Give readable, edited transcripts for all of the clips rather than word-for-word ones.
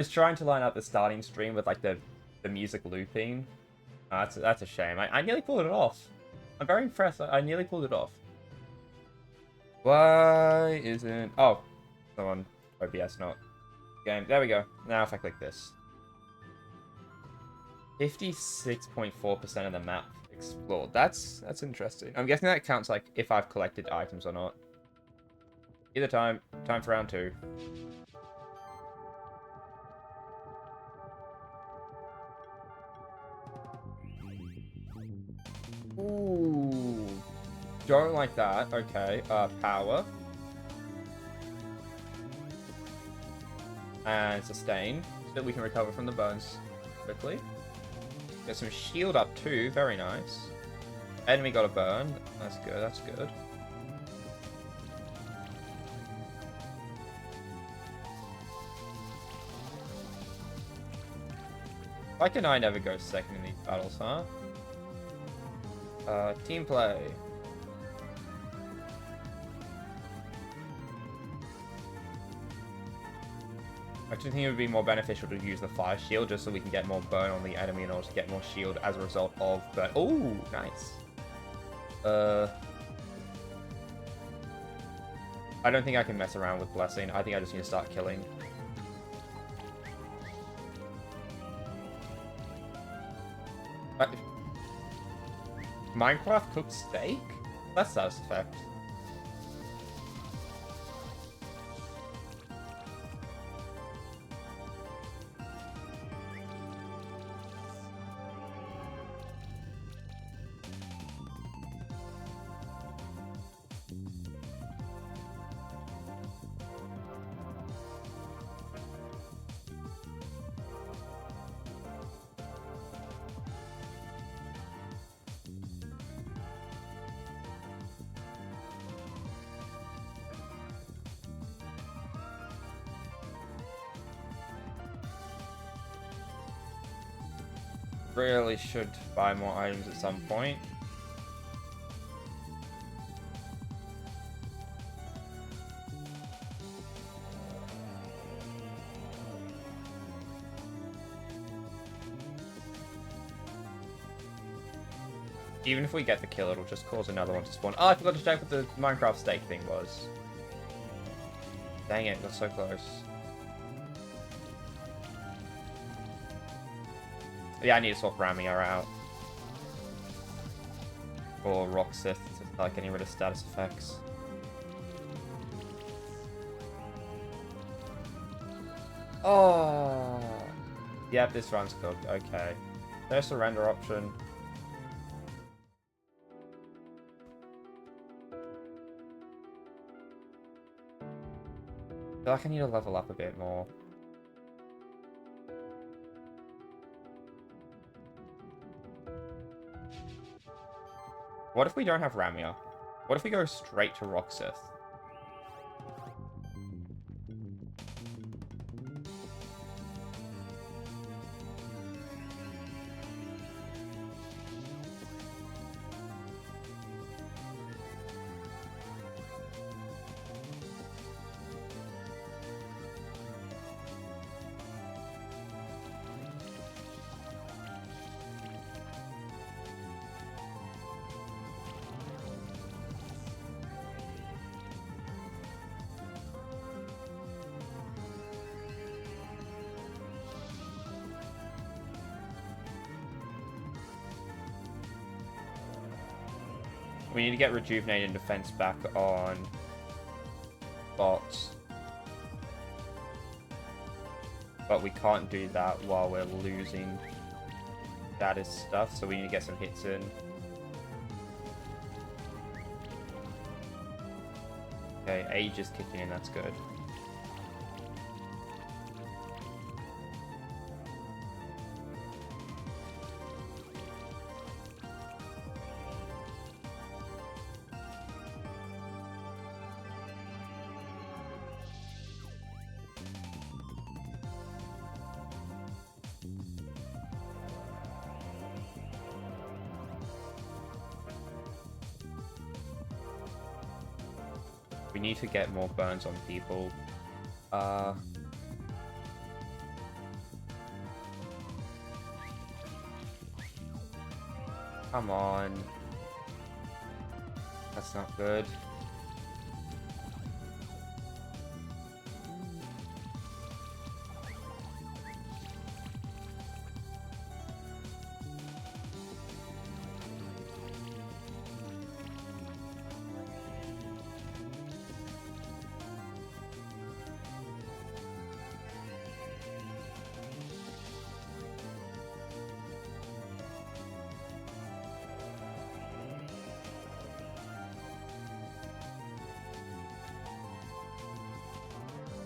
Just trying to line up the starting stream with like the music looping. That's a shame. I nearly pulled it off. I'm very impressed. I nearly pulled it off. Why isn't... Oh, someone OBS not game. There we go. Now if I click this, 56.4% of the map explored. That's interesting. I'm guessing that counts like if I've collected items or not. Either time for round 2. Ooh. Don't like that. Okay. Power. And sustain. So that we can recover from the burns quickly. Get some shield up too. Very nice. Enemy got a burn. That's good. That's good. Why can I never go second in these battles, huh? Team play. I just think it would be more beneficial to use the fire shield just so we can get more burn on the enemy in order to get more shield as a result of burn. Oh, nice. I don't think I can mess around with blessing. I think I just need to start killing. Minecraft cooked steak? That's that effect. Really should buy more items at some point. Even if we get the kill, it'll just cause another one to spawn. Oh, I forgot to check what the Minecraft steak thing was. Dang it, that's so close. Yeah, I need to swap Ramia out. Or Roxith to start getting rid of status effects. Oh! Yep, this run's cooked. Okay. No surrender option. I feel like I need to level up a bit more. What if we don't have Ramia? What if we go straight to Roxith? We need to get rejuvenated and defense back on bots. But we can't do that while we're losing status stuff, so we need to get some hits in. Okay, Age is kicking in, that's good. We need to get more burns on people. Come on. That's not good.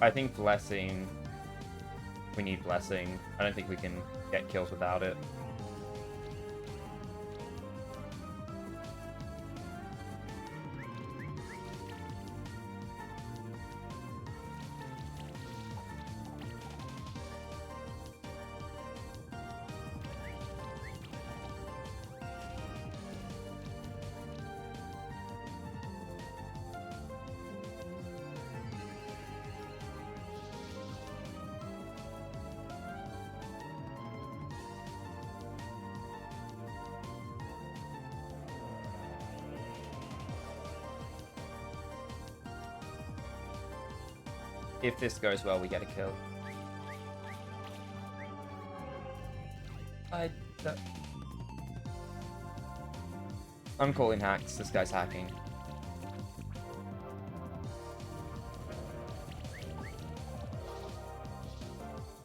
I think Blessing... We need Blessing. I don't think we can get kills without it. If this goes well, we get a kill. I'm calling hacks. This guy's hacking.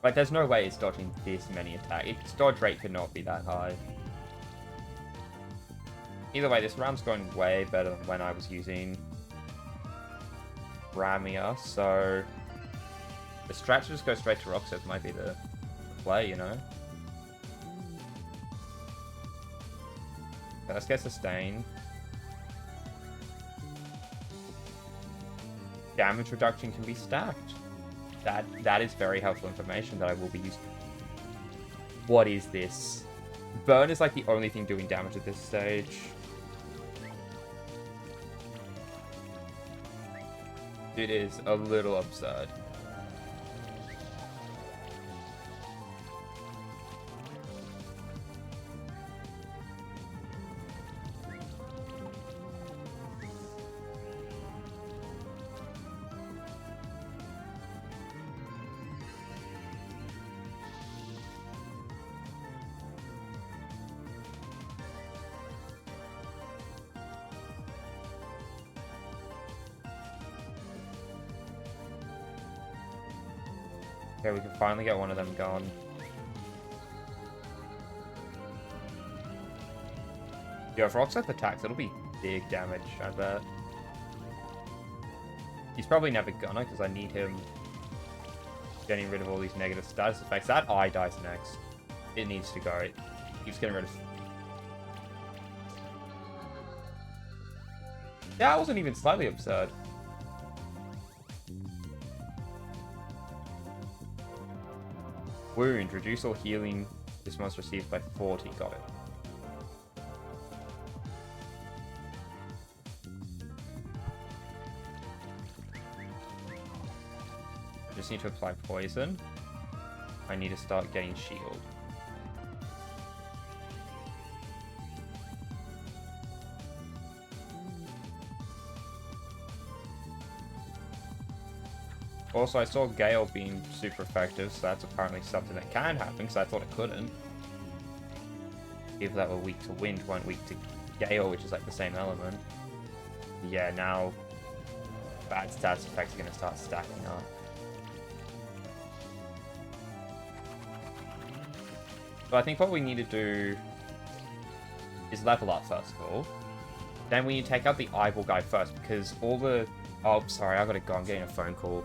Like, there's no way it's dodging this many attacks. Its dodge rate could not be that high. Either way, this round's going way better than when I was using Ramia, so... The strat to just go straight to Roxas might be the play, you know? Okay, let's get Sustain. Damage reduction can be stacked. That is very helpful information that I will be using. What is this? Burn is like the only thing doing damage at this stage. It is a little absurd. Okay, we can finally get one of them gone. Yo, if Roxas attacks, it'll be big damage, I bet. He's probably never gonna, because I need him getting rid of all these negative status effects. That eye dies next. It needs to go. It keeps getting rid of... Yeah, that wasn't even slightly absurd. Wound. Reduce all healing this monster receives by 40. Got it. I just need to apply poison. I need to start getting shield. Also, I saw Gale being super effective, so that's apparently something that can happen, because I thought it couldn't. People that were weak to wind weren't weak to Gale, which is like the same element. Yeah, now bad stats effects are going to start stacking up. So I think what we need to do is level up first of all. Then we need to take out the eyeball guy first, because all the... Oh, sorry, I gotta go. I'm getting a phone call.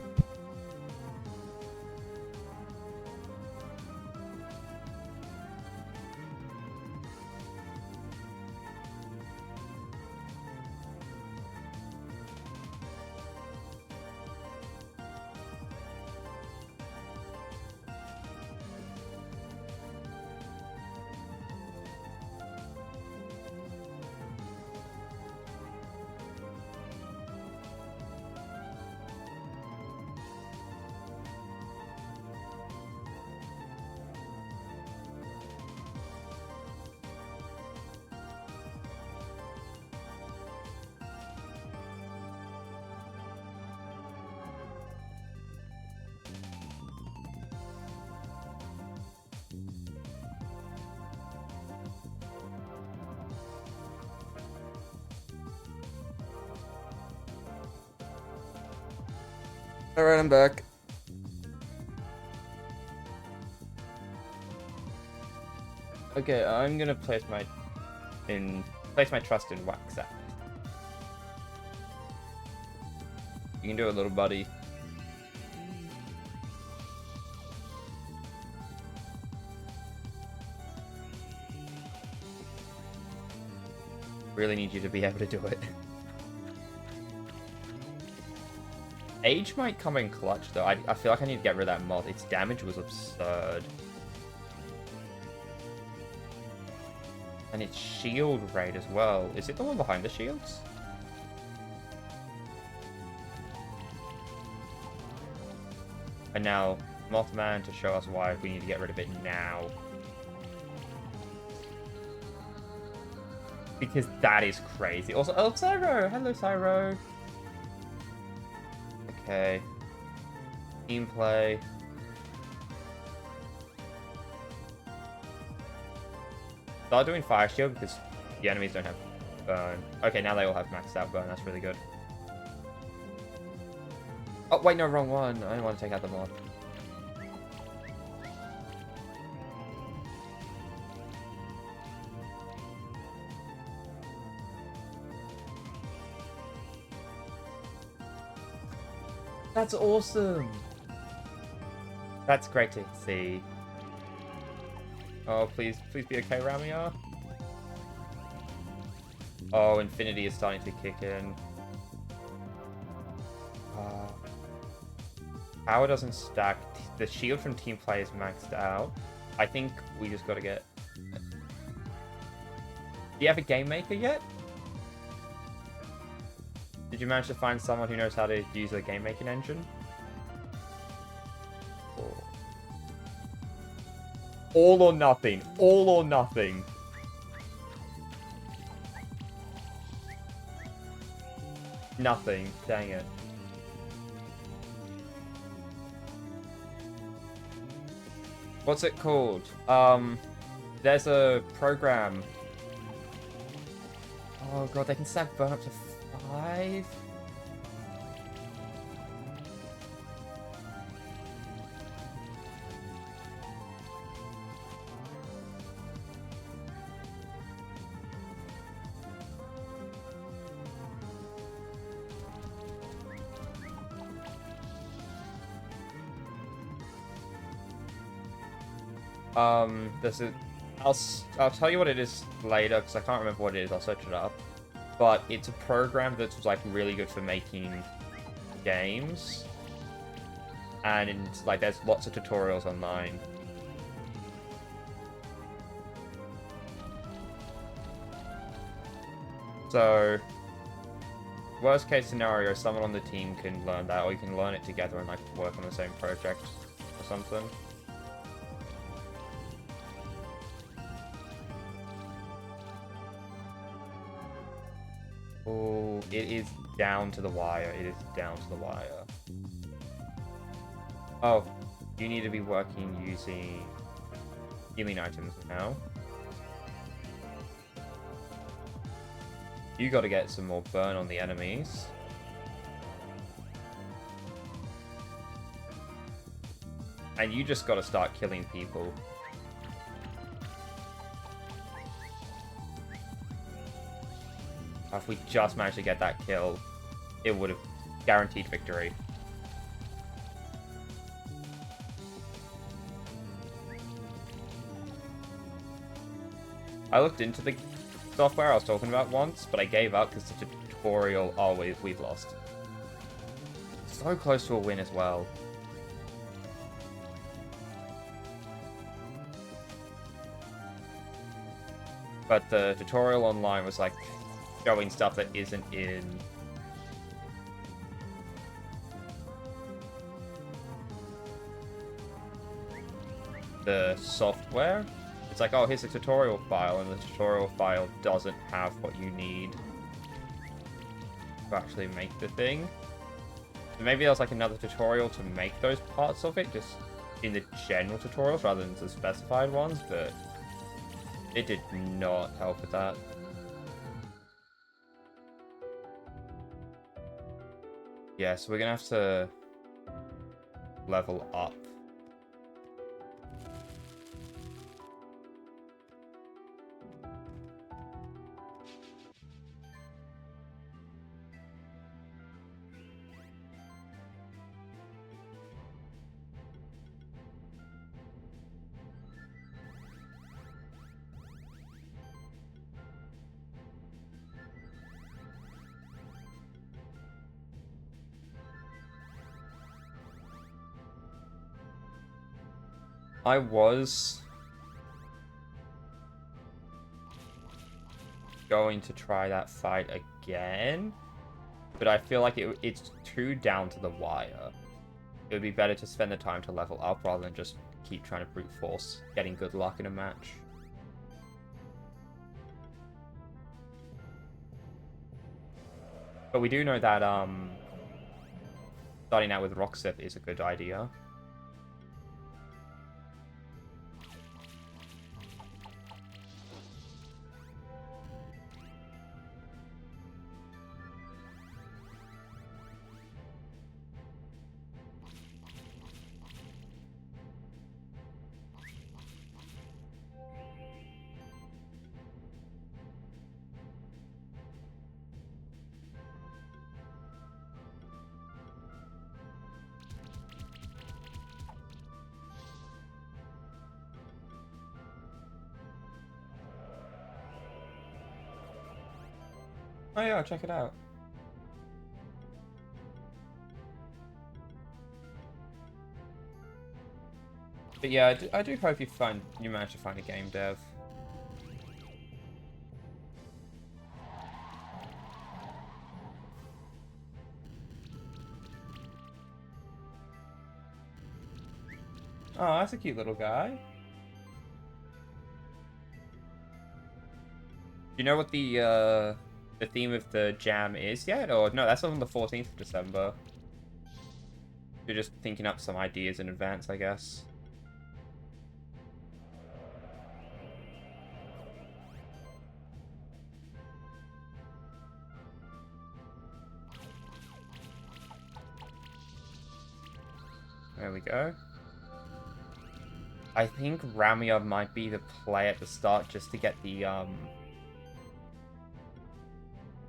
Alright, I'm back. Okay, I'm gonna place my trust in Waxact. You can do it, little buddy. Really need you to be able to do it. Age might come in clutch, though. I feel like I need to get rid of that mod. Its damage was absurd. And its shield rate as well. Is it the one behind the shields? And now, Mothman to show us why we need to get rid of it now. Because that is crazy. Also, oh, Cyro! Hello, Cyro! Okay. Team play. Start doing Fire Shield because the enemies don't have burn. Okay, now they all have maxed out burn. That's really good. Oh, wait, no, wrong one. I don't want to take out the mod. That's awesome. That's great to see. Oh, please be okay, Ramia. Oh, Infinity is starting to kick in. Power doesn't stack. The shield from team play is maxed out. I think we just got to get... Do you have a game maker yet? Did you manage to find someone who knows how to use a game making engine? All or nothing. All or nothing. Nothing. Dang it. What's it called? There's a program. Oh god, they can stack burn up to 5? This is... I'll tell you what it is later, because I can't remember what it is. I'll search it up. But it's a program that's, like, really good for making games. And, like, there's lots of tutorials online. So, worst case scenario, someone on the team can learn that, or you can learn it together and, like, work on the same project or something. Oh, it is down to the wire. It is down to the wire. Oh, you need to be working using healing items now. You gotta get some more burn on the enemies. And you just gotta start killing people. If we just managed to get that kill, it would have guaranteed victory. I looked into the software I was talking about once, but I gave up because the tutorial, oh, we've lost. So close to a win as well. But the tutorial online was like showing stuff that isn't in the software. It's like, oh, here's a tutorial file, and the tutorial file doesn't have what you need to actually make the thing. So maybe there's like another tutorial to make those parts of it, just in the general tutorials rather than the specified ones, but it did not help with that. Yeah, so we're gonna have to level up. I was going to try that fight again, but I feel like it's too down to the wire. It would be better to spend the time to level up rather than just keep trying to brute force getting good luck in a match. But we do know that starting out with Roxith is a good idea. Oh yeah, check it out. But yeah, I do hope you manage to find a game dev. Oh, that's a cute little guy. Do you know what the theme of the jam is yet? Or no, that's on the 14th of December. You're just thinking up some ideas in advance, I guess. There we go. I think Ramia might be the play at the start just to get the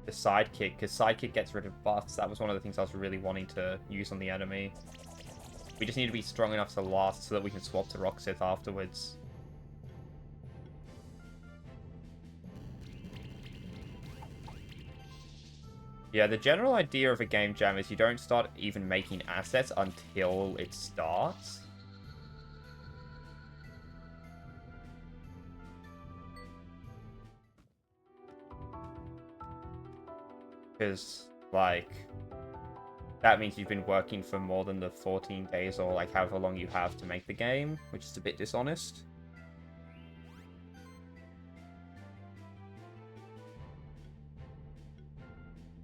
sidekick, because sidekick gets rid of buffs. That was one of the things I was really wanting to use on the enemy. We just need to be strong enough to last so that we can swap to Roxith afterwards. Yeah, the general idea of a game jam is you don't start even making assets until it starts. Because, like, that means you've been working for more than the 14 days or, like, however long you have to make the game, which is a bit dishonest.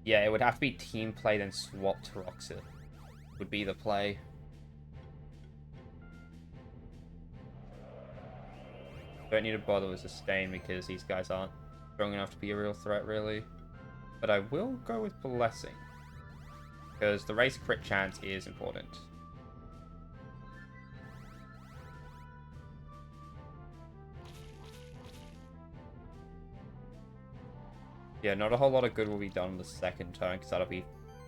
Yeah, it would have to be team play, then swap to Roxith. Would be the play. Don't need to bother with Sustain because these guys aren't strong enough to be a real threat, really. But I will go with Blessing, because the race crit chance is important. Yeah, not a whole lot of good will be done on the second turn, because that'll be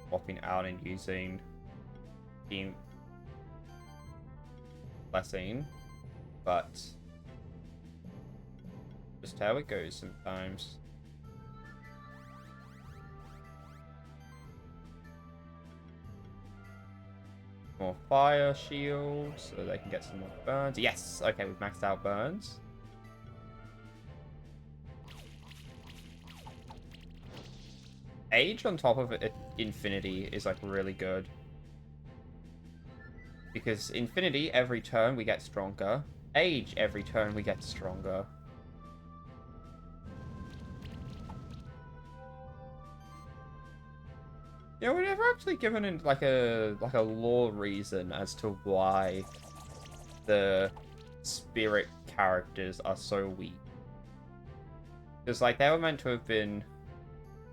swapping out and using Team Blessing. But just how it goes sometimes. More fire shields, so they can get some more burns. Yes! Okay, we've maxed out burns. Age on top of it, Infinity is like really good. Because Infinity, every turn we get stronger. Age, every turn we get stronger. Yeah, we're never actually given like a lore reason as to why the spirit characters are so weak. Because like they were meant to have been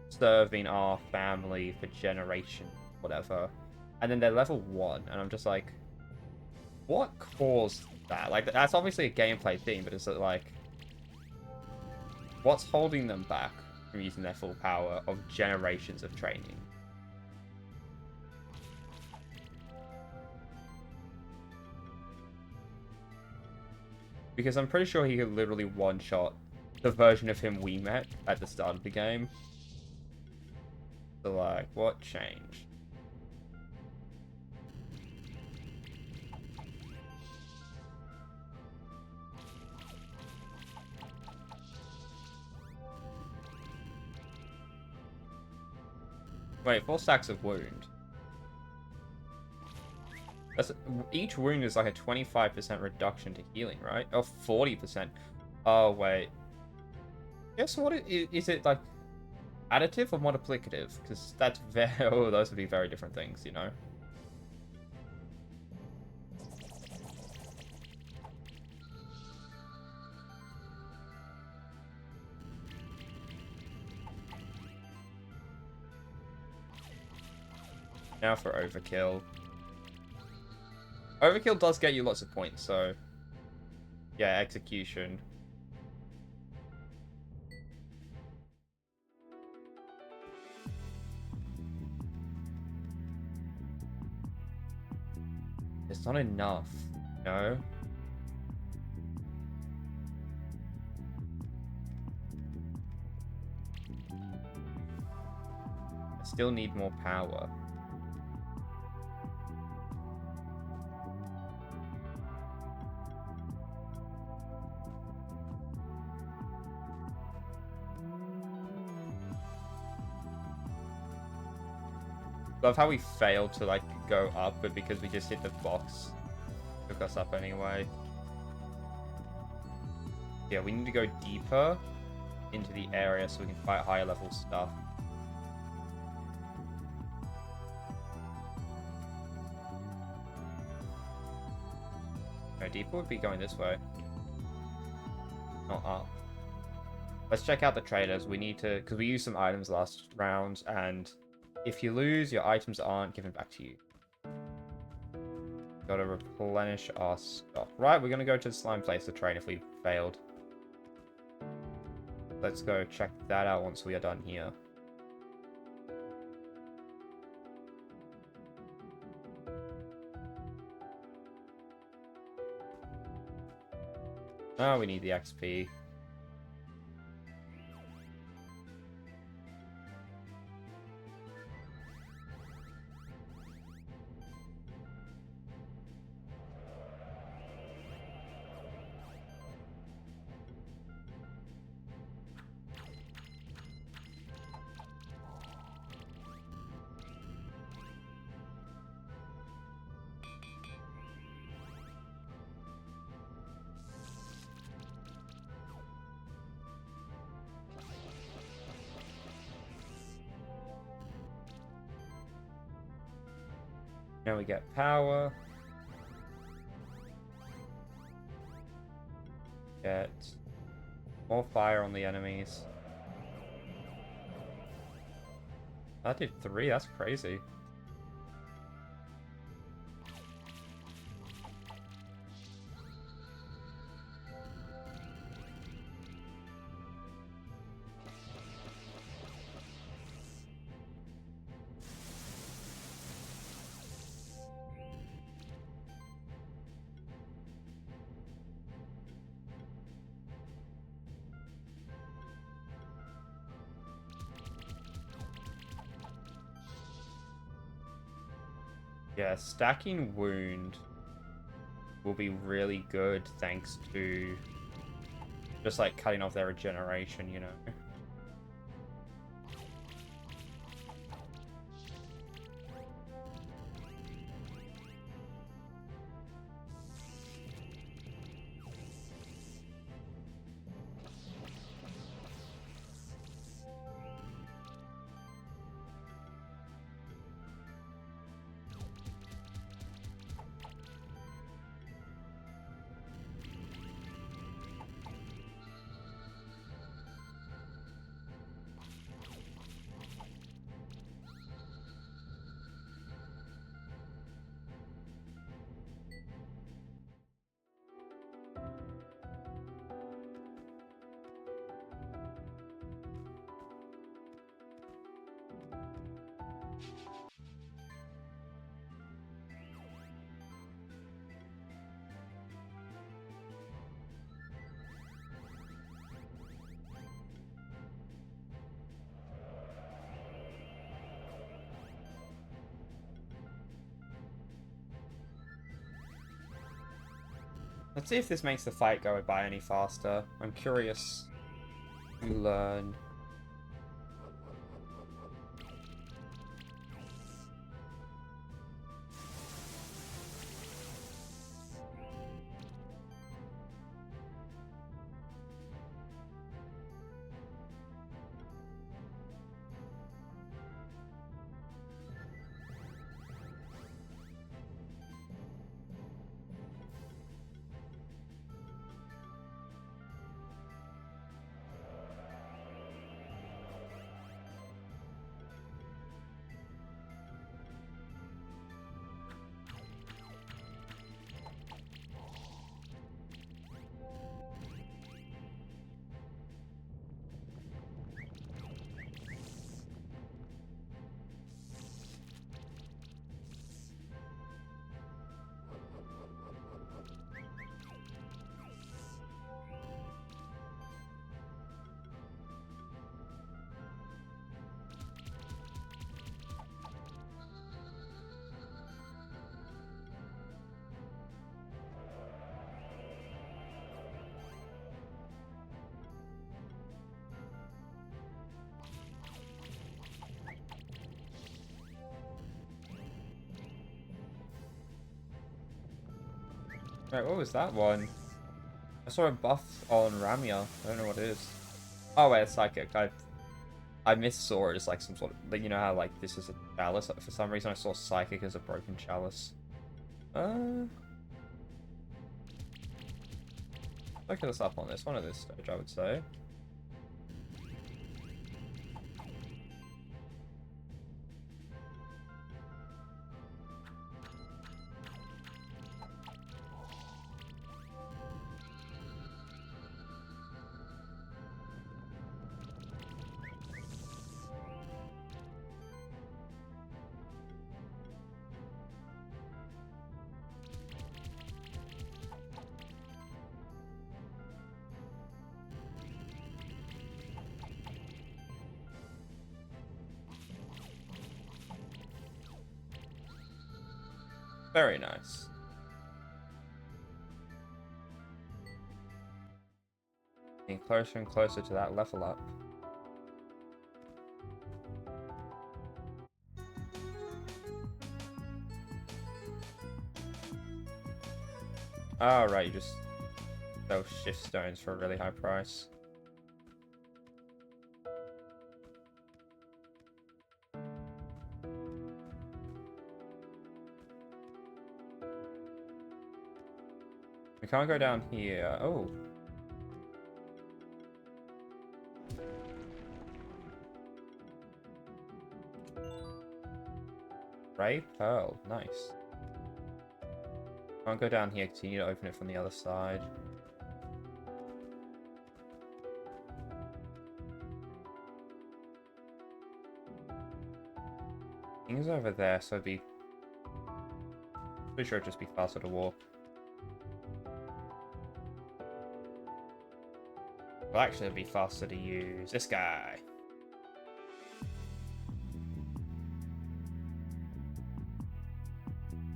serving our family for generations, whatever. and then they're level 1, and I'm just like, what caused that? Like, that's obviously a gameplay thing, but is it like, what's holding them back from using their full power of generations of training? Because I'm pretty sure he could literally one-shot the version of him we met at the start of the game. So, like, what changed? Wait, 4 stacks of wound. That's, each wound is like a 25% reduction to healing, right? Or 40%. Oh, wait. Guess what? Is it like additive or multiplicative? Because that's very. Oh, those would be very different things, you know? Now for overkill. Overkill does get you lots of points, so... Yeah, execution. It's not enough, no? I still need more power. Love how we failed to, like, go up, but because we just hit the box, took us up anyway. Yeah, we need to go deeper into the area so we can fight higher level stuff. No, deeper would be going this way. Not up. Let's check out the traders. We need to... Because we used some items last round, and... If you lose, your items aren't given back to you. Gotta replenish our stock. Right, we're gonna go to the slime place to train if we failed. Let's go check that out once we are done here. Now we need the XP. Now we get power. Get more fire on the enemies. That did 3, that's crazy. Yeah, stacking wound will be really good thanks to just like cutting off their regeneration, you know. Let's see if this makes the fight go by any faster. I'm curious to learn. Right, what was that one? I saw a buff on Ramia. I don't know what it is. Oh wait, it's psychic. I missaw it as like some sort of, like, you know how like this is a chalice. For some reason I saw psychic as a broken chalice. Look this up on this one at this stage, I would say. Very nice. Getting closer and closer to that level up. Oh, right, you just sell shift stones for a really high price. We can't go down here. Oh. Ray Pearl. Nice. Can't go down here because you need to open it from the other side. Things over there, so it'd be... Pretty sure it'd just be faster to walk. Well, actually, it'd be faster to use this guy.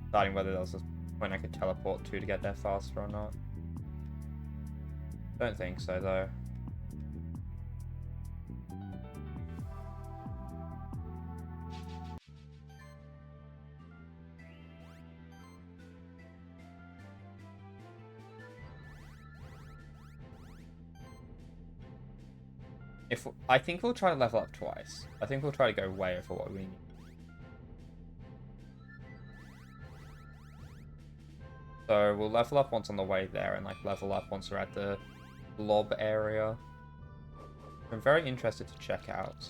Deciding whether there was a point I could teleport to get there faster or not. Don't think so, though. I think we'll try to level up twice. I think we'll try to go way over what we need. So we'll level up once on the way there and like level up once we're at the blob area. I'm very interested to check out.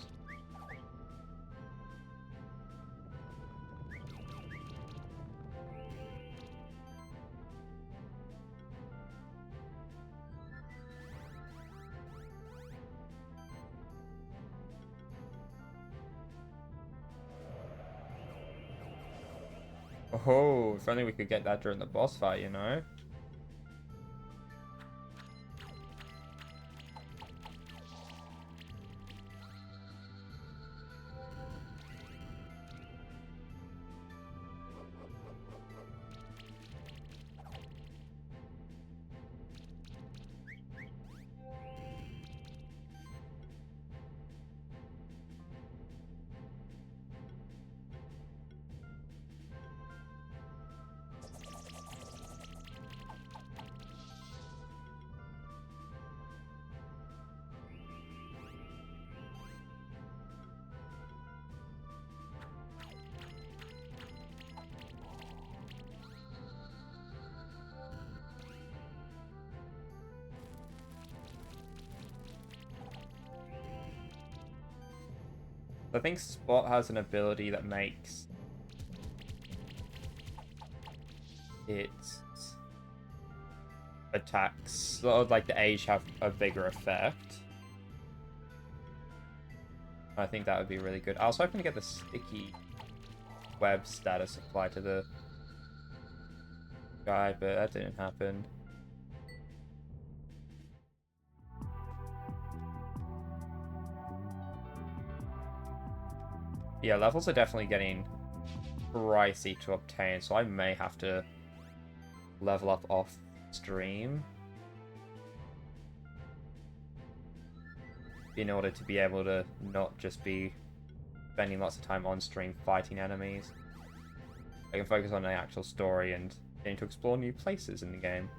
Oh, if only we could get that during the boss fight, you know? I think Spot has an ability that makes its attacks, sort of like the age, have a bigger effect. I think that would be really good. I was hoping to get the sticky web status applied to the guy, but that didn't happen. Yeah, levels are definitely getting pricey to obtain, so I may have to level up off stream in order to be able to not just be spending lots of time on stream fighting enemies. I can focus on the actual story and getting to explore new places in the game.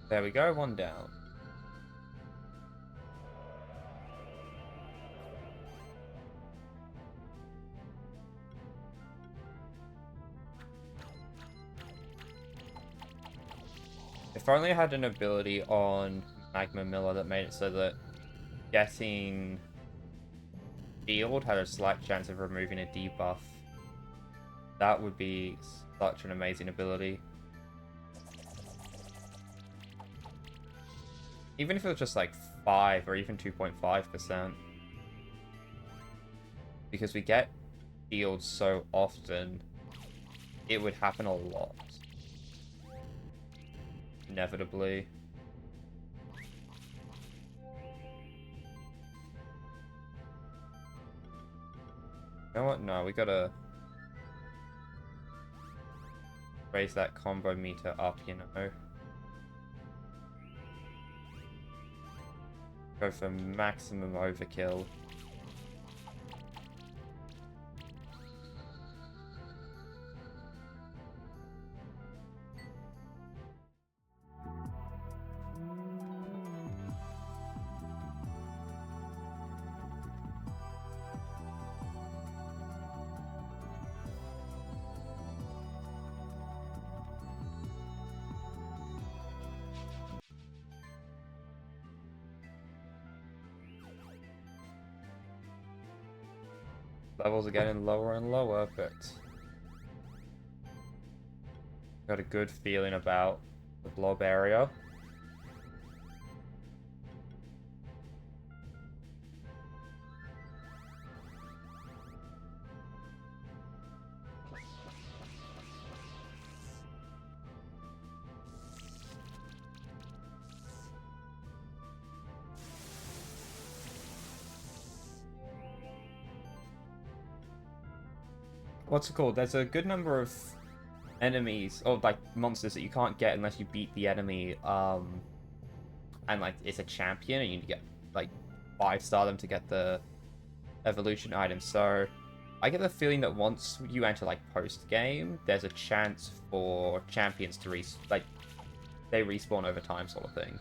There we go, one down. If only I had an ability on Magma Miller that made it so that getting shield had a slight chance of removing a debuff. That would be such an amazing ability. Even if it was just like 5 or even 2.5%. Because we get shields so often, it would happen a lot. Inevitably. You know what? No, we gotta raise that combo meter up, you know. Go for maximum overkill. Levels are getting lower and lower, but got a good feeling about the blob area. What's it called? There's a good number of enemies, or like monsters, that you can't get unless you beat the enemy, and like it's a champion, and you need to get like 5-star them to get the evolution items. So I get the feeling that once you enter like post game, there's a chance for champions to they respawn over time, sort of thing.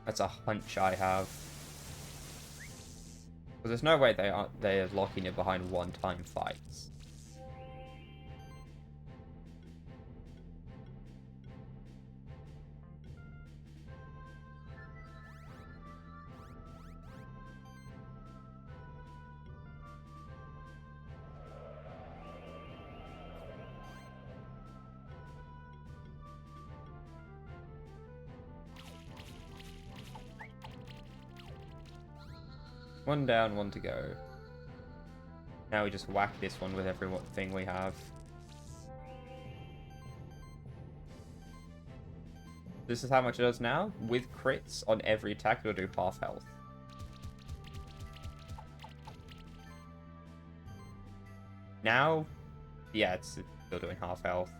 That's a hunch I have. Because there's no way they're locking it behind one-time fights. One down, one to go. Now we just whack this one with every thing we have. This is how much it does now. With crits on every attack, it'll do half health. Now, yeah, it's still doing half health.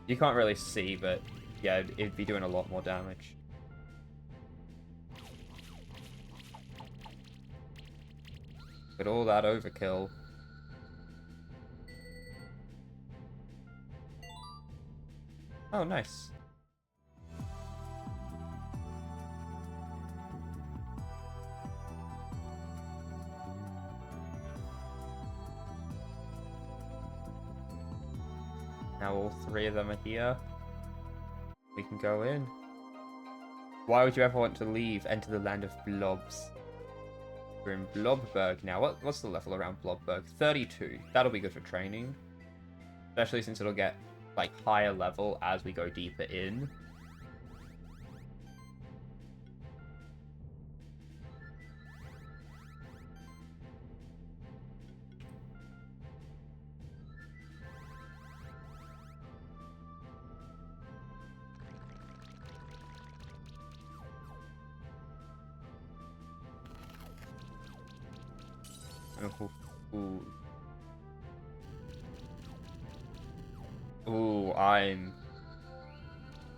You can't really see, but yeah, it'd be doing a lot more damage. But all that overkill. Oh, nice. Now all three of them are here. We can go in. Why would you ever want to leave? Enter the land of blobs. We're in Blobberg now. What's the level around Blobberg? 32. That'll be good for training. Especially since it'll get, like, higher level as we go deeper in. Ooh. Ooh, I'm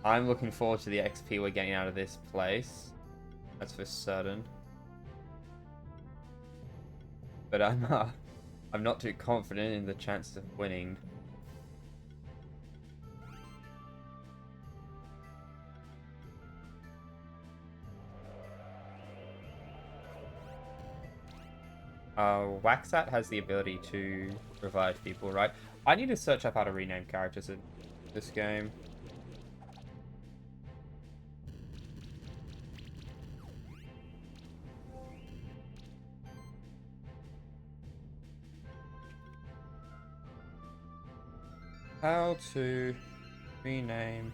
looking forward to the XP we're getting out of this place. That's for certain. But I'm not too confident in the chances of winning. Waxat has the ability to revive people, right? I need to search up how to rename characters in this game. How to rename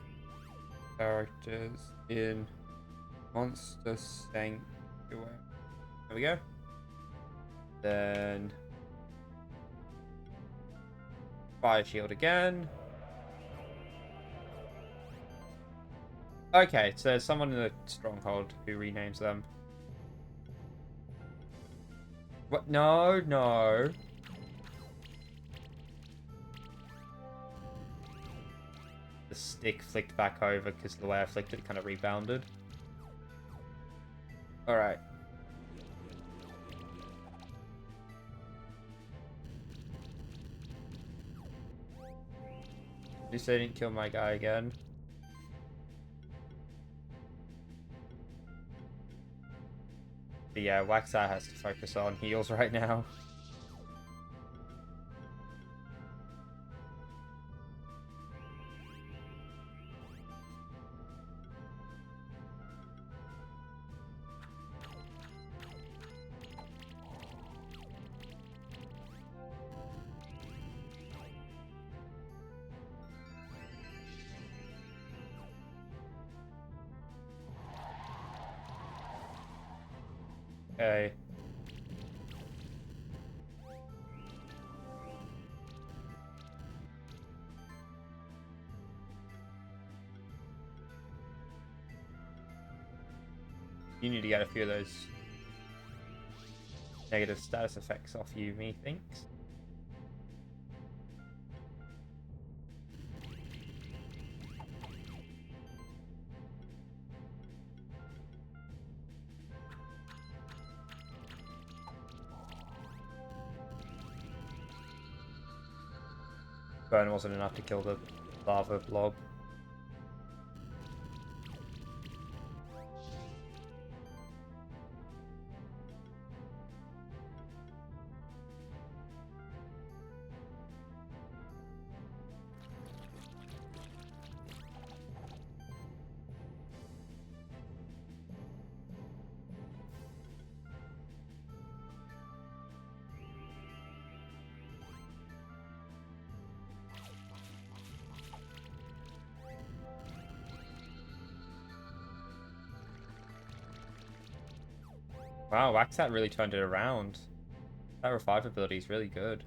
characters in Monster Sanctuary. There we go. Then Fire Shield again. Okay, so there's someone in the Stronghold who renames them. What? No, no. The stick flicked back over because the way I flicked it kind of rebounded. Alright. At least I didn't kill my guy again. But yeah, Waxat has to focus on heals right now. Okay. You need to get a few of those negative status effects off you, methinks. Burn wasn't enough to kill the lava blob. Wow, Waxat really turned it around. That revive ability is really good.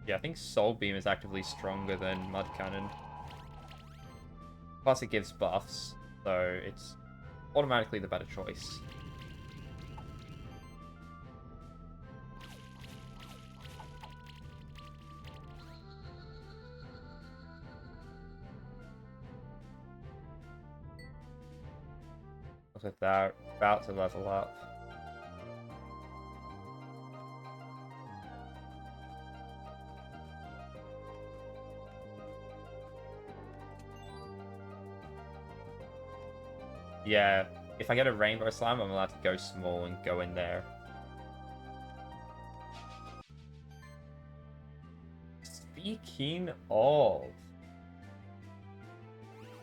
Yeah, I think Soul Beam is actively stronger than Mud Cannon. Plus, it gives buffs, so it's automatically the better choice. Look at that, about to level up. Yeah, if I get a Rainbow Slam, I'm allowed to go small and go in there. Speaking of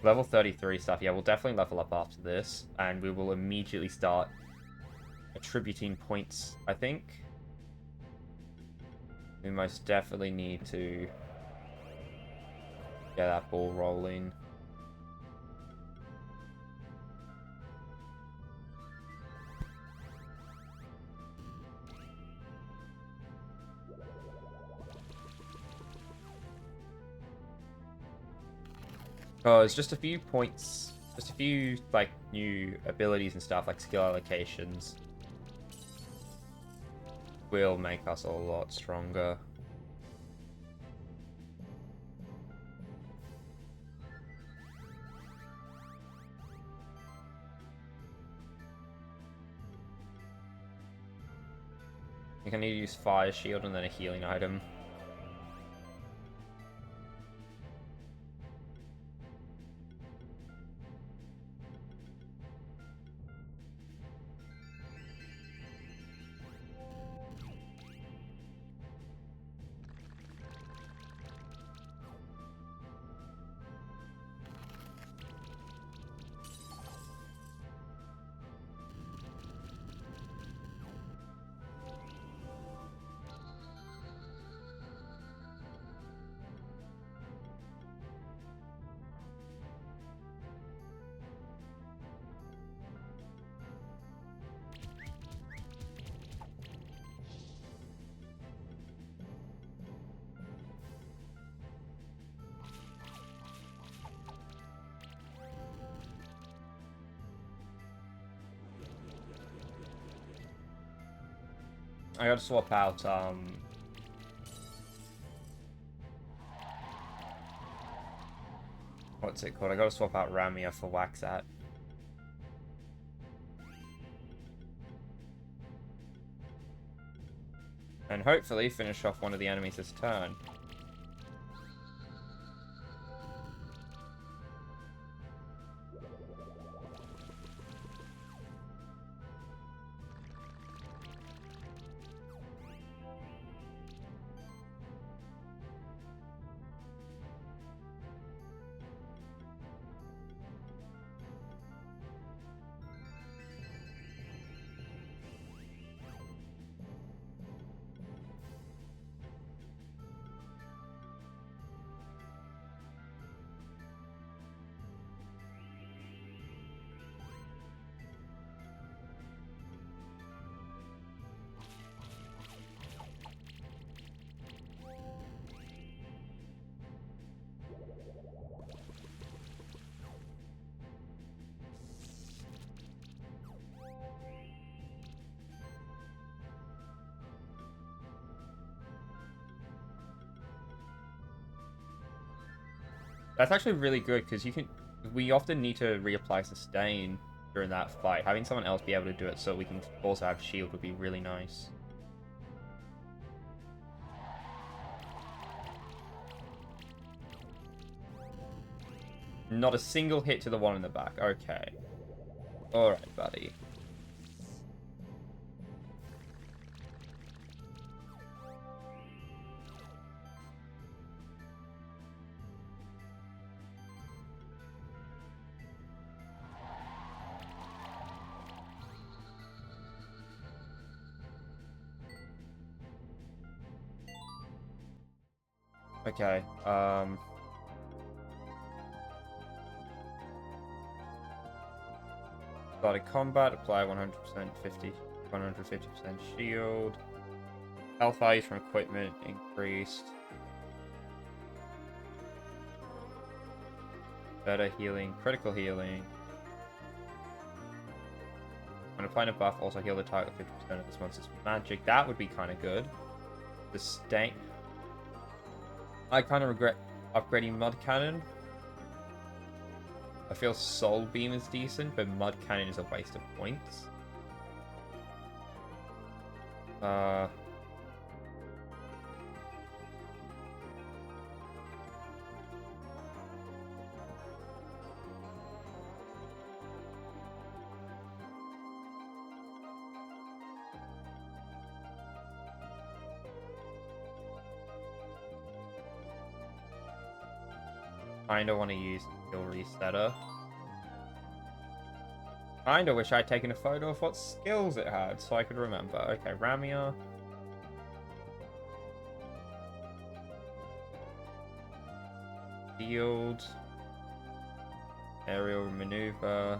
level 33 stuff, yeah, we'll definitely level up after this, and we will immediately start attributing points, I think. We most definitely need to get that ball rolling. Because just a few points, just a few, like, new abilities and stuff, like skill allocations, will make us a lot stronger. I think I need to use Fire Shield and then a healing item. I gotta swap out, what's it called? I gotta swap out Ramia for Waxat. And hopefully finish off one of the enemies this turn. That's actually really good because we often need to reapply sustain during that fight. Having someone else be able to do it so we can also have shield would be really nice. Not a single hit to the one in the back. Okay. Alright, buddy. Okay, Started combat, apply 100%, 150% shield. Health values from equipment increased. Better healing, critical healing. When applying a buff, also heal the target 50% of this monster's magic. That would be kind of good. The stain. I kind of regret upgrading Mud Cannon. I feel Soul Beam is decent, but Mud Cannon is a waste of points. Kinda want to use Skill Resetter. Kinda wish I'd taken a photo of what skills it had so I could remember. Okay, Ramia. Shield. Aerial Maneuver.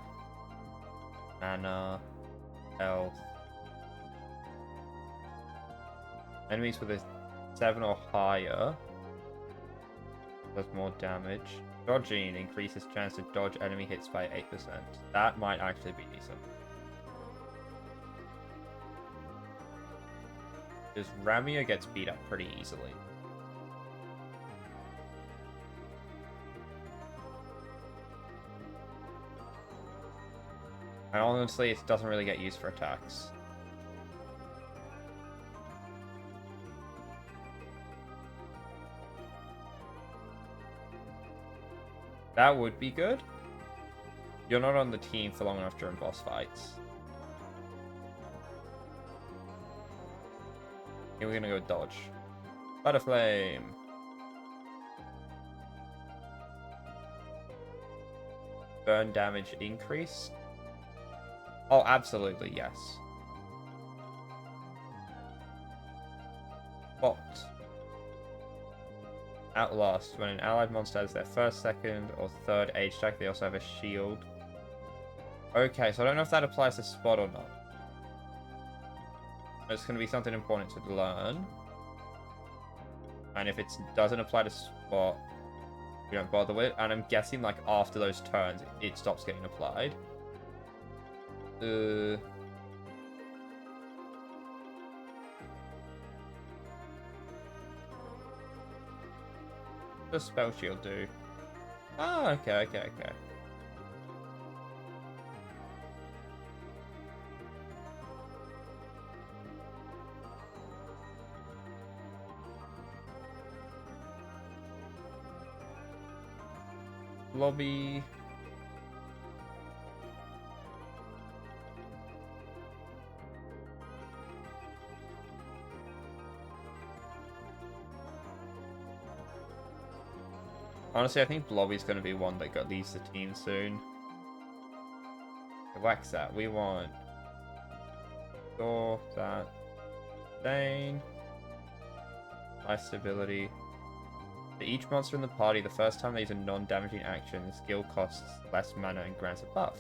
Mana. Health. Enemies with a 7 or higher does more damage. Dodging increases chance to dodge enemy hits by 8%. That might actually be decent. Because Ramia gets beat up pretty easily. And honestly, it doesn't really get used for attacks. That would be good. You're not on the team for long enough during boss fights. Here we're gonna go dodge. Butterflame. Burn damage increase. Oh, absolutely, yes. Bot. Outlast. When an allied monster has their first, second, or third age attack, they also have a shield. Okay, so I don't know if that applies to Spot or not. It's going to be something important to learn. And if it doesn't apply to Spot, we don't bother with it. And I'm guessing, like, after those turns, it stops getting applied. What does Spell Shield do? Ah, okay. Lobby. Honestly, I think Blobby's going to be one that leaves the team soon. Wax that. We want... Door, that. Stain. Nice stability. For each monster in the party, the first time they use a non-damaging action, the skill costs less mana and grants a buff.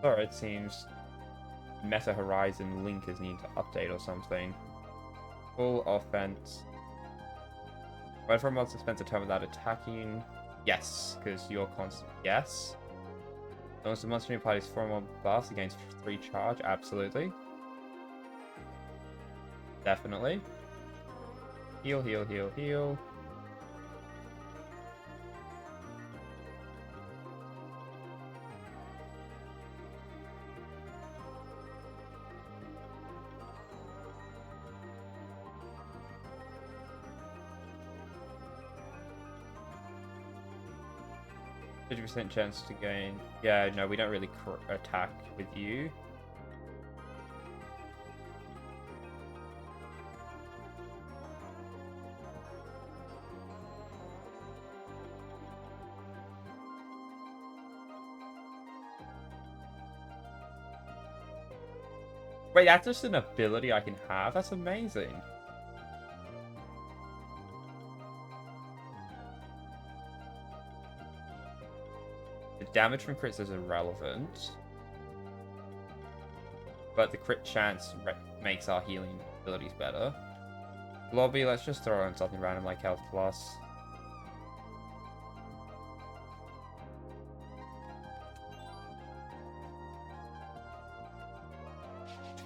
Sorry, it seems Meta Horizon Link is needing to update or something. Full offense. Whenever a monster spends a turn without attacking, yes, because you're constant. Yes. As long as the monster in your party is 4 more buffs against 3 charge, absolutely. Definitely. Heal. 50% chance to gain. Yeah, no, we don't really attack with you. Wait, that's just an ability I can have? That's amazing. The damage from crits is irrelevant. But the crit chance makes our healing abilities better. Lobby, let's just throw in something random like Health Plus.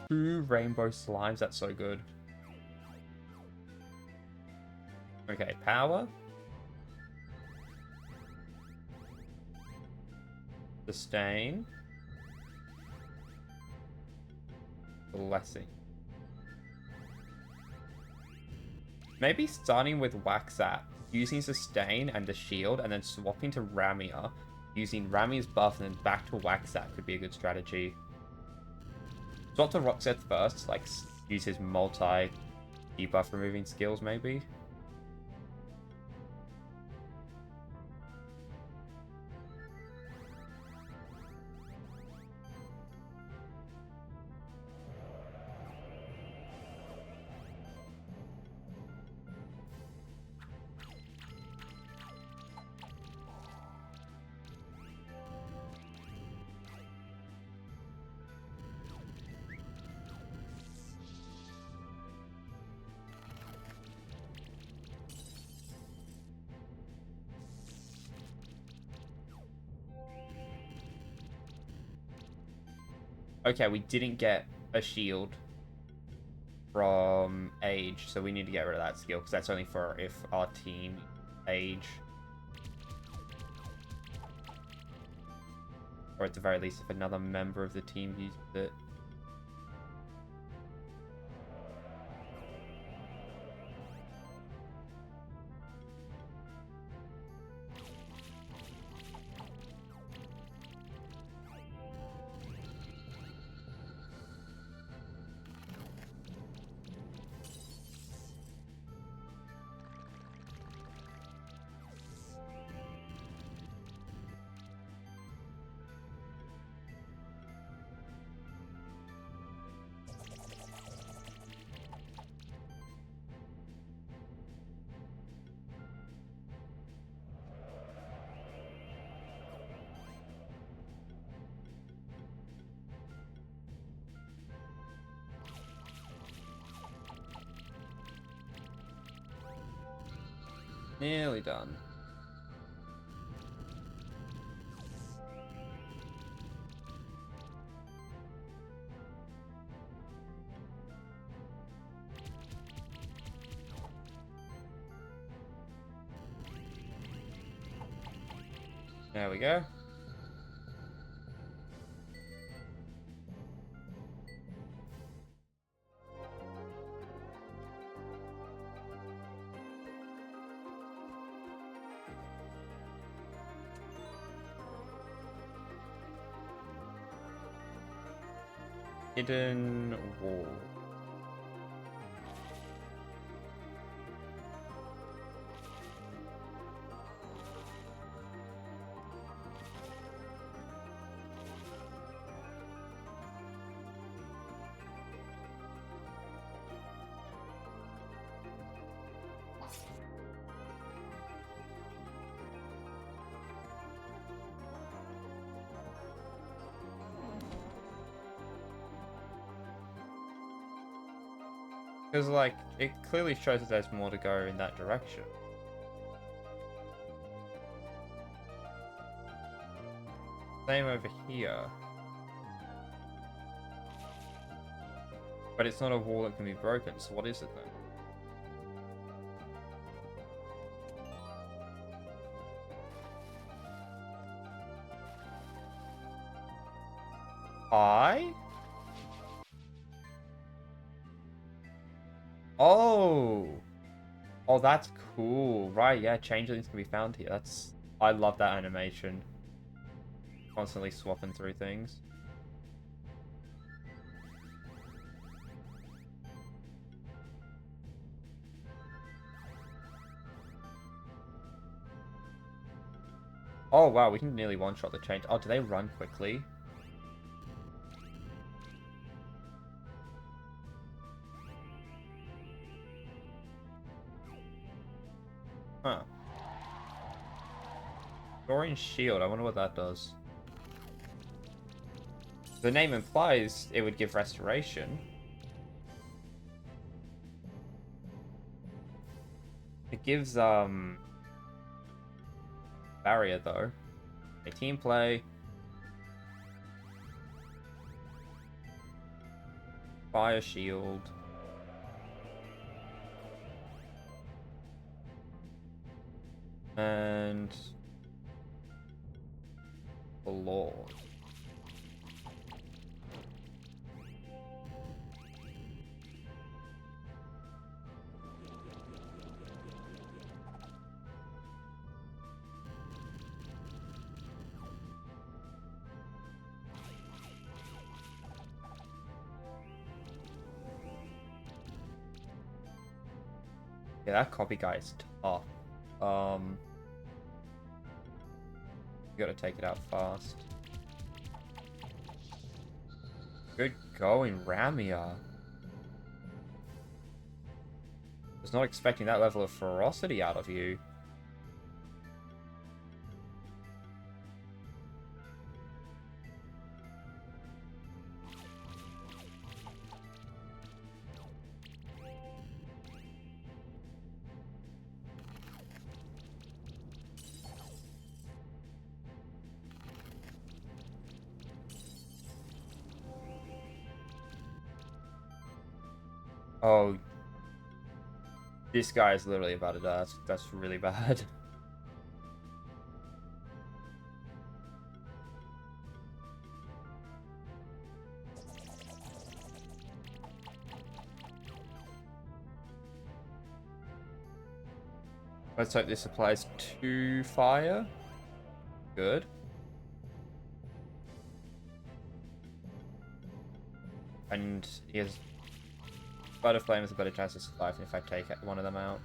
Two rainbow slimes, that's so good. Okay, power. Sustain. Blessing. Maybe starting with Waxat, using Sustain and the shield, and then swapping to Ramia, using Ramia's buff and then back to Waxat could be a good strategy. Swap to Roxeth first, like use his multi-debuff removing skills maybe. Okay, we didn't get a shield from Age, so we need to get rid of that skill, because that's only for if our team Age. Or at the very least, if another member of the team uses it. Nearly done. There we go. Hidden wall. Because, like, it clearly shows that there's more to go in that direction. Same over here. But it's not a wall that can be broken, so what is it then? Oh! Oh, that's cool. Right, yeah, changelings can be found here. I love that animation. Constantly swapping through things. Oh, wow, we can nearly one-shot the change. Oh, do they run quickly? Huh. Orange shield. I wonder what that does. The name implies it would give restoration. It gives barrier though. A team play. Fire shield. And the Lord. Yeah, that copy guy is tough. You gotta take it out fast. Good going, Ramia. Was not expecting that level of ferocity out of you. Oh, this guy is literally about to die. That's really bad. Let's hope this applies to fire. Good. And he has Spider Flame has a better chance of surviving if I take one of them out.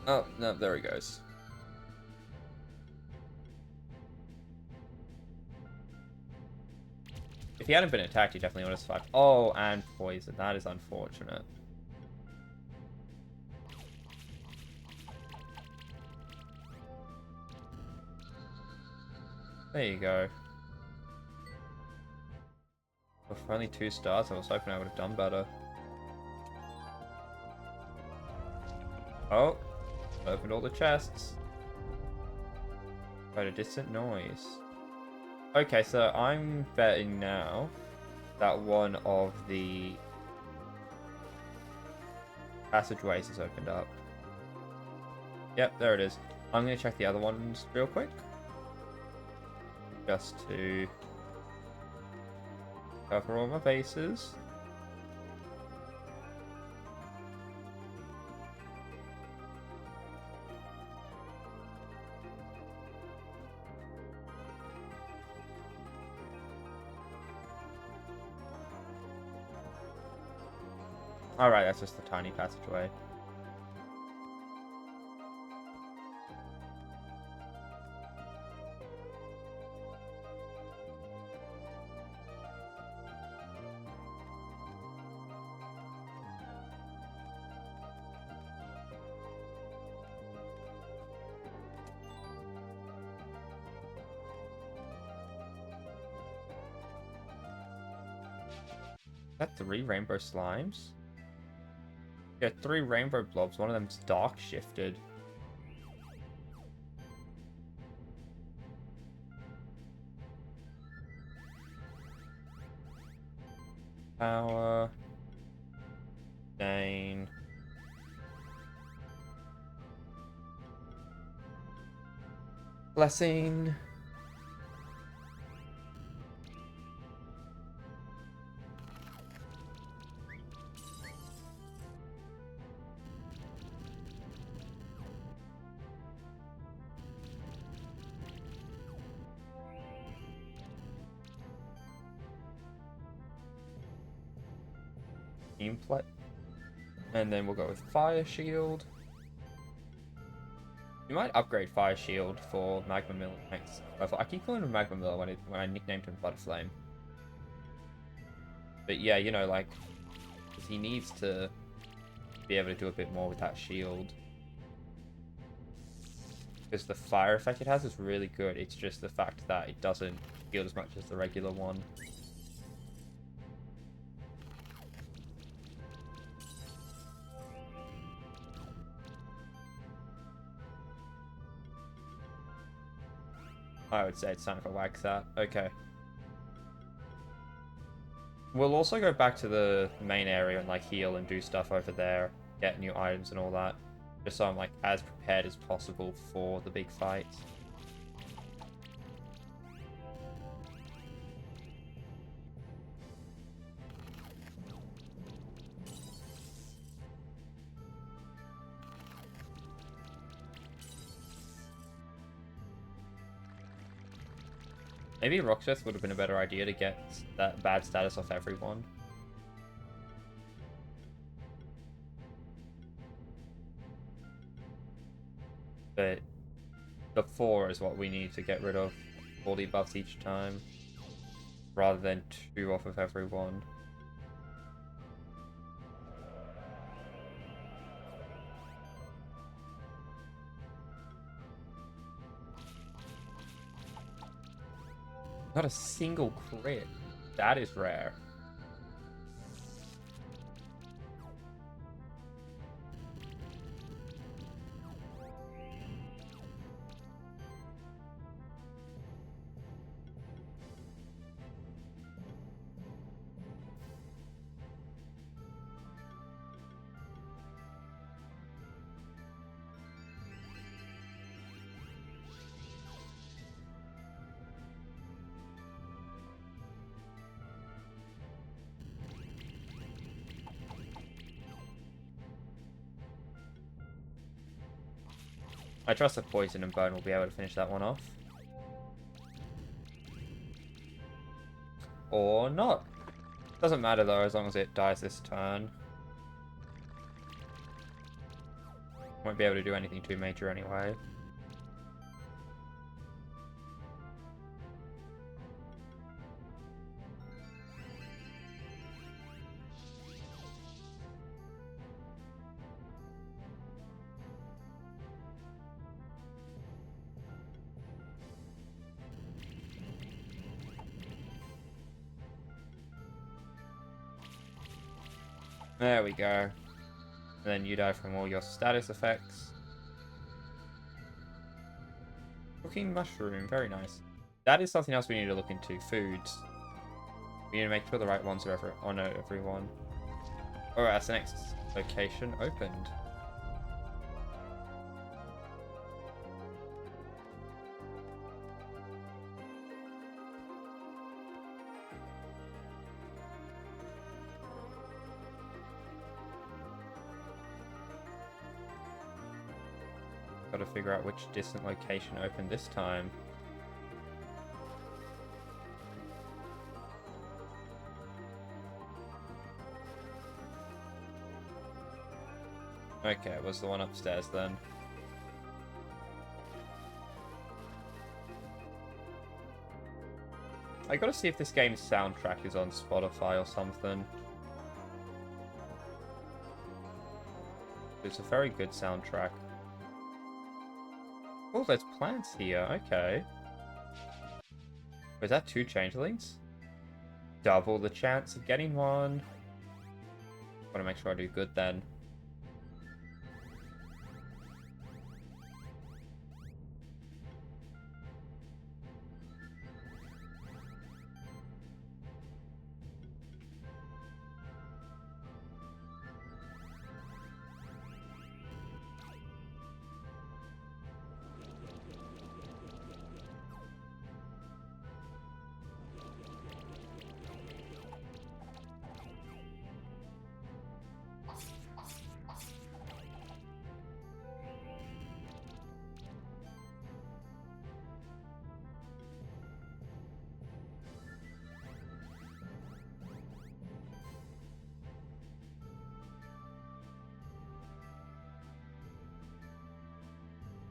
Oh, no, there he goes. If he hadn't been attacked, he definitely would have survived. Oh, and poison. That is unfortunate. There you go. Well, for only 2 stars, I was hoping I would have done better. Oh, opened all the chests. Heard a distant noise. Okay, so I'm betting now that one of the passageways is opened up. Yep, there it is. I'm going to check the other ones real quick. Just to cover all my bases. Alright, that's just the tiny passageway. Is that 3 rainbow slimes? Yeah, 3 rainbow blobs. One of them's dark shifted. Power. Dane. Blessing. Play. And then we'll go with Fire Shield. You might upgrade Fire Shield for Magma Mill next level. I keep calling him Magma Mill when I nicknamed him Butterflame. But yeah, you know, like, because he needs to be able to do a bit more with that shield. Because the fire effect it has is really good. It's just the fact that it doesn't heal as much as the regular one. I would say it's time for wax that. Okay. We'll also go back to the main area and like heal and do stuff over there, get new items and all that. Just so I'm like as prepared as possible for the big fight. Maybe Rocksmith would have been a better idea to get that bad status off everyone. But the 4 is what we need to get rid of 40 buffs each time, rather than 2 off of everyone. Not a single crit. That is rare. I trust that Poison and Burn will be able to finish that one off. Or not. Doesn't matter though, as long as it dies this turn. Won't be able to do anything too major anyway. There we go. And then you die from all your status effects. Cooking mushroom, very nice. That is something else we need to look into. Foods. We need to make sure the right ones are on everyone. Alright, that's the next location opened. Got to figure out which distant location opened this time. Okay, it was the one upstairs then. I gotta see if this game's soundtrack is on Spotify or something. It's a very good soundtrack. Oh, there's plants here. Okay. Was that 2 changelings? Double the chance of getting one. Gotta make sure I do good then.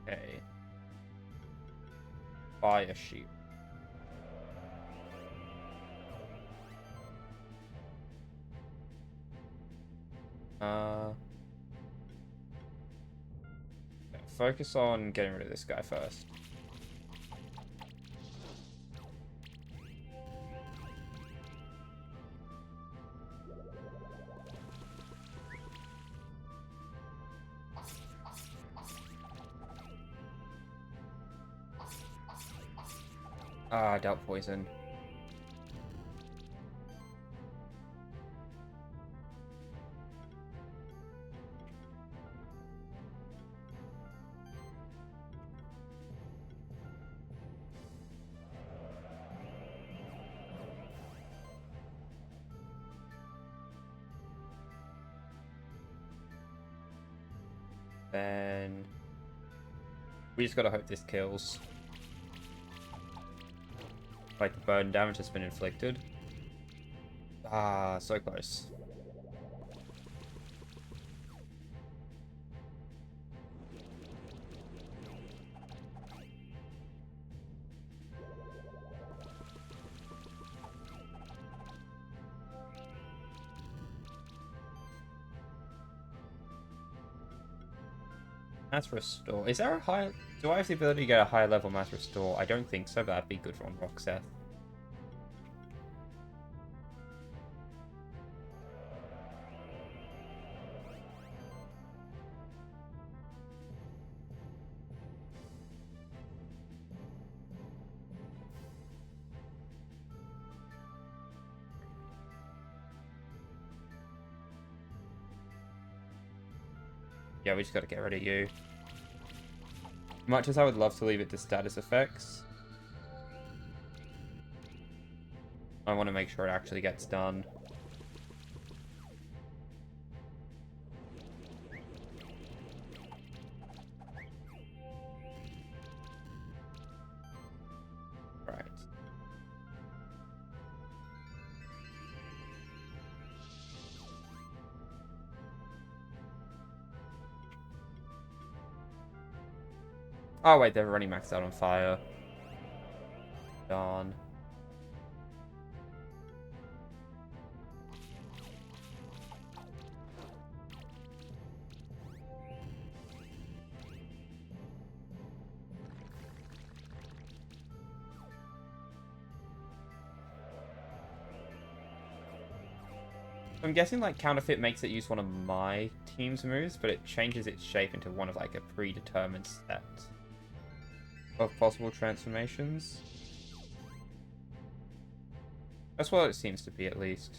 Okay. Fire sheep. focus on getting rid of this guy first. Ah, I dealt poison. Then we just gotta hope this kills. Like the burn damage has been inflicted. Ah, so close. Mass restore. Is there a high? Do I have the ability to get a higher level mass restore? I don't think so, but that'd be good on Roxeth. Yeah, we just gotta get rid of you. Much as I would love to leave it to status effects, I want to make sure it actually gets done. Right. Oh wait, they're already maxed out on fire. Darn. I'm guessing like counterfeit makes it use one of my team's moves, but it changes its shape into one of like a predetermined set of possible transformations. That's what it seems to be, at least.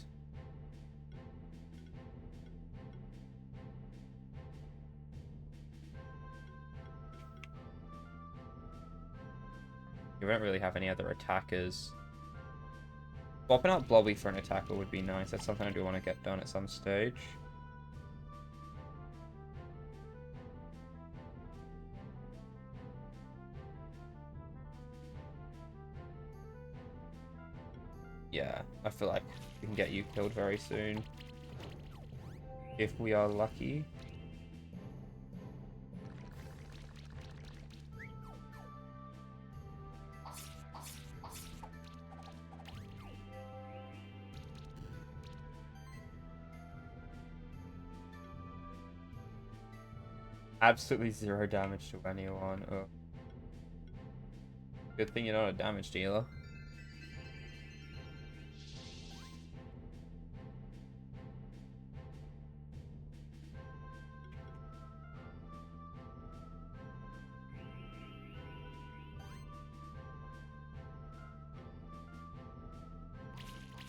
You don't really have any other attackers. Swapping out Blobby for an attacker would be nice. That's something I do want to get done at some stage. Yeah, I feel like we can get you killed very soon. If we are lucky. Absolutely 0 damage to anyone. Oh. Good thing you're not a damage dealer.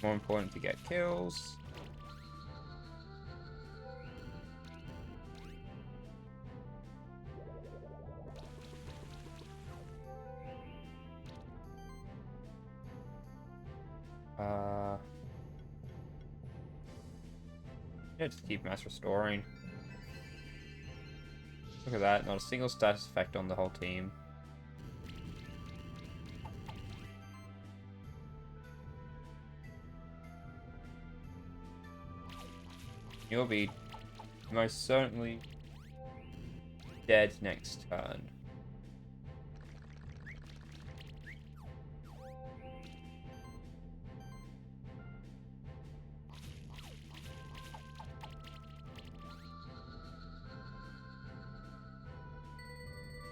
More important to get kills. Yeah, just keep mass restoring. Look at that, not a single status effect on the whole team. You'll be most certainly dead next turn.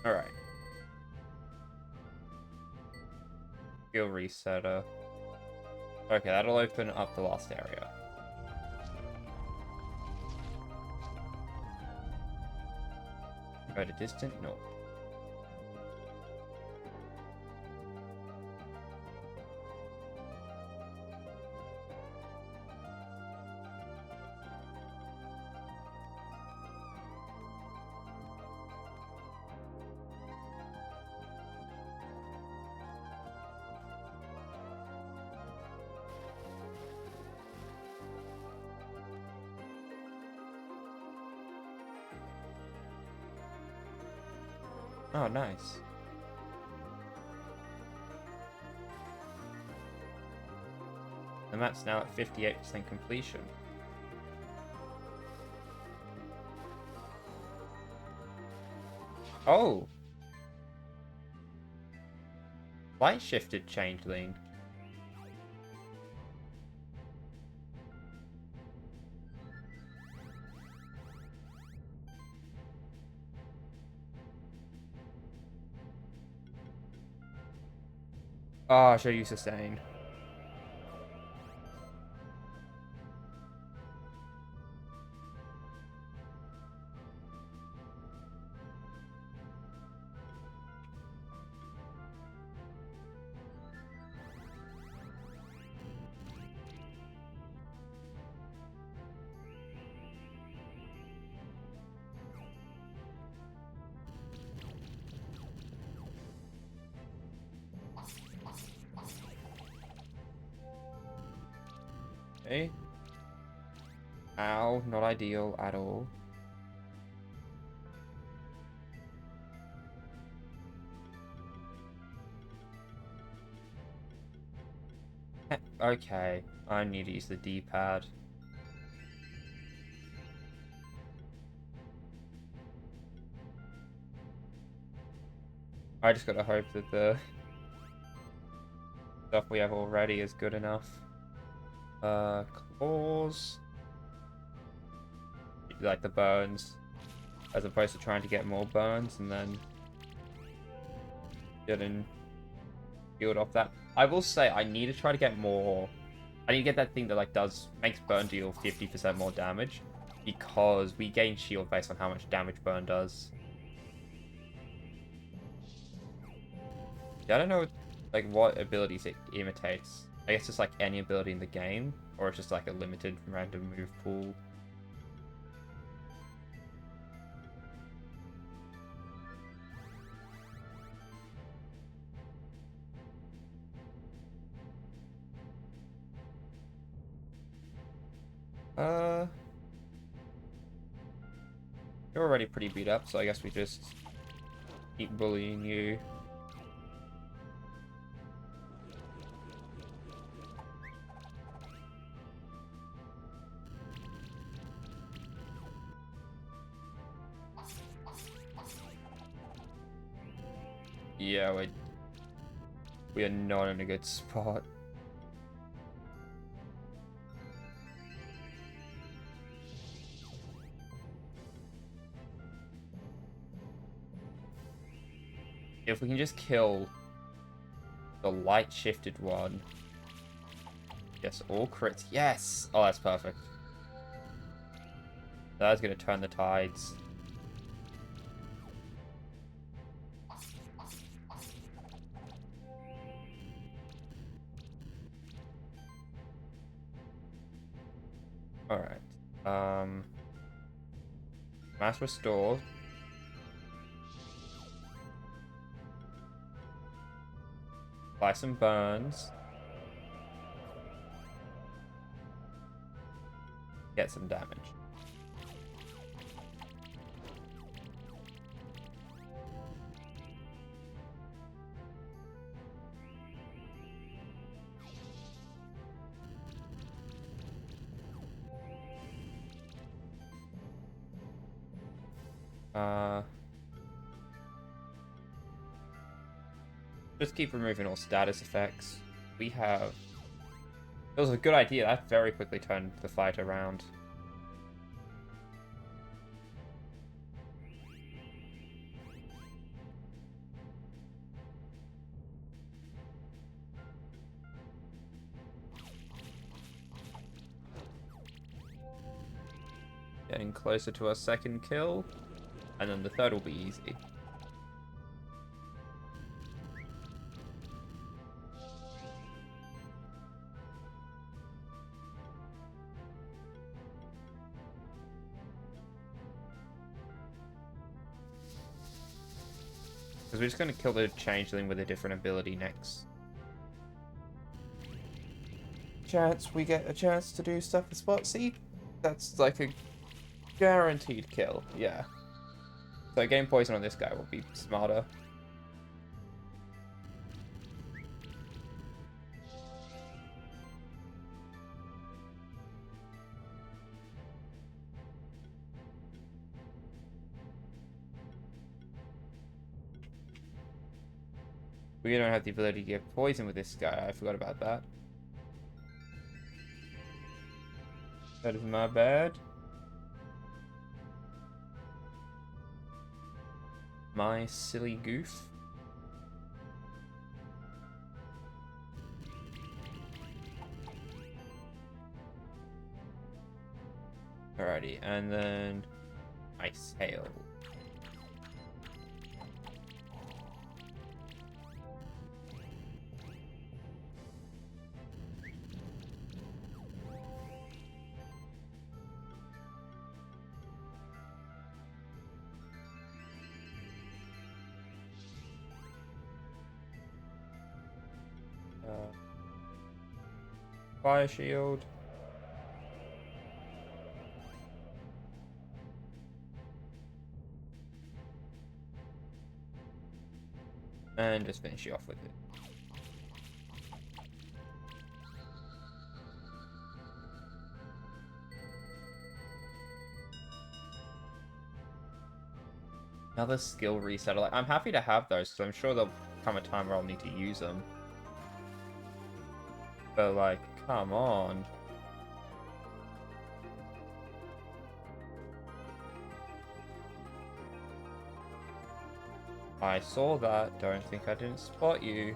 Alright. Skill resetter. Okay, that'll open up the last area. Go to distant north. Oh, nice. The map's now at 58% completion. Oh! Light shifted changeling. Oh, should you sustain? Okay. Ow, not ideal at all. Okay, I need to use the D-pad. I just gotta hope that the stuff we have already is good enough. Claws. Like the burns. As opposed to trying to get more burns and then getting healed off that. I will say I need to try to get more. I need to get that thing that like makes burn deal 50% more damage. Because we gain shield based on how much damage burn does. Yeah, I don't know like what abilities it imitates. I guess it's like any ability in the game, or it's just like a limited random move pool. You're already pretty beat up, so I guess we just keep bullying you. Yeah, we are not in a good spot. If we can just kill the light shifted one. Yes, all crits. Yes! Oh, that's perfect. That's gonna turn the tides. Alright. Mass restore. Apply some burns. Get some damage. Just keep removing all status effects. We have... It was a good idea. That very quickly turned the fight around. closer to our second kill. And then the third will be easy. Because we're just going to kill the changeling with a different ability next. Chance we get a chance to do stuff with Spot. See, that's like a guaranteed kill. Yeah. So getting poison on this guy will be smarter. We don't have the ability to get poison with this guy. I forgot about that. That is my bad. My silly goof. Alrighty, and then Ice Hail. Fire Shield. And just finish you off with it. Another skill reset. Like, I'm happy to have those, because I'm sure there'll come a time where I'll need to use them. But, like, come on. I saw that. Don't think I didn't spot you.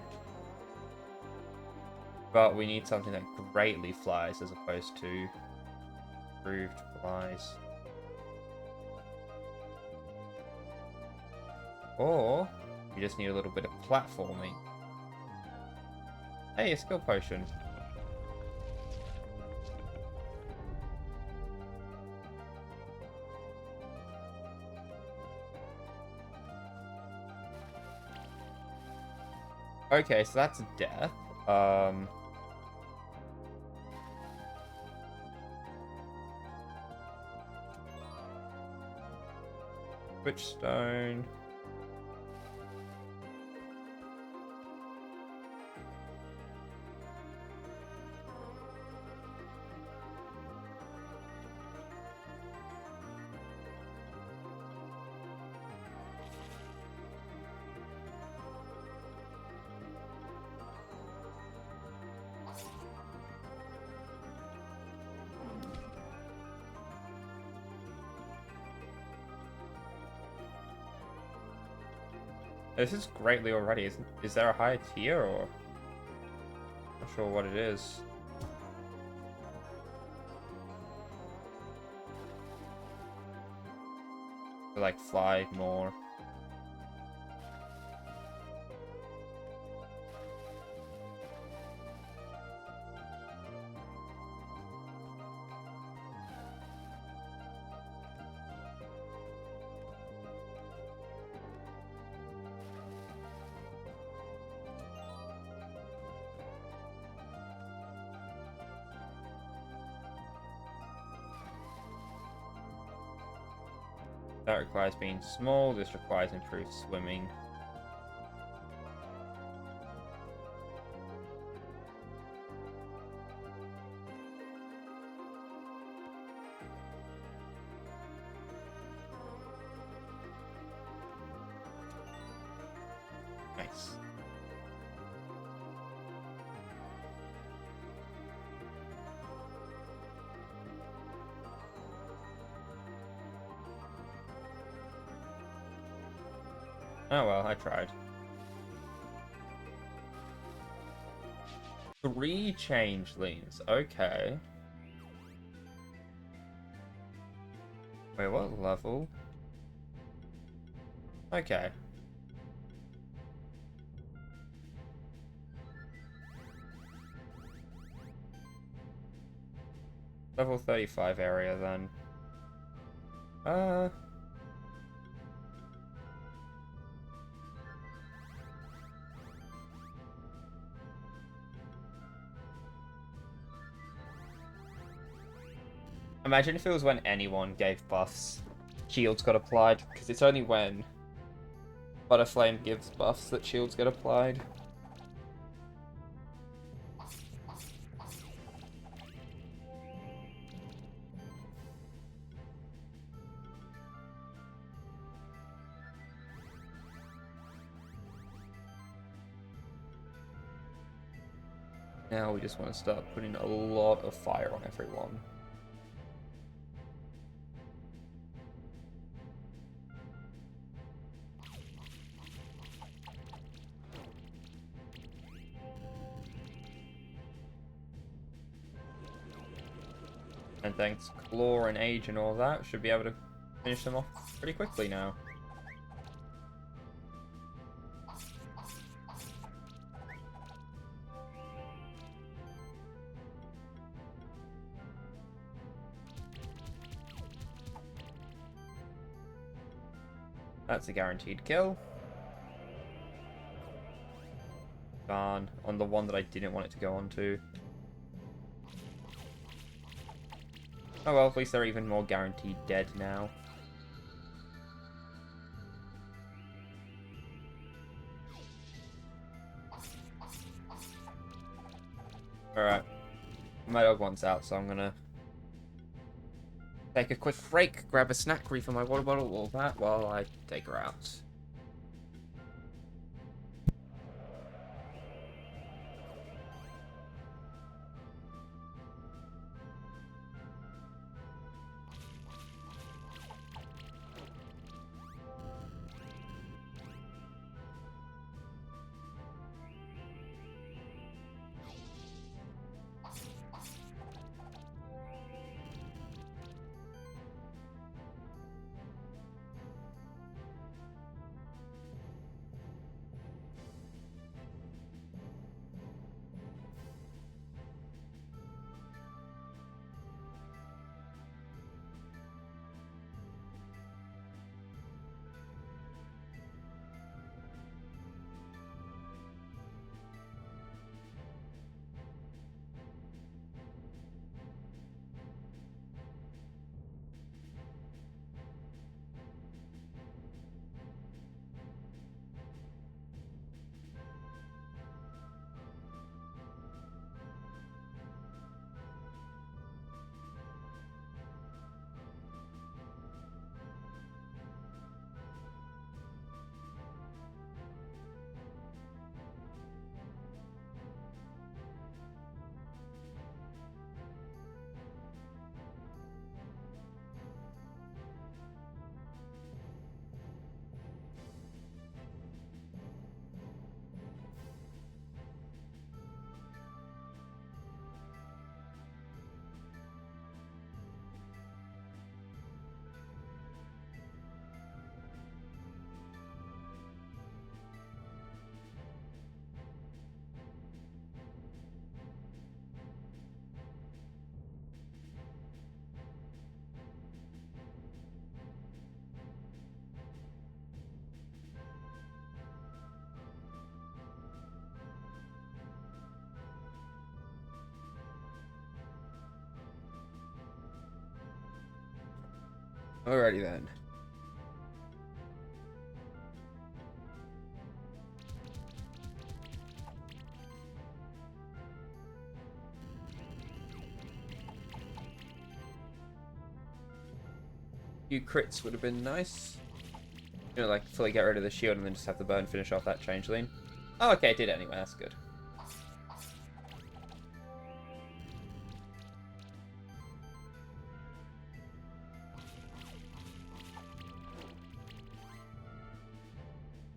But we need something that greatly flies as opposed to improved flies. Or you just need a little bit of platforming. Hey, a skill potion. Okay, so that's death. Witchstone. This is greatly already. Is there a higher tier or? Not sure what it is. To, like, fly more. That requires being small, this requires improved swimming. Nice. Oh well, I tried. 3 changelings, okay. Wait, what level? Okay. Level 35 area then. Imagine if it was when anyone gave buffs, shields got applied, because it's only when Butterflame gives buffs that shields get applied. Now we just want to start putting a lot of fire on everyone. And thanks Claw and Age and all that, should be able to finish them off pretty quickly now. That's a guaranteed kill. Gone on the one that I didn't want it to go on to. Oh well, at least they're even more guaranteed dead now. Alright. My dog wants out, so I'm gonna take a quick break, grab a snack, refill my water bottle, all that, while I take her out. Alrighty then. Few crits would have been nice. You know, like fully get rid of the shield and then just have the burn finish off that changeling. Oh, okay, it did anyway, that's good.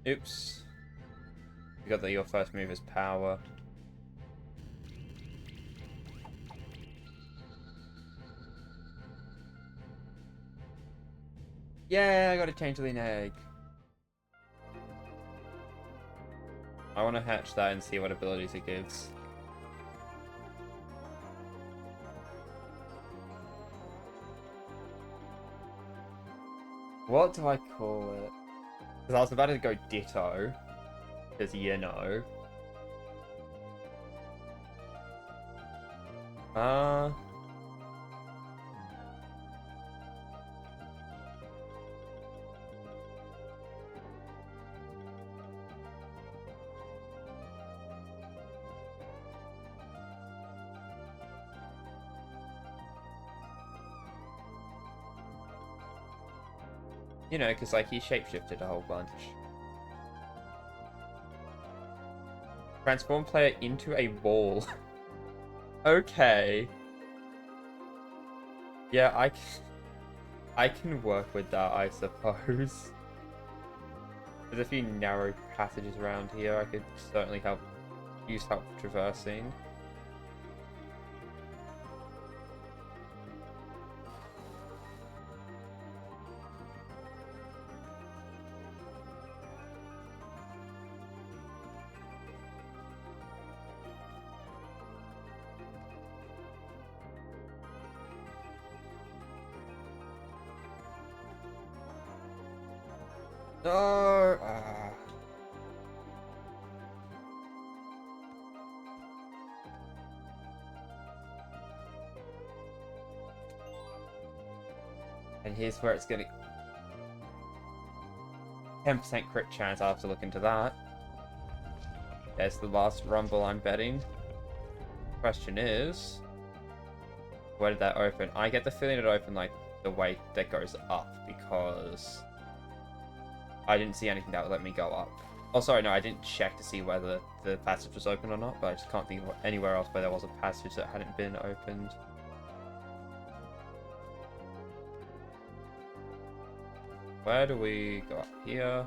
Oops. You got that your first move is power. Yeah, I got a changeling egg. I want to hatch that and see what abilities it gives. What do I call it? Because I was about to go Ditto. Because, you know. Uh... You know, because, like, he shapeshifted a whole bunch. Transform player into a ball. Okay. Yeah, I can work with that, I suppose. There's a few narrow passages around here I could certainly use help traversing. No! And here's where it's gonna... 10% crit chance, I'll have to look into that. There's the last rumble I'm betting. Question is... Where did that open? I get the feeling it opened like the way that goes up, because... I didn't see anything that would let me go up. Oh, sorry, no, I didn't check to see whether the passage was open or not, but I just can't think of anywhere else where there was a passage that hadn't been opened. Where do we go up here?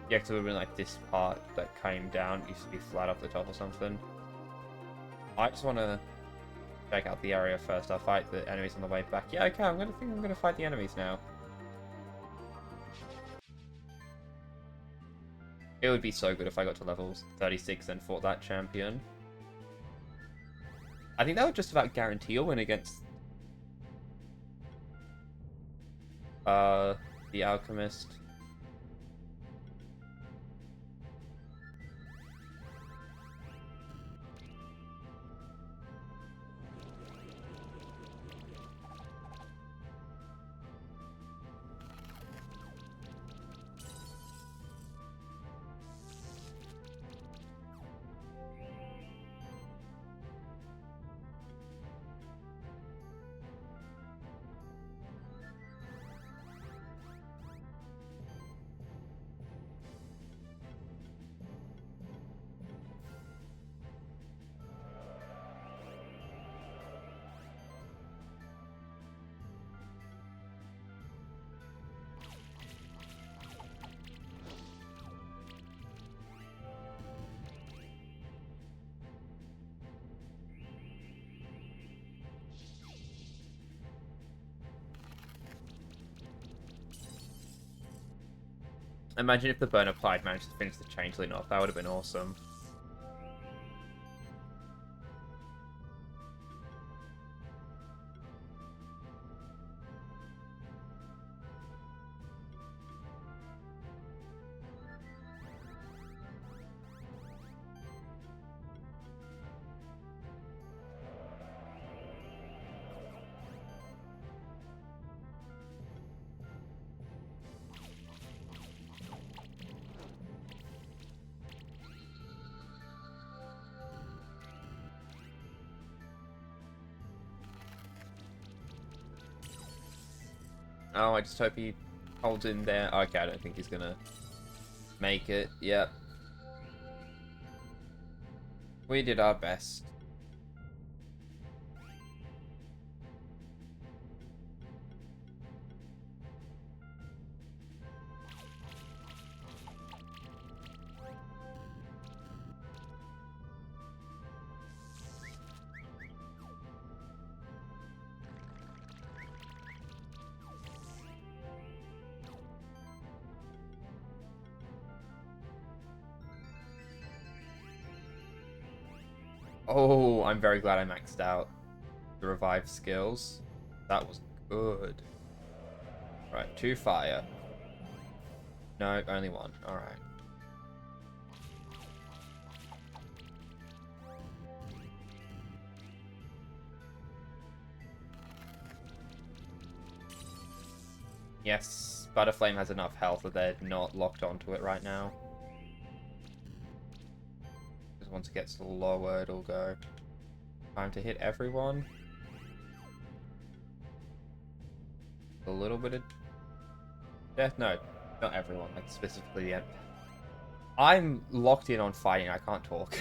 Yeah, because it would have been like this part that came down. It used to be flat off the top or something. I just want to check out the area first. I'll fight the enemies on the way back. Yeah, okay, I'm gonna fight the enemies now. It would be so good if I got to level 36 and fought that champion. I think that would just about guarantee a win against the alchemist. Imagine if the burn applied managed to finish the changeling off. That would have been awesome. Oh, I just hope he holds in there. Okay, I don't think he's gonna make it. Yep. We did our best. Oh, I'm very glad I maxed out the revive skills. That was good. Right, 2 fire. No, only 1. Alright. Yes, Butterflame has enough health that they're not locked onto it right now. Because once it gets lower, it'll go. Time to hit everyone. A little bit of death. No, not everyone. Like specifically the end. I'm locked in on fighting. I can't talk.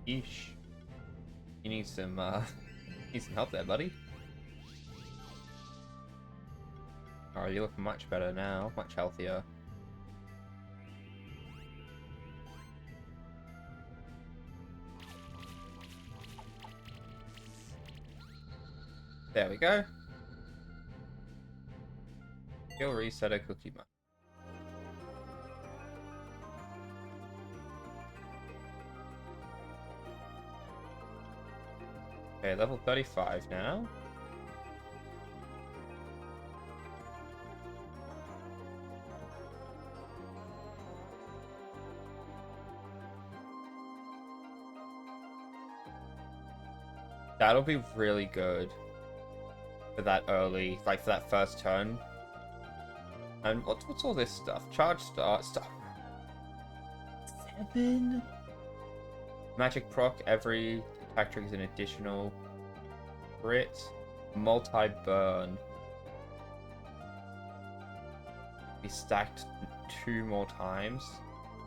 Yeesh. You need some help there, buddy. Alright, you look much better now, much healthier. There we go. Skill reset a cookie map. Okay, level 35 now. That'll be really good for that early, like for that first turn. And what's all this stuff? Charge start stuff. 7? Magic proc, every attack triggers an additional crit. Multi-burn. Be stacked 2 more times.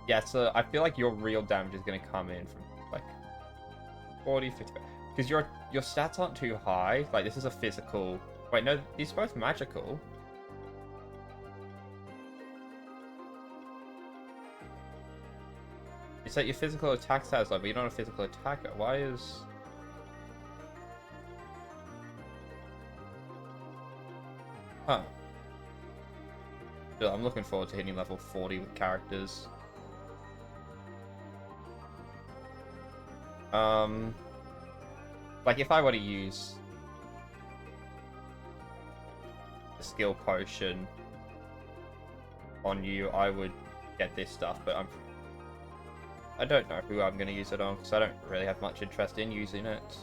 Yeah, so I feel like your real damage is going to come in from like 40, 50. Because your stats aren't too high. Like, this is a physical... Wait, no, these are both magical. It's like your physical attack stats low, but you're not a physical attacker. Why is... Huh. Still, I'm looking forward to hitting level 40 with characters. Like, if I were to use the skill potion on you, I would get this stuff, but I don't know who I'm going to use it on, because I don't really have much interest in using it.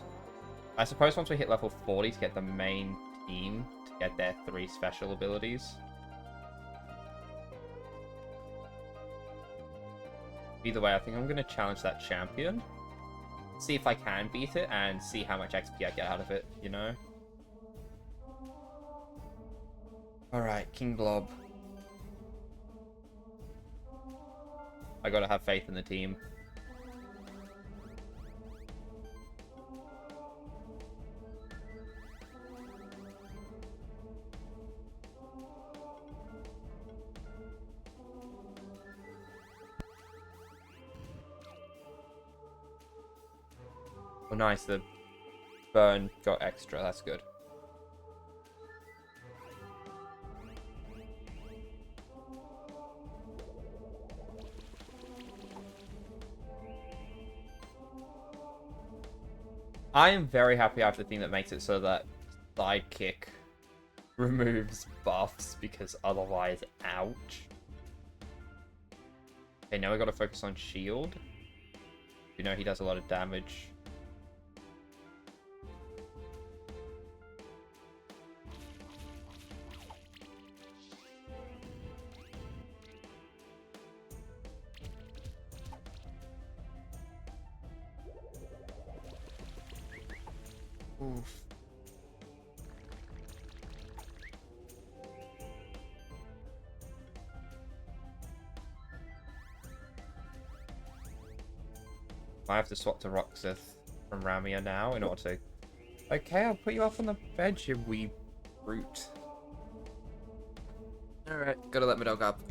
I suppose once we hit level 40 to get the main team to get their 3 special abilities. Either way, I think I'm going to challenge that champion. See if I can beat it, and see how much XP I get out of it, you know? Alright, King Glob. I gotta have faith in the team. Oh, nice, the burn got extra, that's good. I am very happy I have the thing that makes it so that sidekick removes buffs, because otherwise, ouch. Okay, now we gotta focus on shield. You know he does a lot of damage. Oof. I have to swap to Roxeth from Ramia now in order to... Okay, I'll put you up on the bed, you wee brute. Alright, gotta let my dog up.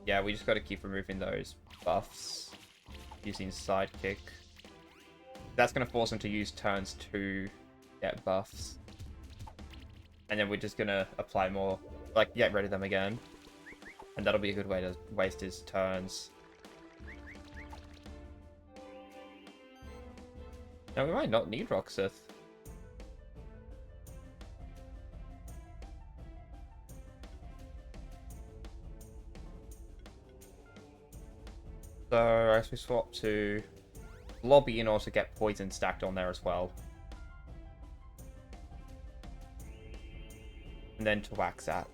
Yeah, we just got to keep removing those buffs using sidekick. That's going to force him to use turns to get buffs. And then we're just going to apply more, like, get rid of them again. And that'll be a good way to waste his turns. Now, we might not need Roxeth. So, I guess we swap to Lobby in order to get poison stacked on there as well. And then to wax that.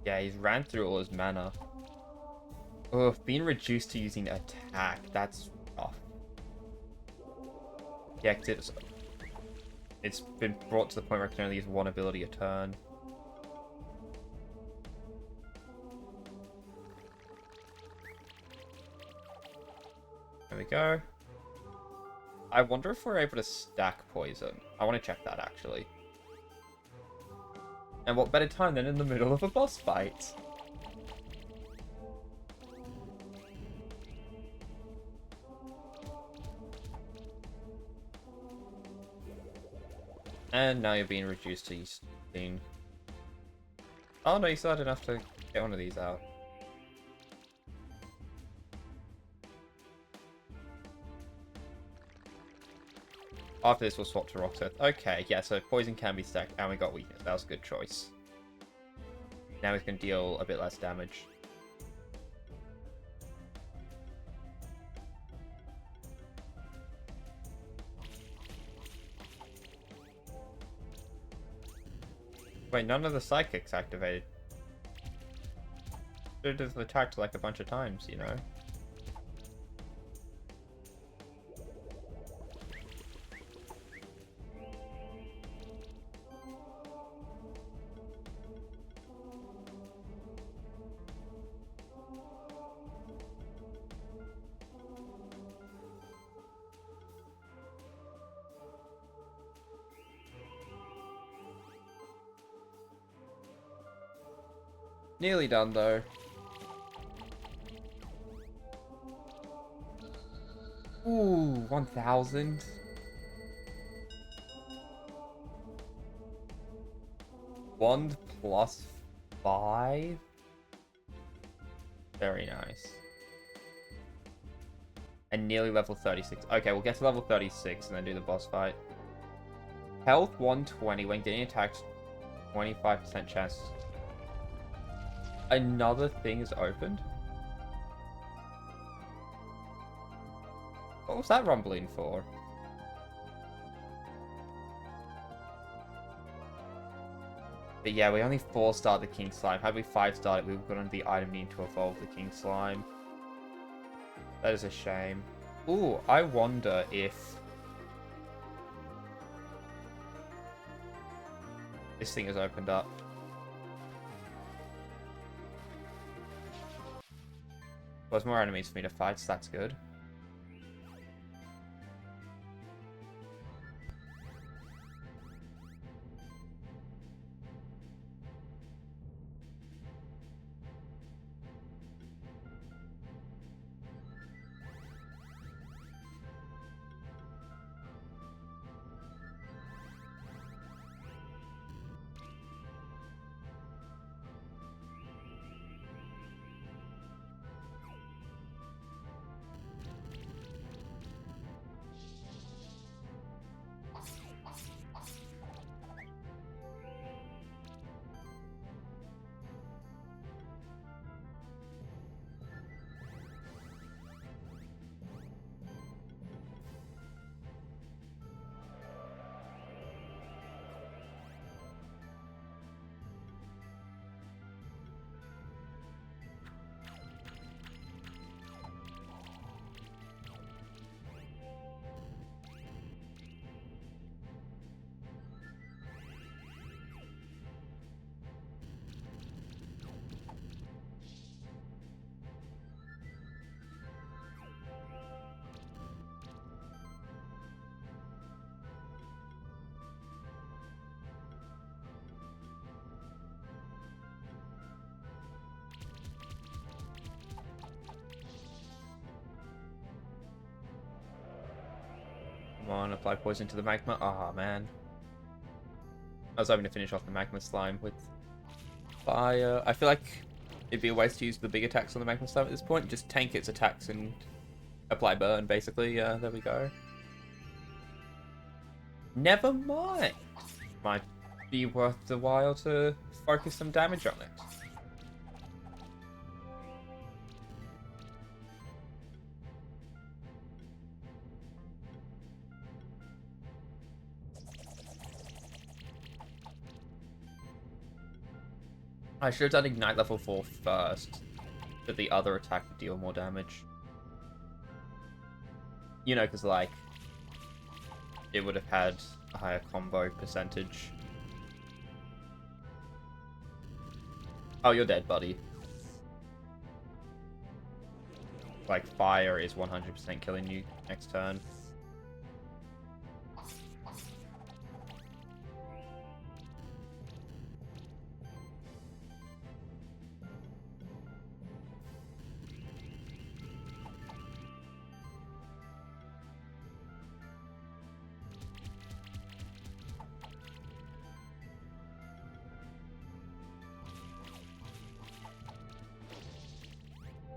Yeah, he's ran through all his mana. Oh, being reduced to using attack. That's rough. Yeah, because it's been brought to the point where I can only use one ability a turn. There we go. I wonder if we're able to stack poison. I want to check that, actually. And what better time than in the middle of a boss fight? And now you're being reduced to 16. Oh no, you still had enough to get one of these out. After this, we'll swap to Roxeth. Okay, yeah, so poison can be stacked, and we got weakness. That was a good choice. Now we can deal a bit less damage. Wait, none of the psychics activated. Should have attacked like a bunch of times, you know? Nearly done, though. Ooh, 1,000. Wand plus 5? Very nice. And nearly level 36. Okay, we'll get to level 36 and then do the boss fight. Health 120. When getting attacked, 25% chance. Another thing is opened? What was that rumbling for? But yeah, we only 4-star the King Slime. Had we 5-starred it, we would have gotten the item needing to evolve the King Slime. That is a shame. Ooh, I wonder if this thing has opened up. Well, there's more enemies for me to fight, so that's good. Come on, apply poison to the magma. Ah, man. I was hoping to finish off the magma slime with fire. I feel like it'd be a waste to use the big attacks on the magma slime at this point. Just tank its attacks and apply burn, basically. There we go. Never mind. Might be worth the while to focus some damage on it. I should have done Ignite level 4 first, but the other attack would deal more damage. You know, because, like, it would have had a higher combo percentage. Oh, you're dead, buddy. Like, fire is 100% killing you next turn.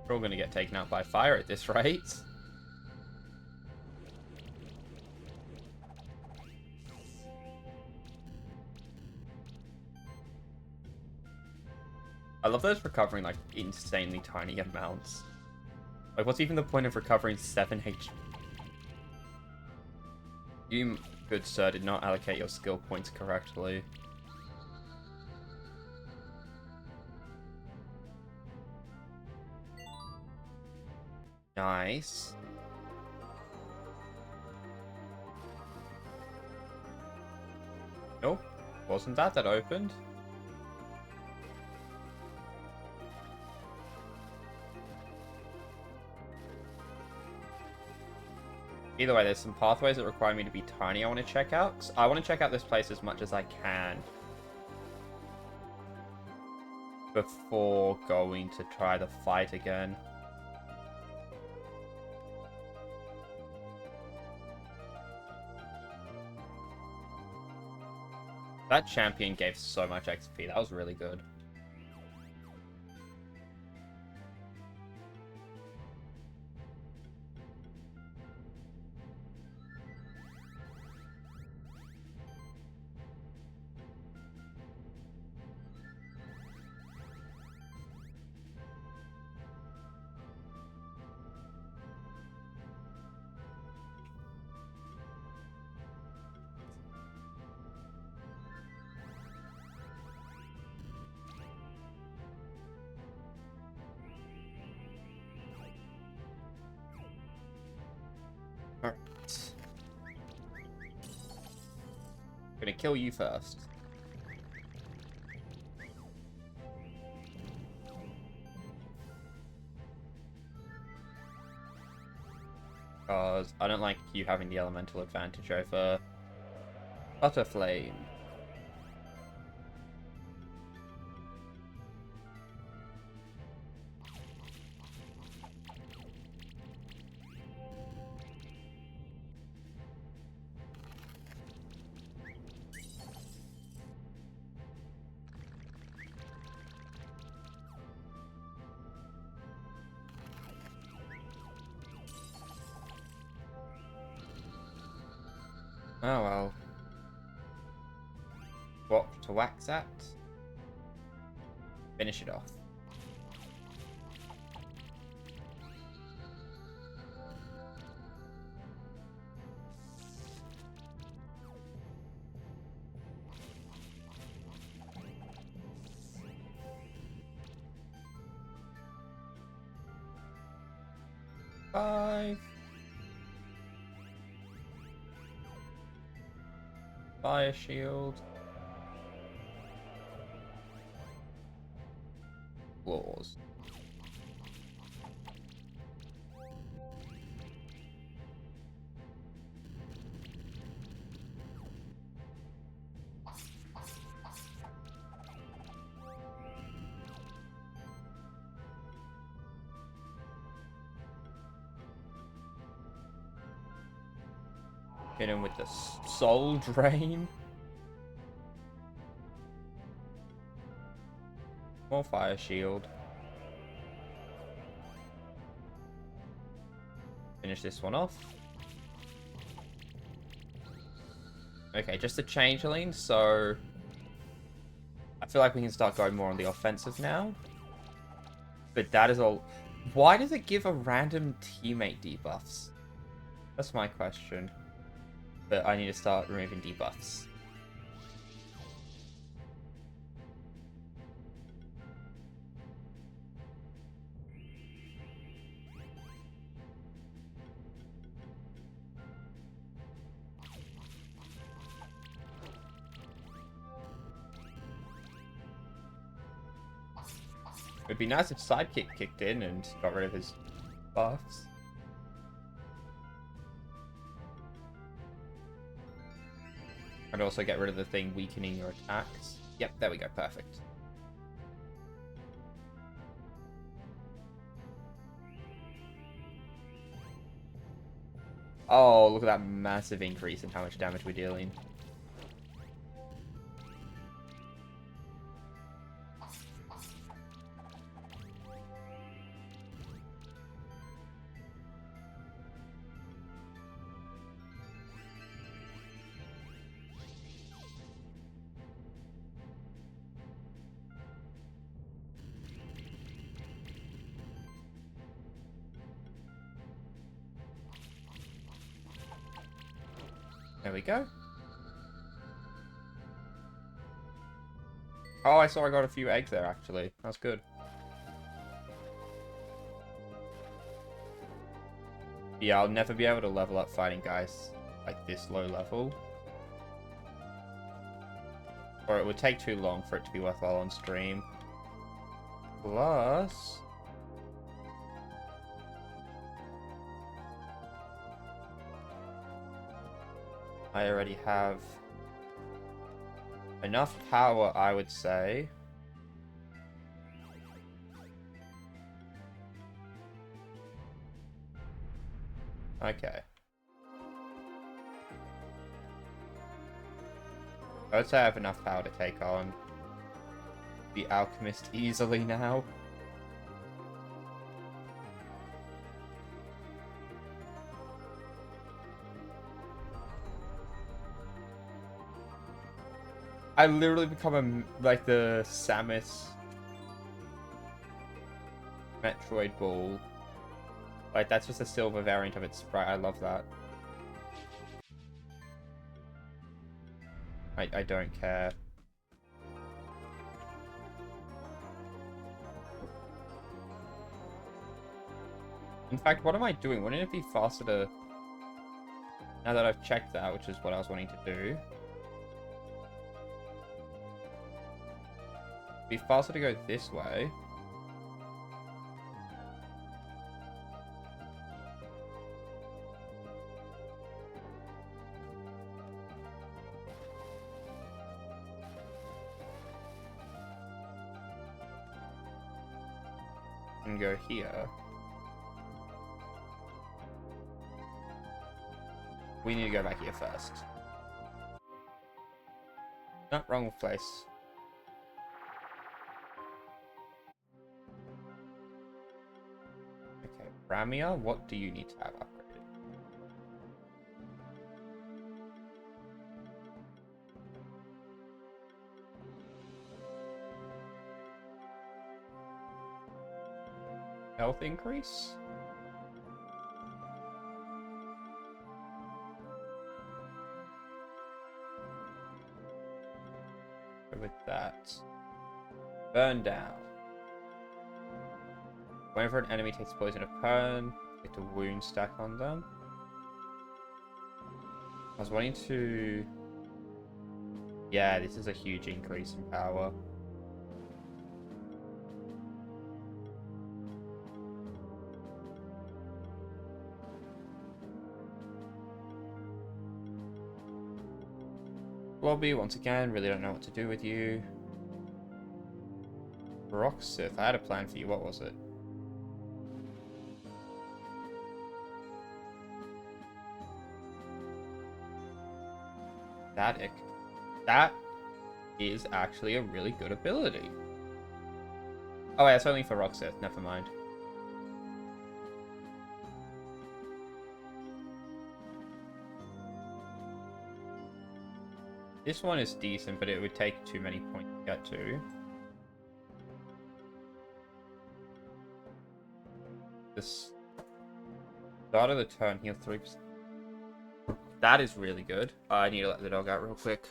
We're all going to get taken out by fire at this rate. I love that it's recovering, like, insanely tiny amounts. Like, what's even the point of recovering 7 HP? You, good sir, did not allocate your skill points correctly. Nice. Nope, wasn't that opened? Either way, there's some pathways that require me to be tiny I want to check out. 'Cause I want to check out this place as much as I can before going to try the fight again. That champion gave so much XP. That was really good. Alright. Gonna kill you first. Because I don't like you having the elemental advantage over Butterflame. Oh well. What to wax at? Finish it off. Five. Fire shield. Claws. Hit him with the soul drain. More fire shield. Finish this one off. Okay, just a changeling, so I feel like we can start going more on the offensive now. But that is all. Why does it give a random teammate debuffs? That's my question. But I need to start removing debuffs. It'd be nice if Sidekick kicked in and got rid of his buffs. And also get rid of the thing weakening your attacks. Yep, there we go, perfect. Oh, look at that massive increase in how much damage we're dealing. There we go. Oh, I saw I got a few eggs there, actually. That's good. Yeah, I'll never be able to level up fighting guys like this low level. Or it would take too long for it to be worthwhile on stream. Plus... I already have enough power, I would say. Okay. I would say I have enough power to take on the alchemist easily now. I literally become like the Samus Metroid Ball. Like, that's just a silver variant of its sprite. I love that. I don't care. In fact, what am I doing? Wouldn't it be faster to... Now that I've checked that, which is what I was wanting to do. It'd be faster to go this way. And go here. We need to go back here first. No, wrong place. Okay, Ramia, what do you need to have upgraded? Health increase? With that. Burn down. Whenever an enemy takes poison a turn, get a wound stack on them. I was wanting to... Yeah, this is a huge increase in power. Lobby, once again, really don't know what to do with you. Roxith, I had a plan for you, what was it? Static. That is actually a really good ability. Oh, yeah, it's only for Roxeth. Never mind. This one is decent, but it would take too many points to get to. This start of the turn, heal 3%. That is really good. I need to let the dog out real quick.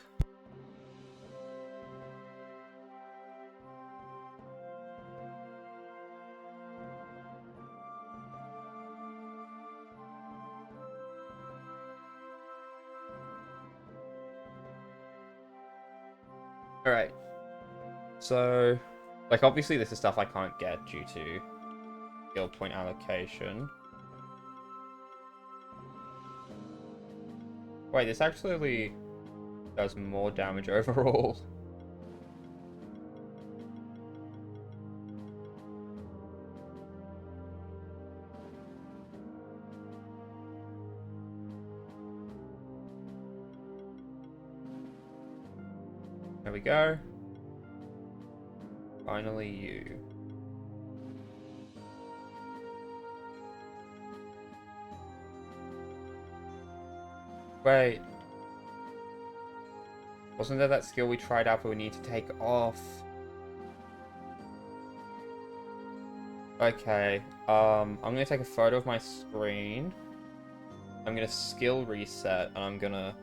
Alright. So, like, obviously this is stuff I can't get due to skill point allocation. Wait, this actually does more damage overall. There we go. Finally you. Wait. Wasn't there that skill we tried out but we need to take off? Okay. I'm gonna take a photo of my screen. I'm gonna skill reset and I'm gonna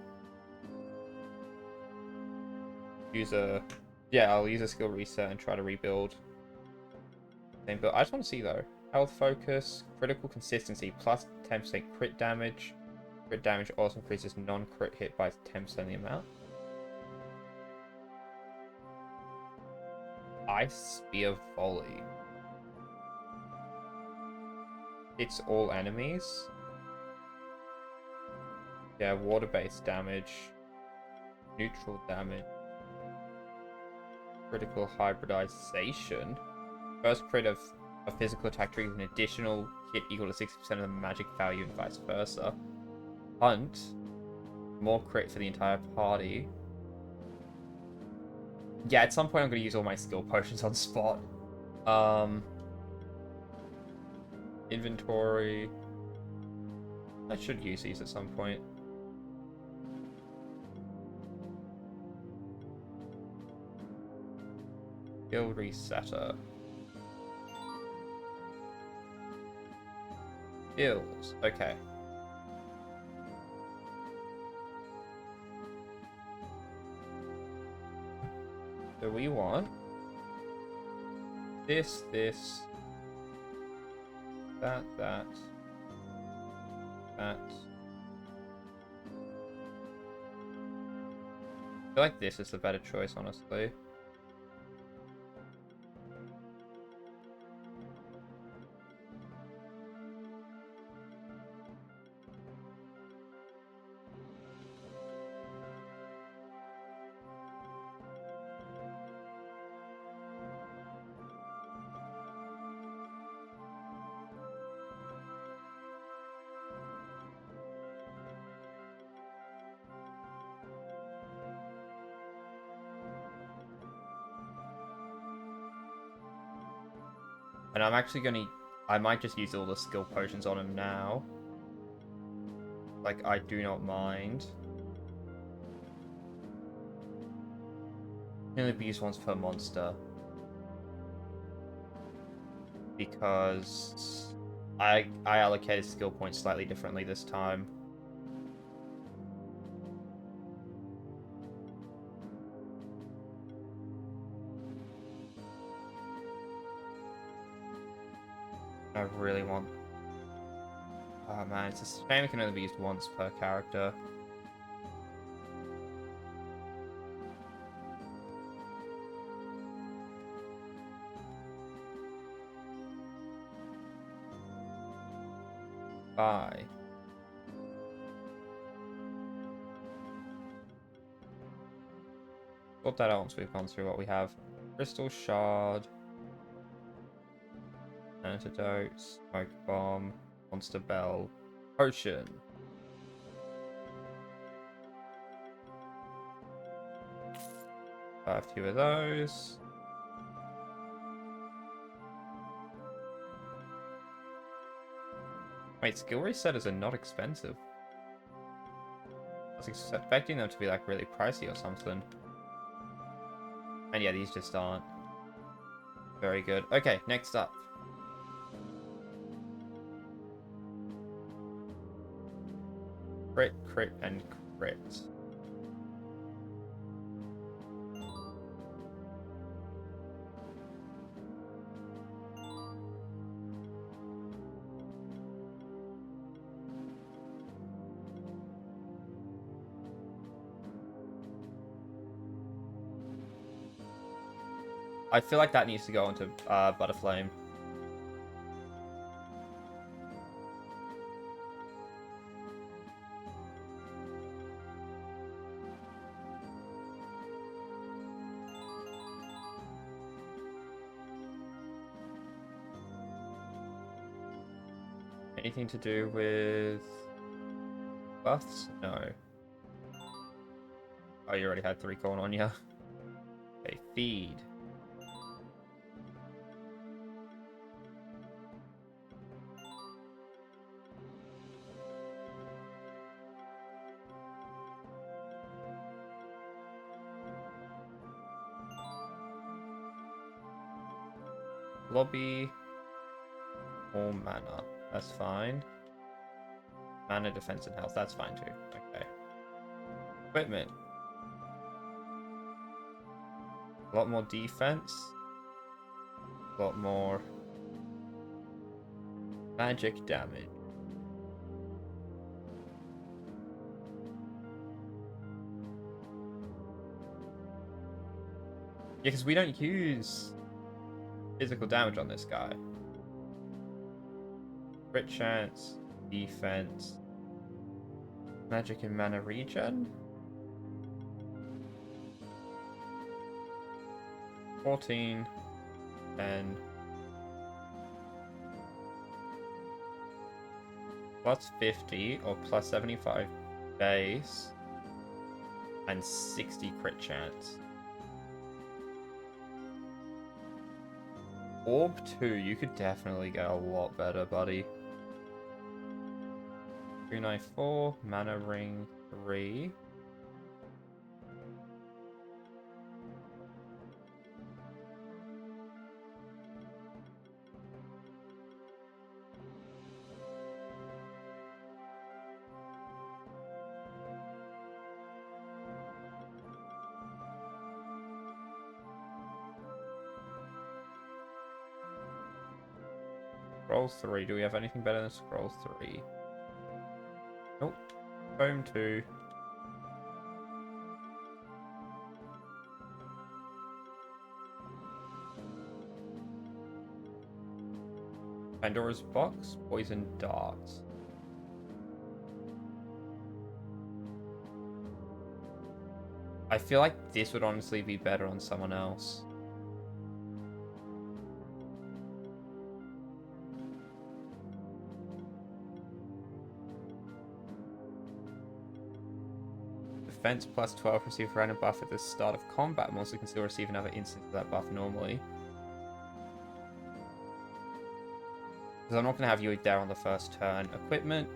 use a... Yeah, I'll use a skill reset and try to rebuild. Same build. I just want to see though. Health focus, critical consistency, plus 10% crit damage. Crit damage also increases non-crit hit by 10% the amount. Ice Spear Volley. Hits all enemies. Yeah, water-based damage. Neutral damage. Critical hybridization. First crit of a physical attack triggers an additional hit equal to 60% of the magic value and vice versa. Hunt. More crit for the entire party. Yeah, at some point I'm going to use all my skill potions on spot. Inventory. I should use these at some point. Skill resetter. Skills. Okay. So we want this, that. I feel like this is the better choice, honestly. And I'm actually gonna... I might just use all the skill potions on him now. Like, I do not mind. Can only be used once per monster. Because I allocated skill points slightly differently this time. I really want... Oh man, it's a shame it can only be used once per character. Bye. Sort that out once we've gone through what we have. Crystal Shard. Antidote. Smoke Bomb. Monster Bell. Potion. A few of those. Wait, skill resetters are not expensive. I was expecting them to be like really pricey or something. And yeah, these just aren't. Very good. Okay, next up. Crit, crit, and crit. I feel like that needs to go into Butterflame. Anything to do with buffs? No. Oh, you already had 3 corn on you. Okay, feed. Lobby. Or mana. That's fine. Mana, defense, and health. That's fine too. Okay. Equipment. A lot more defense. A lot more magic damage. Yeah, because we don't use physical damage on this guy. Crit chance, defense, magic and mana regen. 14 and plus 50 or plus 75 base and 60 crit chance. Orb 2, you could definitely get a lot better, buddy. 394, mana ring 3. Scroll 3. Do we have anything better than Scroll 3? Nope. Home 2. Pandora's Box. Poison Darts. I feel like this would honestly be better on someone else. Defense plus 12, receive a random buff at the start of combat. Monster can still receive another instance of that buff normally. Because I'm not going to have you there on the first turn. Equipment.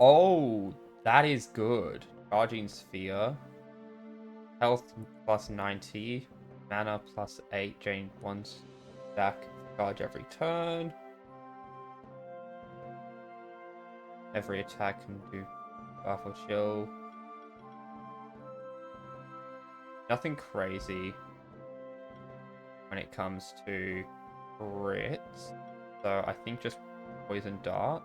Oh, that is good. Charging Sphere. Health plus 90. Mana plus 8. Gain 1 stack. Charge every turn. Every attack can do buff or chill. Nothing crazy when it comes to crits. So I think just Poison Dart.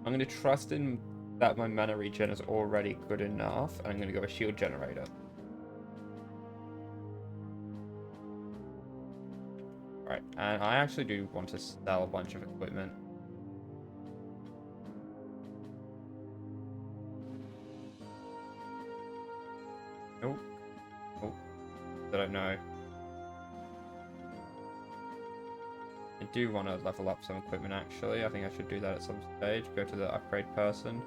I'm going to trust in that my mana regen is already good enough, and I'm going to go a shield generator. And I actually do want to sell a bunch of equipment. Nope. Oh, I don't know. I do want to level up some equipment, actually. I think I should do that at some stage. Go to the upgrade person.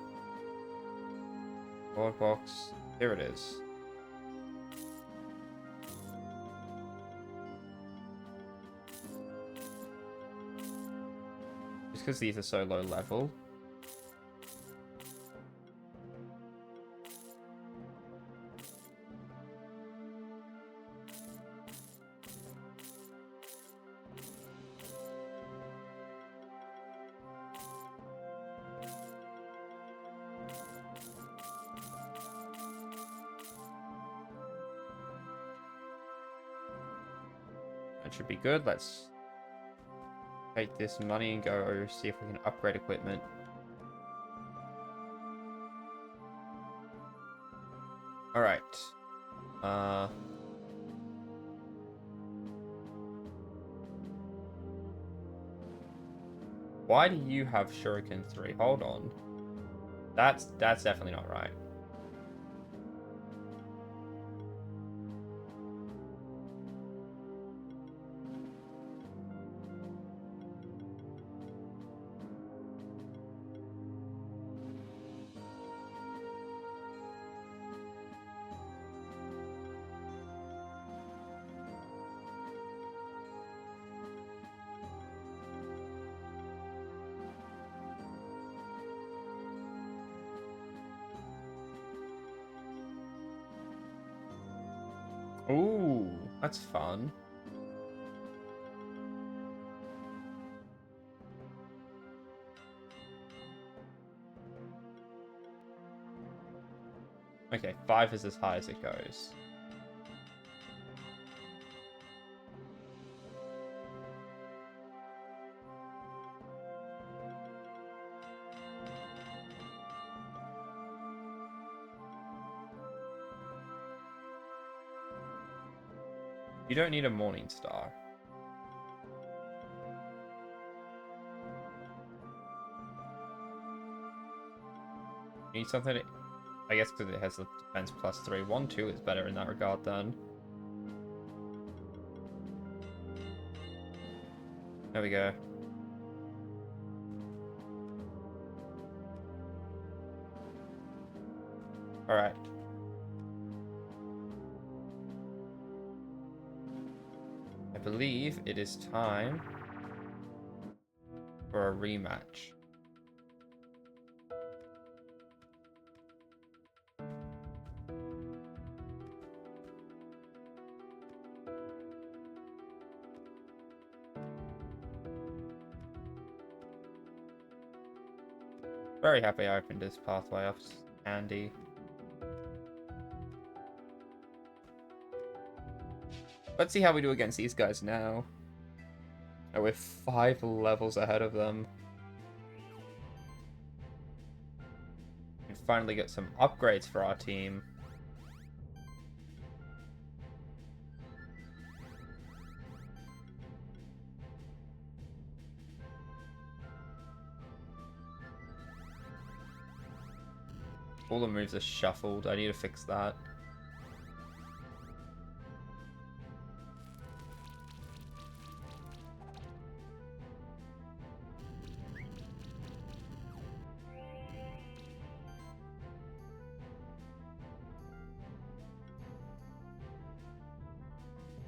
Board box. Here it is. Just because these are so low level. That should be good. Let's take this money and go see if we can upgrade equipment. Alright. Why do you have Shuriken 3? Hold on. That's definitely not right. Ooh, that's fun. Okay, 5 is as high as it goes. You don't need a Morning Star. You need something. I guess because it has the defense +3. 1-2 is better in that regard then. There we go. Alright. I believe it is time for a rematch. Very happy I opened this pathway up, Andy. Let's see how we do against these guys now. Oh, we're 5 levels ahead of them. We can finally get some upgrades for our team. All the moves are shuffled. I need to fix that.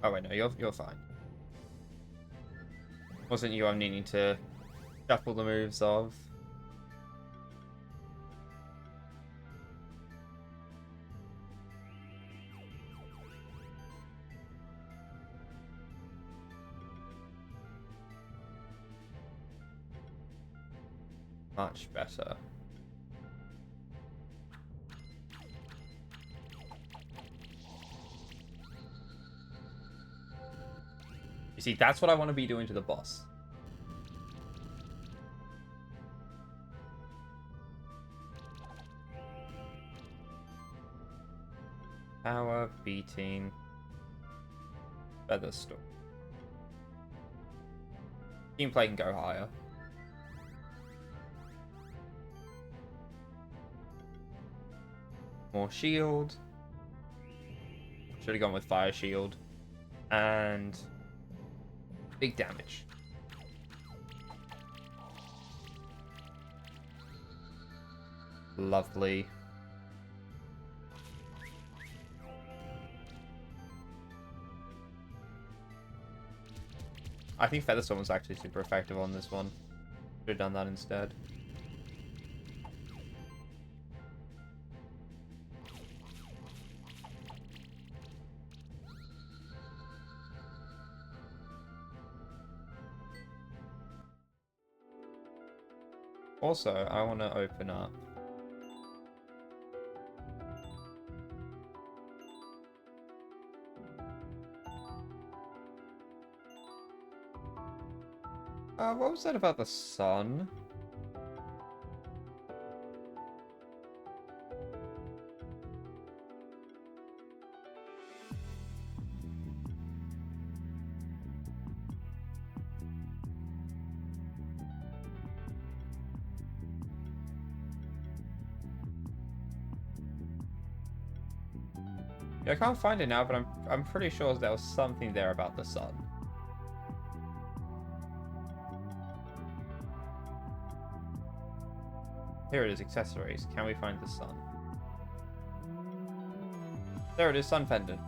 Oh wait, no, you're fine. Wasn't you I'm needing to shuffle the moves of? Much better. You see, that's what I want to be doing to the boss. Power beating Featherstone. Team play can go higher. More shield. Should have gone with fire shield. And big damage. Lovely. I think Featherstorm was actually super effective on this one. Should have done that instead. Also, I want to open up what was that about the sun? Yeah, I can't find it now, but I'm pretty sure there was something there about the sun. Here it is, accessories. Can we find the sun? There it is, sun pendant.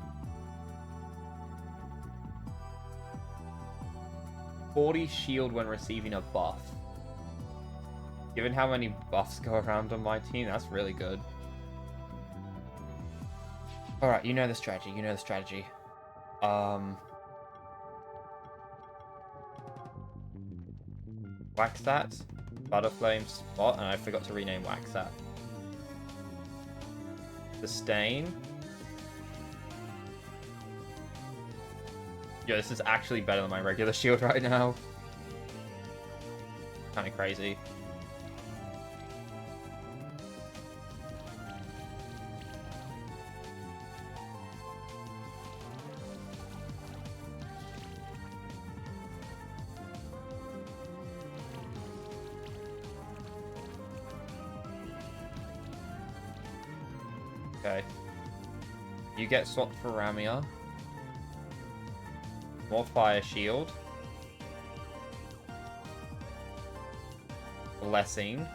40 shield when receiving a buff. Given how many buffs go around on my team, that's really good. Alright, you know the strategy, you know the strategy. Wax that. Butterflame Spot, and I forgot to rename Wax that. Sustain. Yo, this is actually better than my regular shield right now. Kinda crazy. Okay. You get swapped for Ramia. More fire shield. Blessing.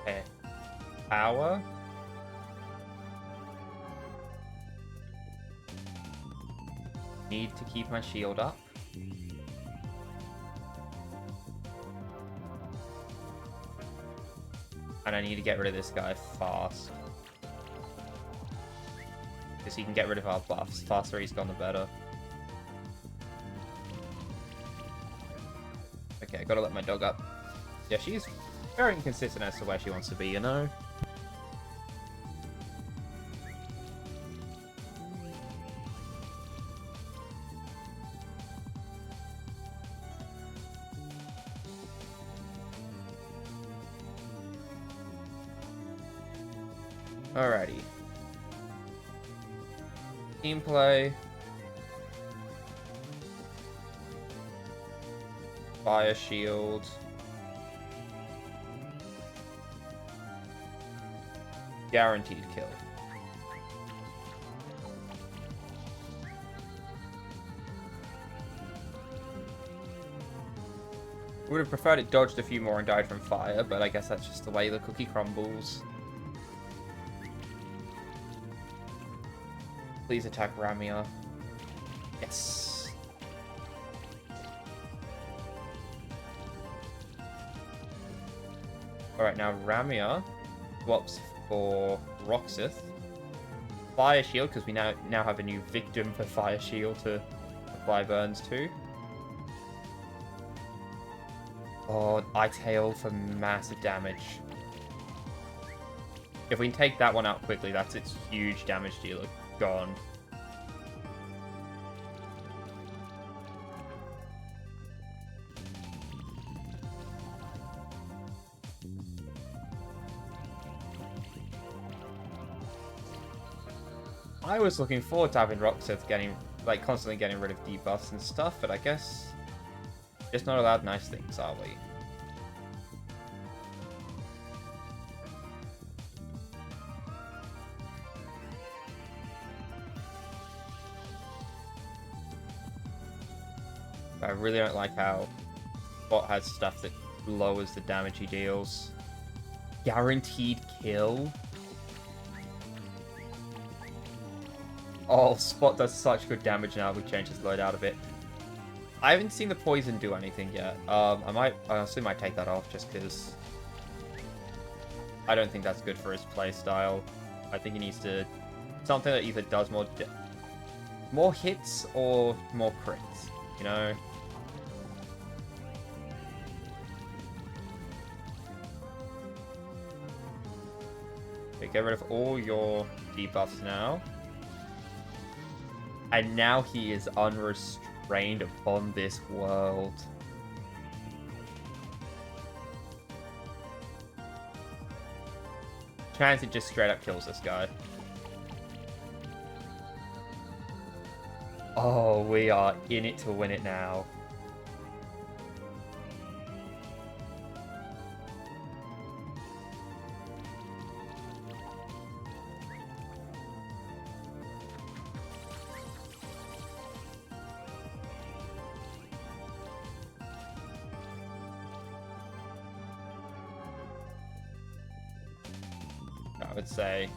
Okay. Power. Need to keep my shield up. And I need to get rid of this guy fast. Because he can get rid of our buffs. The faster he's gone, the better. Okay, I gotta let my dog up. Yeah, she's very inconsistent as to where she wants to be, you know? Alrighty. Team play. Fire shield. Guaranteed kill. Would have preferred it dodged a few more and died from fire, but I guess that's just the way the cookie crumbles. Please attack Ramia. Yes. Alright, now Ramia swaps for Roxith. Fire Shield, because we now have a new victim for Fire Shield to apply burns to. Oh, Eye Tail for massive damage. If we can take that one out quickly, that's its huge damage dealer gone. I was looking forward to having Roxeth getting, like, constantly getting rid of debuffs and stuff, but I guess just not allowed nice things, are we? I really don't like how bot has stuff that lowers the damage he deals. Guaranteed kill? Oh, Spot does such good damage now we changed his loadout a bit. I haven't seen the poison do anything yet. I honestly might take that off just because I don't think that's good for his playstyle. I think he needs to something that either does more hits or more crits, you know? Okay, get rid of all your debuffs now. And now he is unrestrained upon this world. Chance it just straight up kills this guy. Oh, we are in it to win it now. I would say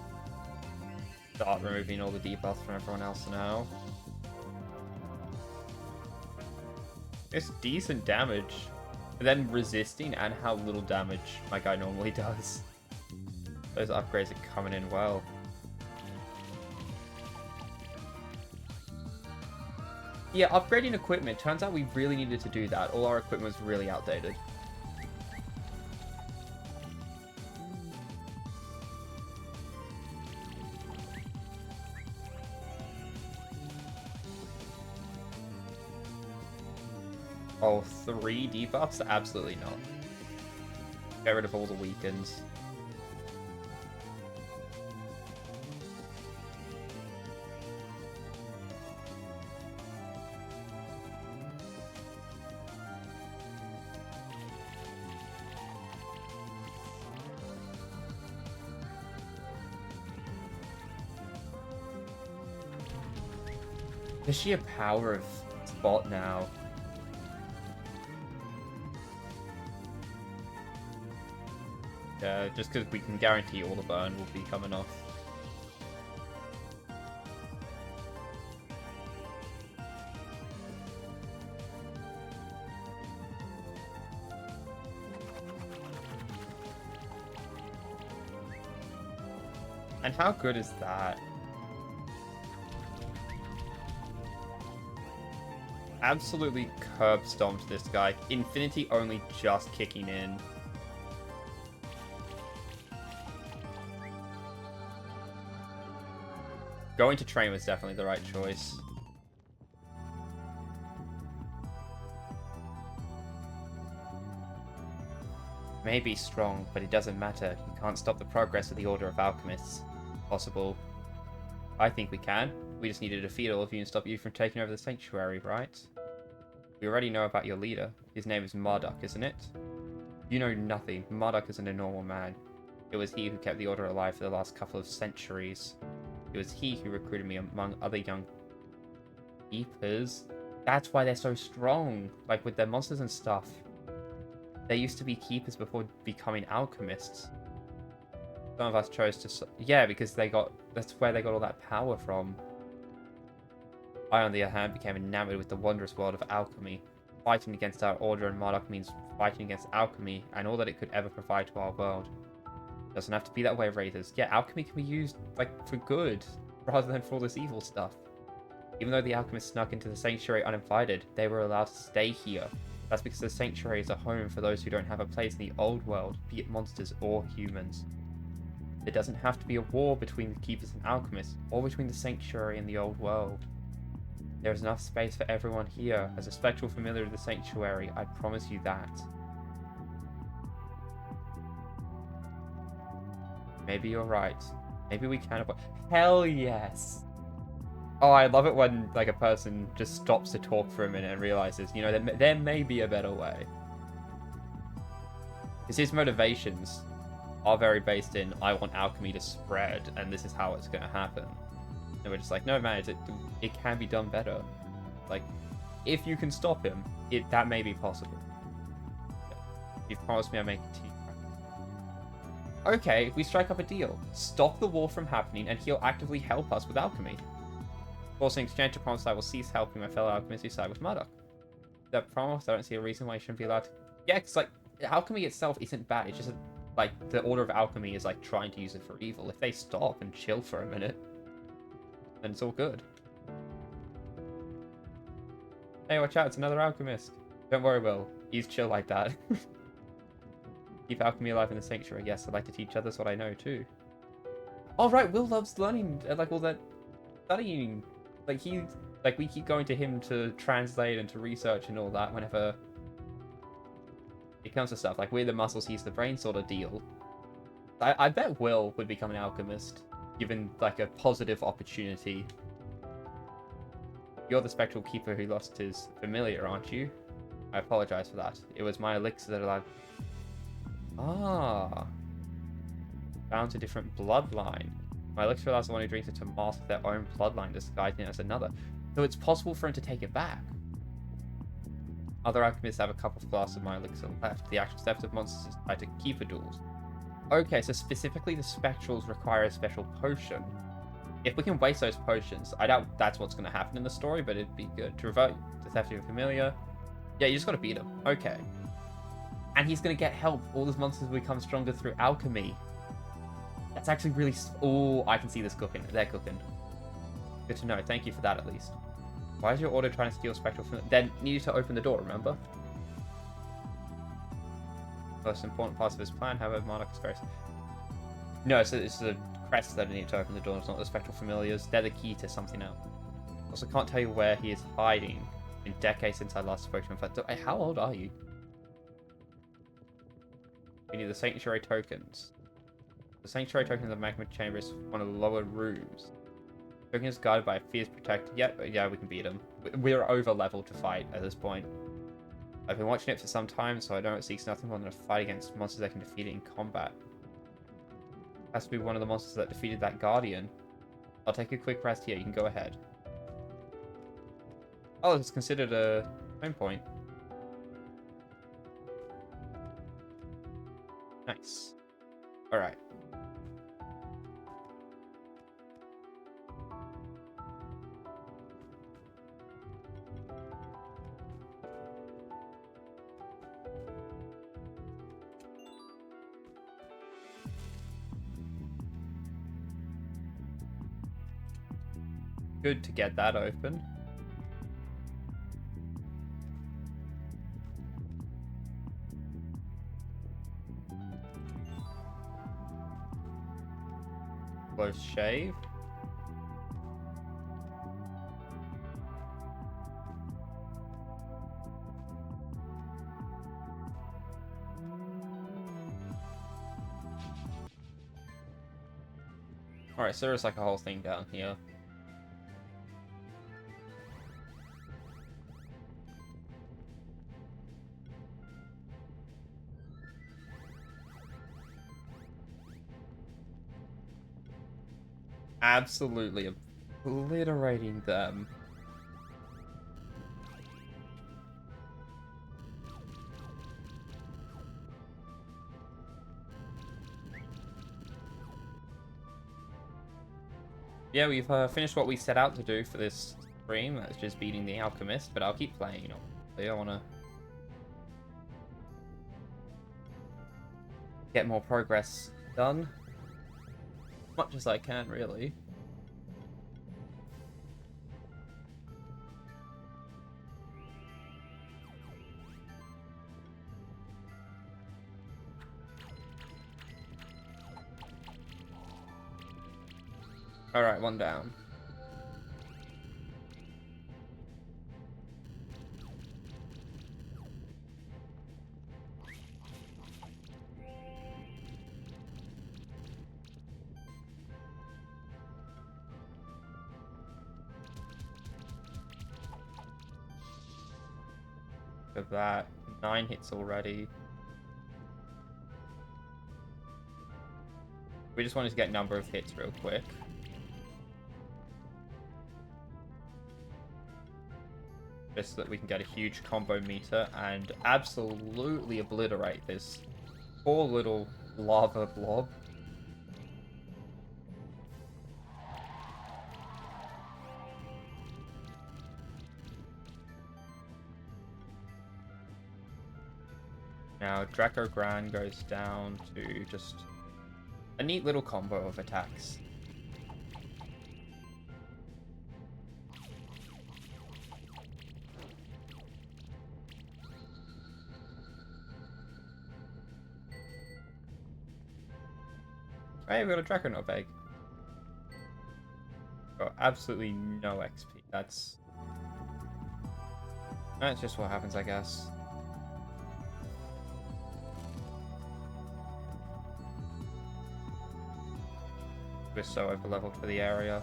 start removing all the debuffs from everyone else now. It's decent damage. And then resisting and how little damage my guy normally does. Those upgrades are coming in well. Yeah, upgrading equipment. Turns out we really needed to do that. All our equipment was really outdated. Oh, 3 debuffs? Absolutely not. Get rid of all the weakens. The sheer power of Spot now. Just because we can guarantee all the burn will be coming off. And how good is that? Absolutely curb stomped this guy. Infinity only just kicking in. Going to train was definitely the right choice. May be strong, but it doesn't matter. You can't stop the progress of the Order of Alchemists. Possible. I think we can. We just need to defeat all of you and stop you from taking over the Sanctuary, right? We already know about your leader. His name is Marduk, isn't it? You know nothing. Marduk isn't a normal man. It was he who kept the Order alive for the last couple of centuries. It was he who recruited me among other young keepers. That's why they're so strong. Like with their monsters and stuff. They used to be keepers before becoming alchemists. Some of us chose to... Yeah, because that's where they got all that power from. I, on the other hand, became enamored with the wondrous world of alchemy. Fighting against our order and Marduk means fighting against alchemy and all that it could ever provide to our world. Doesn't have to be that way, Raiders. Yeah, alchemy can be used, like, for good, rather than for all this evil stuff. Even though the alchemists snuck into the Sanctuary uninvited, they were allowed to stay here. That's because the Sanctuary is a home for those who don't have a place in the old world, be it monsters or humans. There doesn't have to be a war between the Keepers and Alchemists, or between the Sanctuary and the Old World. There is enough space for everyone here. As a spectral familiar of the Sanctuary, I promise you that. Maybe you're right. Maybe we can avoid... Hell yes! Oh, I love it when, like, a person just stops to talk for a minute and realizes, you know, there may be a better way. Because his motivations are very based in, I want alchemy to spread, and this is how it's going to happen. And we're just like, no, man, it can be done better. Like, if you can stop him, that may be possible. You've promised me I'll make it to you. Okay, we strike up a deal. Stop the war from happening, and he'll actively help us with alchemy. Of course, in exchange, I promise I will cease helping my fellow alchemists who side with Murdoch. That promise, I don't see a reason why you shouldn't be allowed to... Yeah, because, like, alchemy itself isn't bad. It's just, like, the Order of Alchemy is, like, trying to use it for evil. If they stop and chill for a minute, then it's all good. Hey, watch out, it's another alchemist. Don't worry, Will. He's chill like that. Keep alchemy alive in the Sanctuary. Yes, I'd like to teach others what I know, too. Oh, right, Will loves learning, like, all that studying. Like, we keep going to him to translate and to research and all that whenever it comes to stuff. Like, we're the muscles, he's the brain sort of deal. I bet Will would become an alchemist, given, like, a positive opportunity. You're the spectral keeper who lost his familiar, aren't you? I apologize for that. It was my elixir that allowed... Ah. Bound to different bloodline. My elixir allows the one who drinks it to mask their own bloodline, disguising it as another. So it's possible for him to take it back. Other alchemists have a couple of glasses of my elixir left. The actual theft of monsters is tied to keeper duels. Okay, so specifically the spectrals require a special potion. If we can waste those potions, I doubt that's what's going to happen in the story, but it'd be good. To revoke the theft of your familiar. Yeah, you just got to beat him. Okay. And he's going to get help. All those monsters will become stronger through alchemy. That's actually really... Oh, I can see this cooking. They're cooking. Good to know. Thank you for that, at least. Why is your order trying to steal spectral... Then needed to open the door, remember? Most important parts of his plan, however, Monarch's Grace. No, so it's the crest that I need to open the door. It's not the spectral familiars. They're the key to something else. Also, can't tell you where he is hiding. It's been decades since I last spoke to him. But how old are you? We need the Sanctuary tokens. The Sanctuary token of the magma chamber is one of the lower rooms. The token is guarded by a fierce protector. Yeah, we can beat him. We're over level to fight at this point. I've been watching it for some time, so I know it seeks nothing more than a fight against monsters that can defeat it in combat. It has to be one of the monsters that defeated that guardian. I'll take a quick rest here. You can go ahead. Oh, it's considered a home point. Nice. Alright. Good to get that open. Close shave. Alright, so there's like a whole thing down here. Absolutely obliterating them. Yeah, we've finished what we set out to do for this stream. That's just beating the alchemist, but I'll keep playing, you know. I want to get more progress done. As much as I can, really. Alright, one down. Of that, 9 hits already. We just wanted to get number of hits real quick. Just so that we can get a huge combo meter and absolutely obliterate this poor little lava blob. Now Draco Gran goes down to just a neat little combo of attacks. Hey, we got a Draconov egg. Got absolutely no XP. That's just what happens, I guess. We're so over leveled for the area.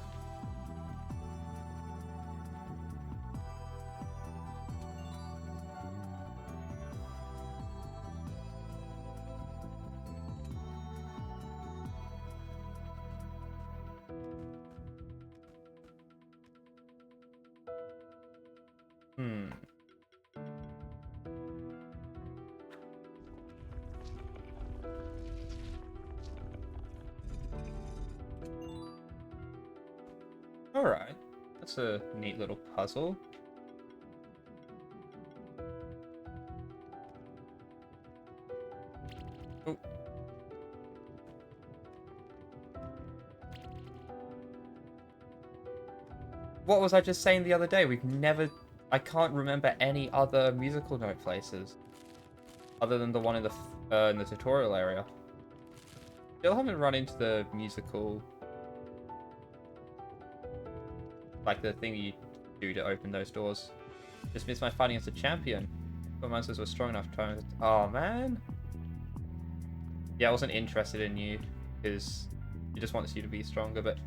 Alright, that's a neat little puzzle. Oh. What was I just saying the other day? I can't remember any other musical note places. Other than the one in the tutorial area. Still haven't run into the musical... like the thing you do to open those doors. Just missed my fighting as a champion. But monsters were strong enough to... Oh, man. Yeah, I wasn't interested in you, because it just wants you to be stronger, but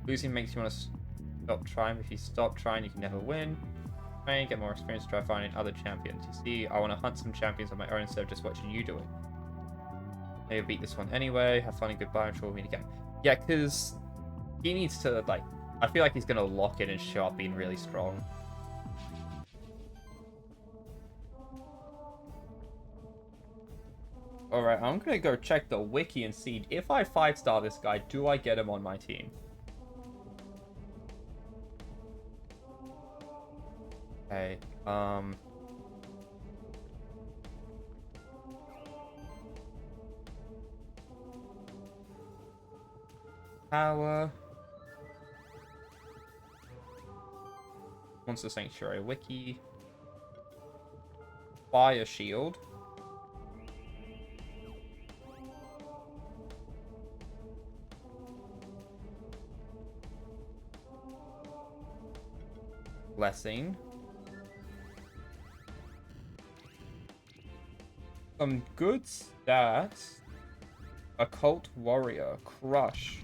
losing makes you want to stop trying. If you stop trying, you can never win. Try get more experience, try finding other champions. You see, I want to hunt some champions on my own instead of just watching you do it. Maybe beat this one anyway. Have fun and goodbye. I'm sure we'll meet again. Yeah, because he needs to, like... I feel like he's going to lock in and show up being really strong. Alright, I'm going to go check the wiki and see if I 5-star this guy, do I get him on my team? Okay, Power... Monster Sanctuary wiki. Fire Shield. Blessing. Some good stats. Occult Warrior. Crush.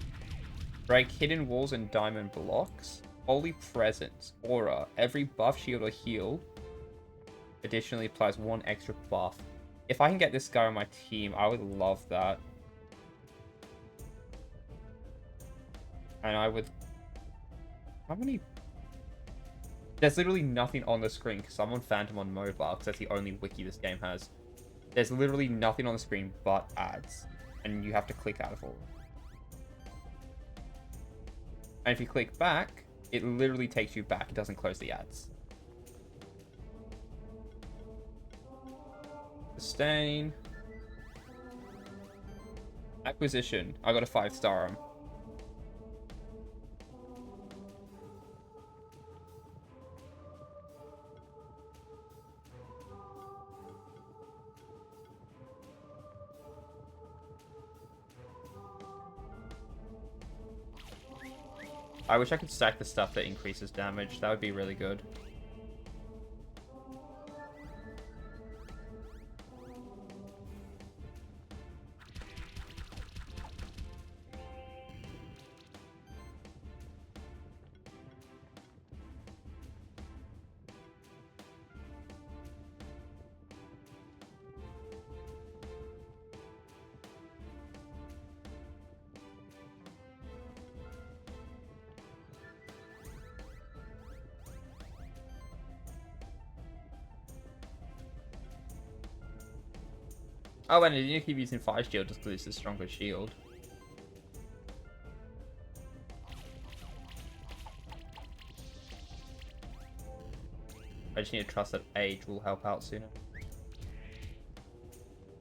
Break hidden walls and diamond blocks. Holy Presence, Aura, every buff, shield, or heal additionally applies 1 extra buff. If I can get this guy on my team, I would love that. And I would... How many... There's literally nothing on the screen because I'm on Phantom on mobile because that's the only wiki this game has. There's literally nothing on the screen but ads. And you have to click out of all. And if you click back... It literally takes you back. It doesn't close the ads. Sustain. Acquisition. I got a 5-star him. I wish I could stack the stuff that increases damage. That would be really good. Oh, and you keep using Fire Shield just because it's a stronger shield. I just need to trust that Age will help out sooner.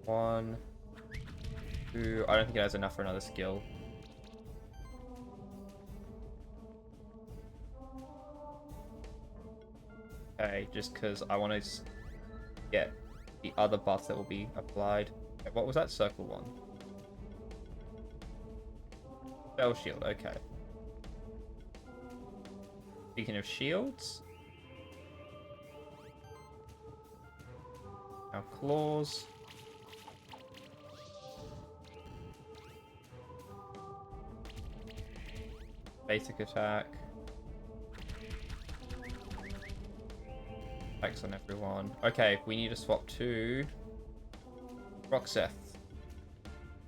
1, 2. I don't think it has enough for another skill. Okay, just because I want to get the other buffs that will be applied. Okay, what was that circle one? Spell shield, okay. Speaking of shields. Now claws. Basic attack. Attacks on everyone. Okay, we need to swap to Roxeth,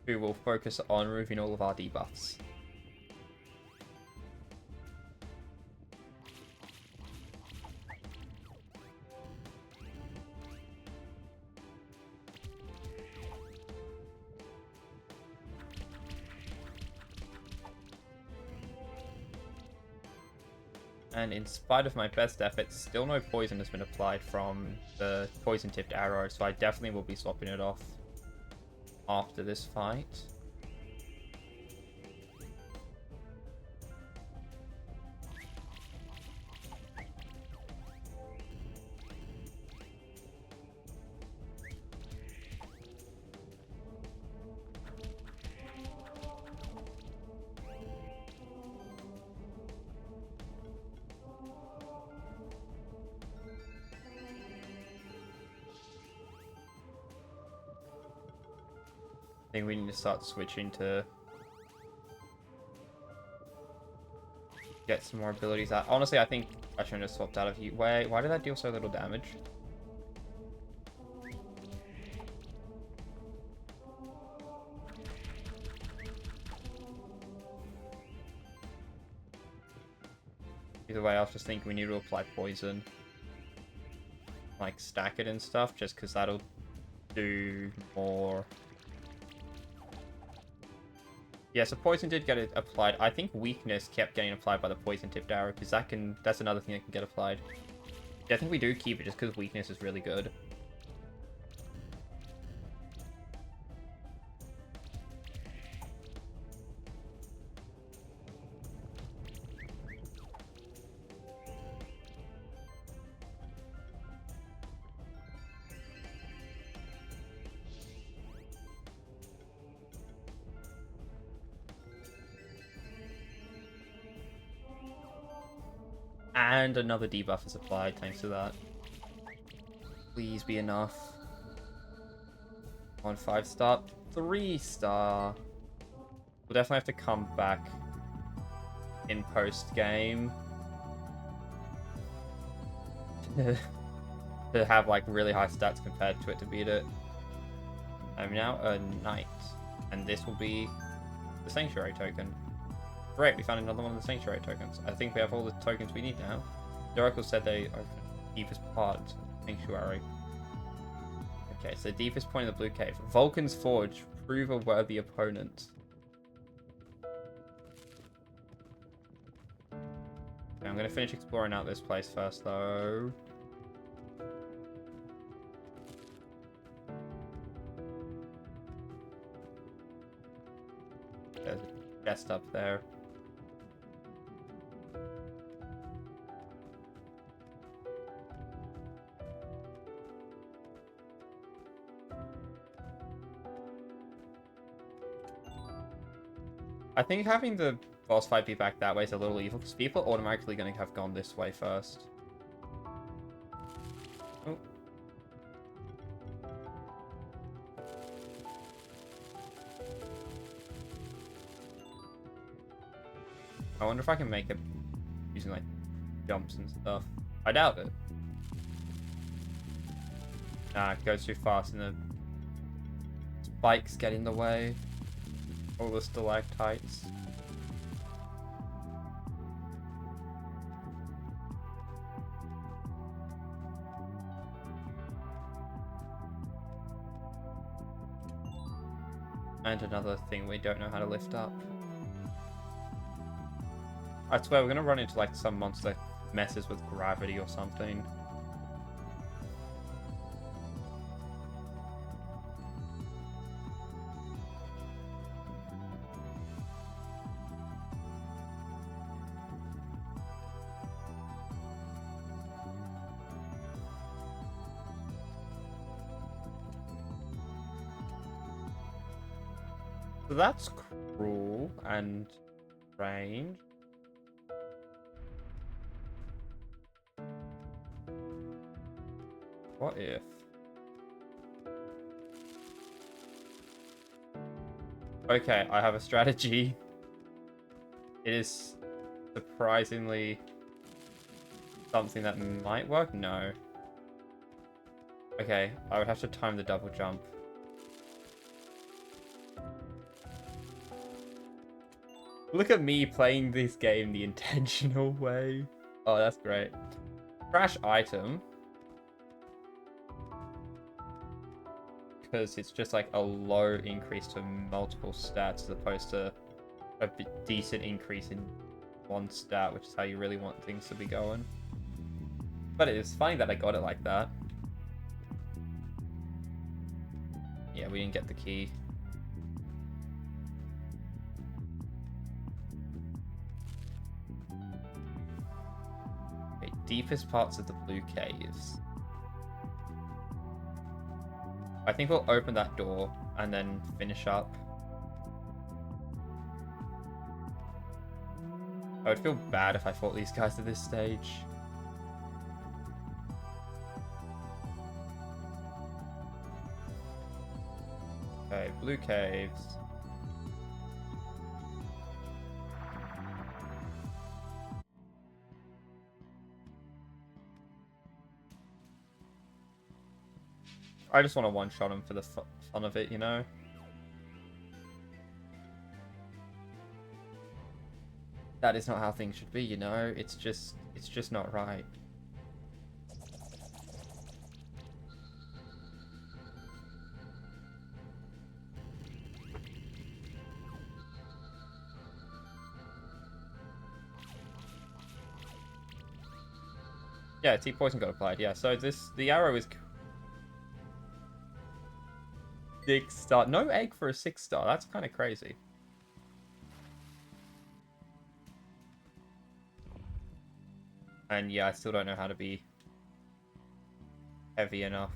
who will focus on removing all of our debuffs. And in spite of my best efforts, still no poison has been applied from the poison-tipped arrow, so I definitely will be swapping it off after this fight. I think we need to start switching to get some more abilities out. Honestly, I think I shouldn't have swapped out of you. Why did that deal so little damage? Either way, I was just thinking we need to apply poison. Like, stack it and stuff, just because that'll do more. Yeah, so poison did get it applied. I think weakness kept getting applied by the poison tipped arrow, because that's another thing that can get applied. Yeah, I think we do keep it just because weakness is really good. And another debuff is applied thanks to that. Please be enough. On 5-star, 3-star. We'll definitely have to come back in post-game to have like really high stats compared to it to beat it. I'm now a knight, and this will be the sanctuary token. Great, we found another one of the sanctuary tokens. I think we have all the tokens we need now. The Oracle said they opened the deepest part of the sanctuary. Okay, so deepest point of the blue cave. Vulcan's Forge. Prove a worthy opponent. Okay, I'm going to finish exploring out this place first, though. There's a chest up there. I think having the boss fight be back that way is a little evil, because people are automatically going to have gone this way first. Oh. I wonder if I can make it using, like, jumps and stuff. I doubt it. Nah, it goes too fast and the spikes get in the way. All the stalactites. And another thing we don't know how to lift up. I swear we're gonna run into like some monster that messes with gravity or something. So that's cruel and strange. What if? Okay, I have a strategy. It is surprisingly something that might work. No. Okay, I would have to time the double jump. Look at me playing this game the intentional way. Oh, that's great. Crash item. Because it's just like a low increase to multiple stats as opposed to a decent increase in one stat, which is how you really want things to be going. But it's funny that I got it like that. Yeah, we didn't get the key. Okay, deepest parts of the blue caves. I think we'll open that door and then finish up. I would feel bad if I fought these guys at this stage. Okay, blue caves. I just want to one-shot him for the fun of it, you know? That is not how things should be, you know? It's just not right. Yeah, T-poison got applied, yeah. So the arrow is 6-star. No egg for a 6-star. That's kind of crazy. And yeah, I still don't know how to be heavy enough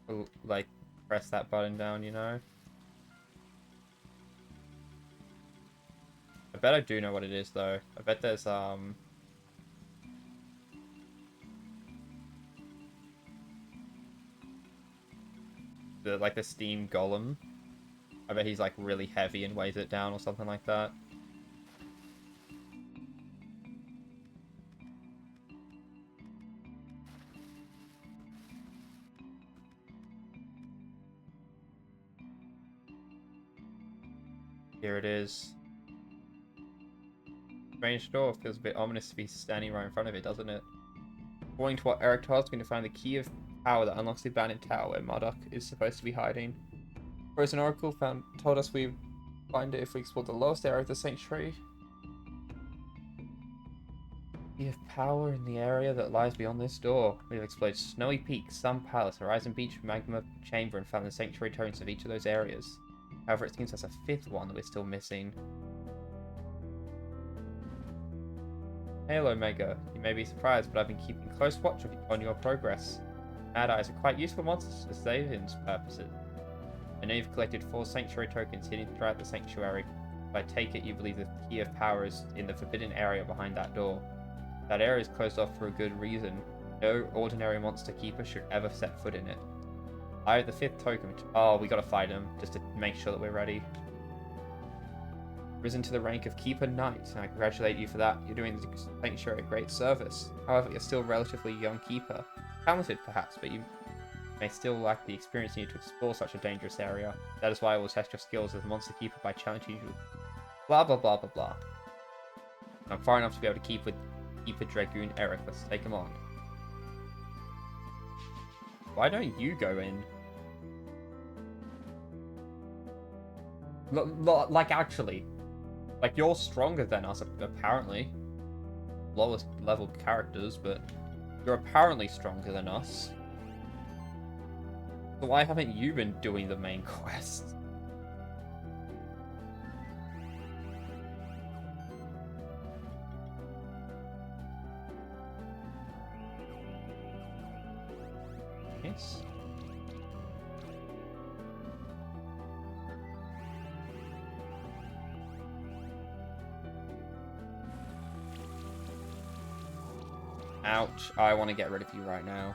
to, like, press that button down, you know? I bet I do know what it is, though. I bet there's, the steam golem. I bet he's like really heavy and weighs it down or something like that. Here it is. Strange door. Feels a bit ominous to be standing right in front of it, doesn't it? According to what Eric told us, we're going to find the key of power that unlocks the abandoned tower where Marduk is supposed to be hiding. Frozen Oracle told us we find it if we explore the lowest area of the sanctuary. We have power in the area that lies beyond this door. We have explored Snowy Peak, Sun Palace, Horizon Beach, Magma Chamber, and found the sanctuary tones of each of those areas. However, it seems there's a fifth one that we're still missing. Hail Omega, you may be surprised, but I've been keeping close watch on your progress. Mad Eyes are quite useful monsters for savings purposes. I know you've collected 4 sanctuary tokens hidden throughout the sanctuary. If I take it, you believe the key of power is in the forbidden area behind that door. That area is closed off for a good reason. No ordinary monster keeper should ever set foot in it. I have the 5th token. Oh, we gotta fight him, just to make sure that we're ready. Risen to the rank of Keeper Knight, and I congratulate you for that. You're doing the sanctuary a great service. However, you're still a relatively young Keeper. Talented, perhaps, but you may still lack the experience needed to explore such a dangerous area. That is why I will test your skills as a Monster Keeper by challenging you. Blah, blah, blah, blah, blah. I'm far enough to be able to keep with Keeper Dragoon Eric. Let's take him on. Why don't you go in? Like, actually. Like, you're stronger than us, apparently. Lowest level characters, but you're apparently stronger than us. So why haven't you been doing the main quest? Yes. Ouch. I want to get rid of you right now.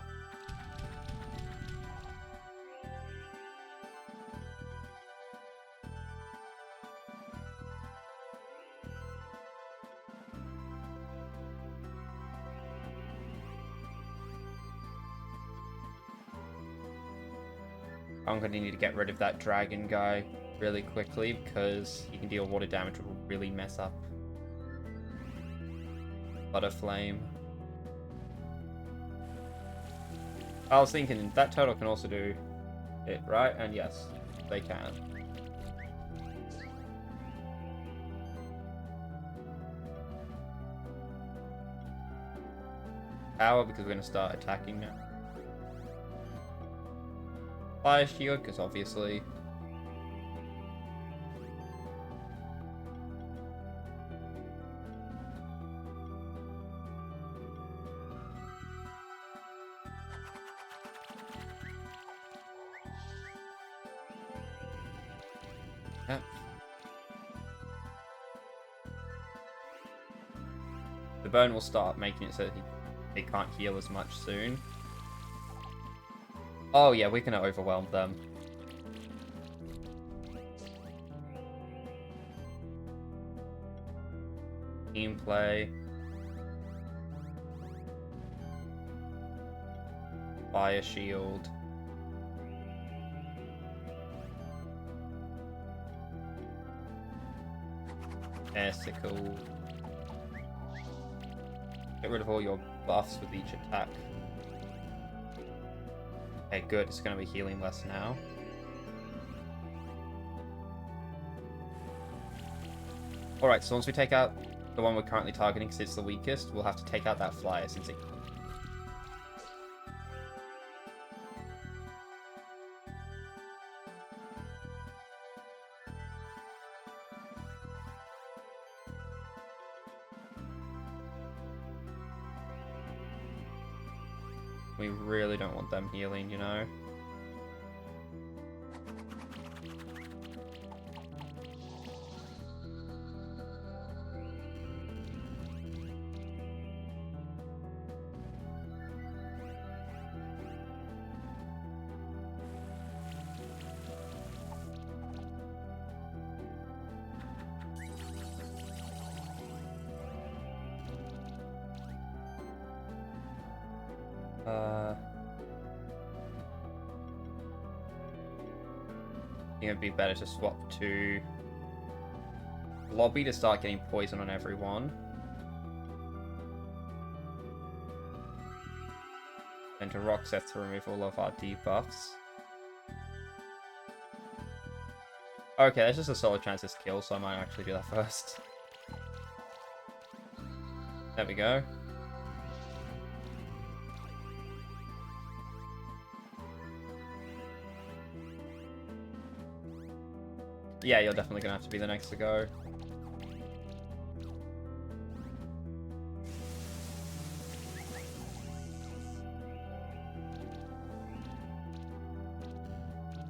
I'm going to need to get rid of that dragon guy really quickly because he can deal water damage, which will really mess up Butterflame. I was thinking that turtle can also do it, right? And yes, they can. Power, because we're going to start attacking now. Fire shield, because obviously. Yeah. The burn will start making it so that they can't heal as much soon. Oh yeah, we're gonna overwhelm them. Team play. Fire shield. Air sickle. Get rid of all your buffs with each attack. Okay, good. It's going to be healing less now. Alright, so once we take out the one we're currently targeting because it's the weakest, we'll have to take out that flyer since it... We really don't want them healing, you know? I think it'd be better to swap to Lobby to start getting poison on everyone. And to Roxeth to remove all of our debuffs. Okay, there's just a solid chance this kills, so I might actually do that first. There we go. Yeah, you're definitely gonna have to be the next to go.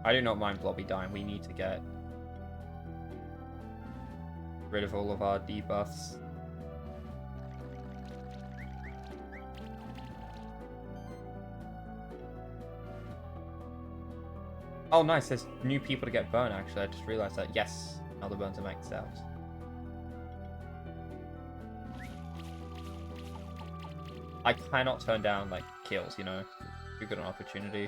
I do not mind Blobby dying. We need to get rid of all of our debuffs. Oh, nice. There's new people to get burn, actually. I just realized that. Yes. Now the burns are maxed out. I cannot turn down, like, kills, you know? Too good an opportunity.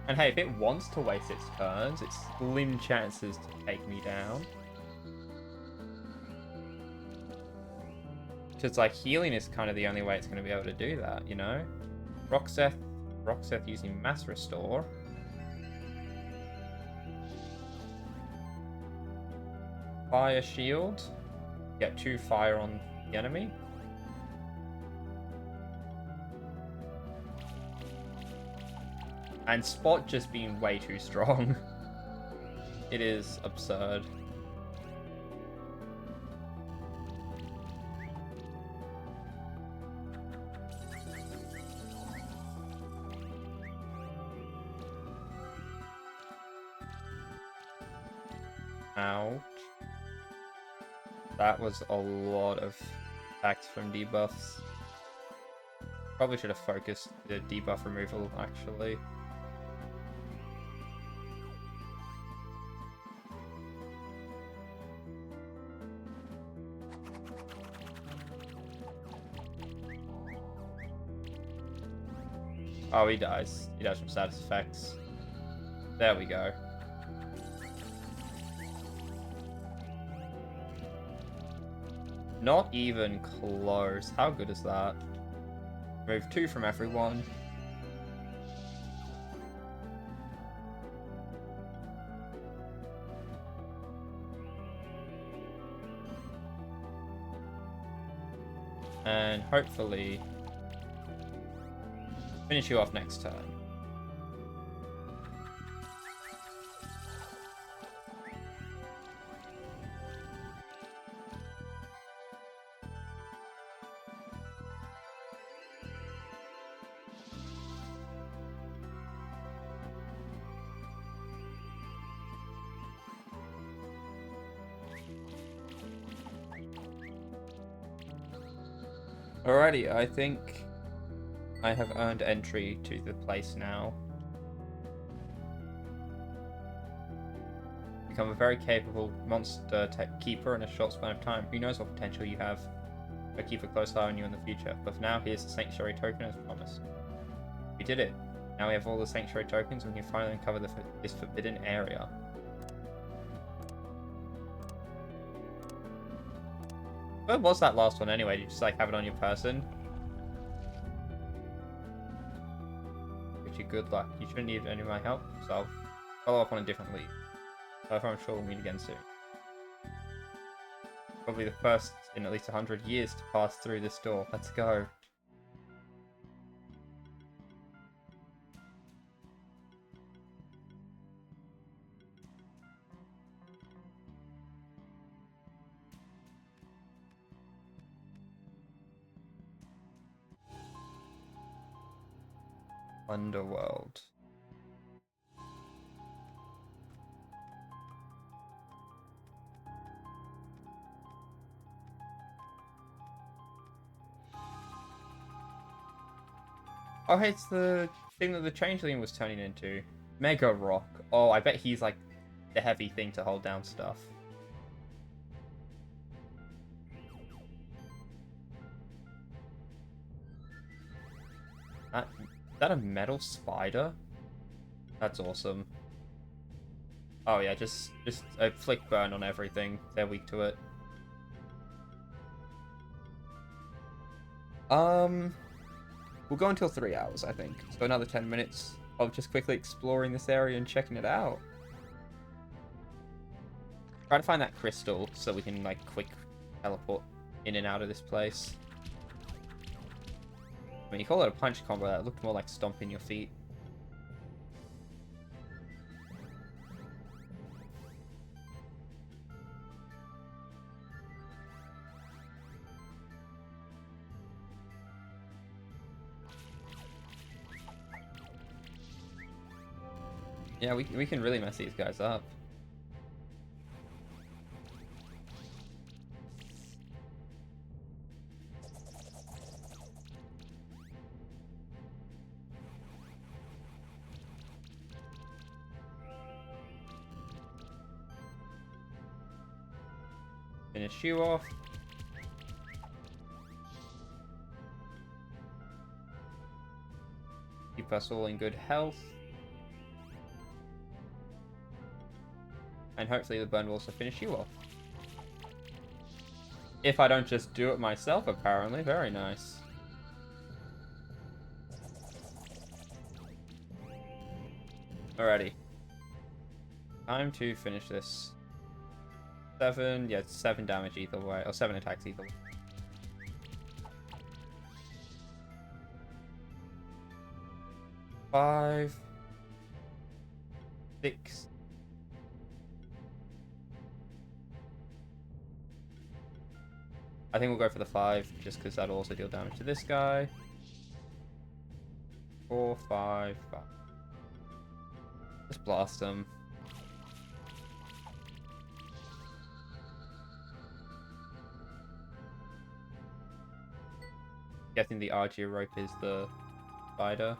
And hey, if it wants to waste its turns, it's slim chances to take me down. Because, like, healing is kind of the only way it's going to be able to do that, you know? Roxeth using Mass Restore. Fire Shield. Get 2 fire on the enemy. And Spot just being way too strong. It is absurd. Ouch. That was a lot of attacks from debuffs. Probably should have focused the debuff removal, actually. Oh, he dies. He dies from status effects. There we go. Not even close. How good is that? Remove 2 from everyone. And hopefully finish you off next turn. Alrighty, I think I have earned entry to the place now. Become a very capable monster tech keeper in a short span of time. Who knows what potential you have? I'll keep a close eye on you in the future. But for now, here's the Sanctuary token as promised. We did it. Now we have all the Sanctuary tokens and we can finally uncover this forbidden area. Where was that last one anyway? Did you just like have it on your person? Wish you good luck. You shouldn't need any of my help, so I'll follow up on a different lead. However, I'm sure we'll meet again soon. Probably the first in at least 100 years to pass through this door. Let's go. Underworld. Oh, hey, it's the thing that the Changeling was turning into. Mega Rock. Oh, I bet he's like the heavy thing to hold down stuff. Is that a metal spider? That's awesome. Oh yeah, just a flick burn on everything. They're weak to it. We'll go until 3 hours, I think. So another 10 minutes of just quickly exploring this area and checking it out. Try to find that crystal so we can like quick teleport in and out of this place. I mean, you call it a punch combo, that looked more like stomping your feet. Yeah, we can really mess these guys up. Finish you off. Keep us all in good health. And hopefully the burn will also finish you off. If I don't just do it myself, apparently. Very nice. Alrighty. Time to finish this. 7, yeah, 7 damage either way. Or 7 attacks either way. 5. 6. I think we'll go for the 5, just because that'll also deal damage to this guy. 4, 5, 5. Just blast him. Guessing the Argia rope is the spider.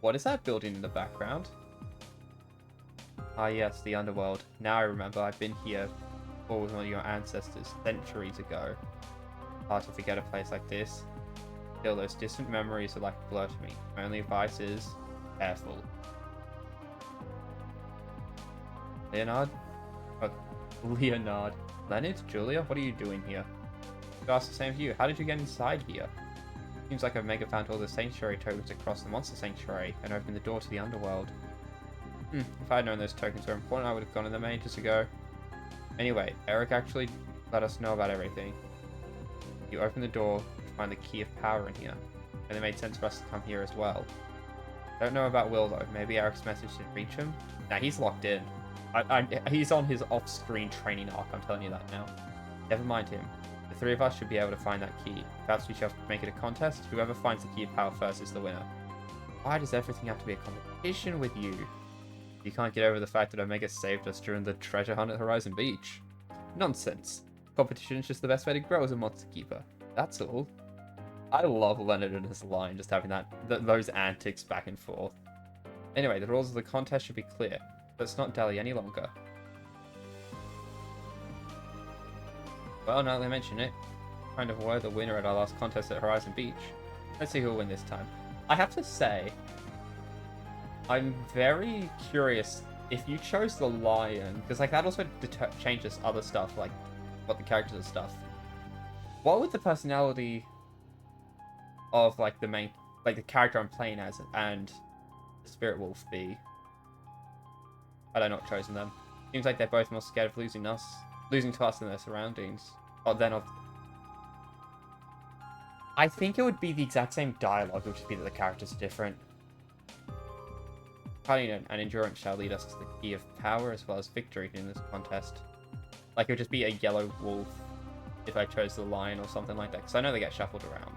What is that building in the background? Ah yes, the underworld. Now I remember, I've been here before with one of your ancestors centuries ago. Hard to forget a place like this. Still, those distant memories are like a blur to me. My only advice is, careful. Leonard? Oh, Leonard. Leonard? Julia? What are you doing here? To ask the same to you. How did you get inside here? Seems like Omega found all the sanctuary tokens across the monster sanctuary and opened the door to the underworld. If I had known those tokens were important, I would have gone in them ages ago. Anyway, Eric actually let us know about everything. You opened the door to find the key of power in here, and it made sense for us to come here as well. Don't know about Will though. Maybe Eric's message didn't reach him? Nah, he's locked in. He's on his off-screen training arc, I'm telling you that now. Never mind him. The 3 of us should be able to find that key. Perhaps we shall make it a contest. Whoever finds the key of power first is the winner. Why does everything have to be a competition with you? You can't get over the fact that Omega saved us during the treasure hunt at Horizon Beach. Nonsense. Competition is just the best way to grow as a monster keeper. That's all. I love Leonard and his line, just having those antics back and forth. Anyway, the rules of the contest should be clear. Let's not dally any longer. Well, now that I mention it, kind of were the winner at our last contest at Horizon Beach. Let's see who will win this time. I have to say, I'm very curious if you chose the lion, because like that also changes other stuff, like what the characters and stuff. What would the personality of like the main, like the character I'm playing as and the Spirit Wolf be? Had I not chosen them? Seems like they're both more scared of losing to us than their surroundings. Or then of. I think it would be the exact same dialogue, it would just be that the characters are different. Fighting and endurance shall lead us to the key of power as well as victory in this contest. Like it would just be a yellow wolf if I chose the lion or something like that. Because I know they get shuffled around,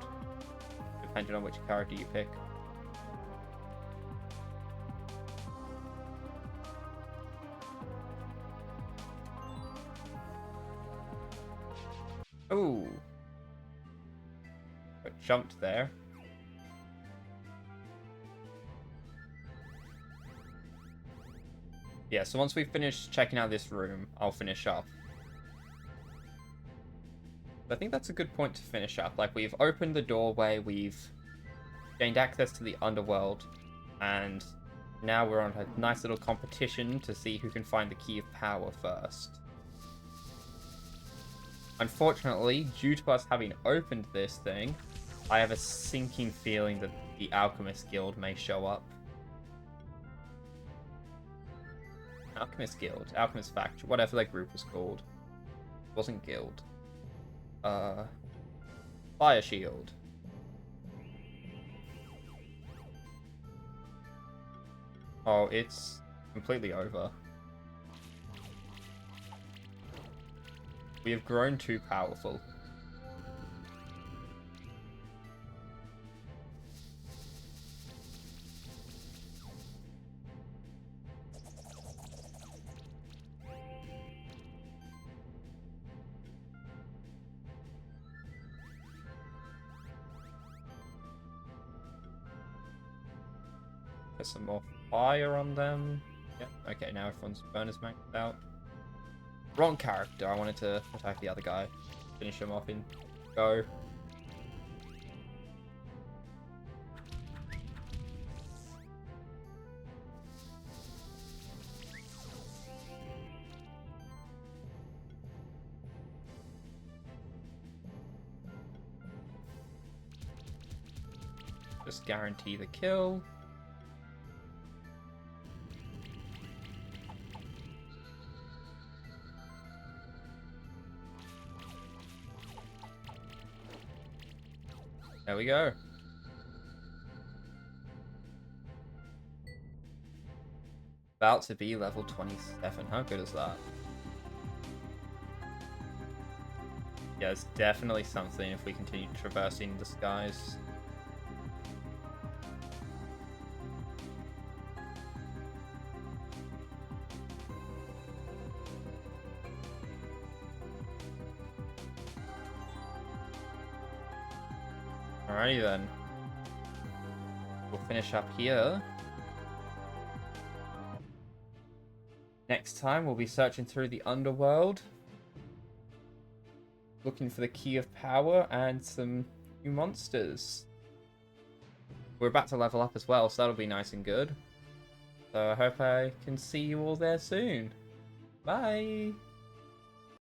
depending on which character you pick. Oh, I jumped there. Yeah, so once we finish checking out this room, I'll finish up. I think that's a good point to finish up. Like, we've opened the doorway, we've gained access to the underworld, and now we're on a nice little competition to see who can find the key of power first. Unfortunately, due to us having opened this thing, I have a sinking feeling that the Alchemist Guild may show up. Alchemist Guild, Alchemist Faction, whatever that group was called. It wasn't Guild. Fire Shield. Oh, it's completely over. We have grown too powerful. Put some more fire on them. Yep, okay, now everyone's bonus maxed out. Wrong character, I wanted to attack the other guy. Finish him off in go. Just guarantee the kill. There we go. About to be level 27. How good is that? Yeah, it's definitely something if we continue traversing the skies. Alrighty then. We'll finish up here. Next time we'll be searching through the underworld. Looking for the key of power and some new monsters. We're about to level up as well, so that'll be nice and good. So I hope I can see you all there soon. Bye!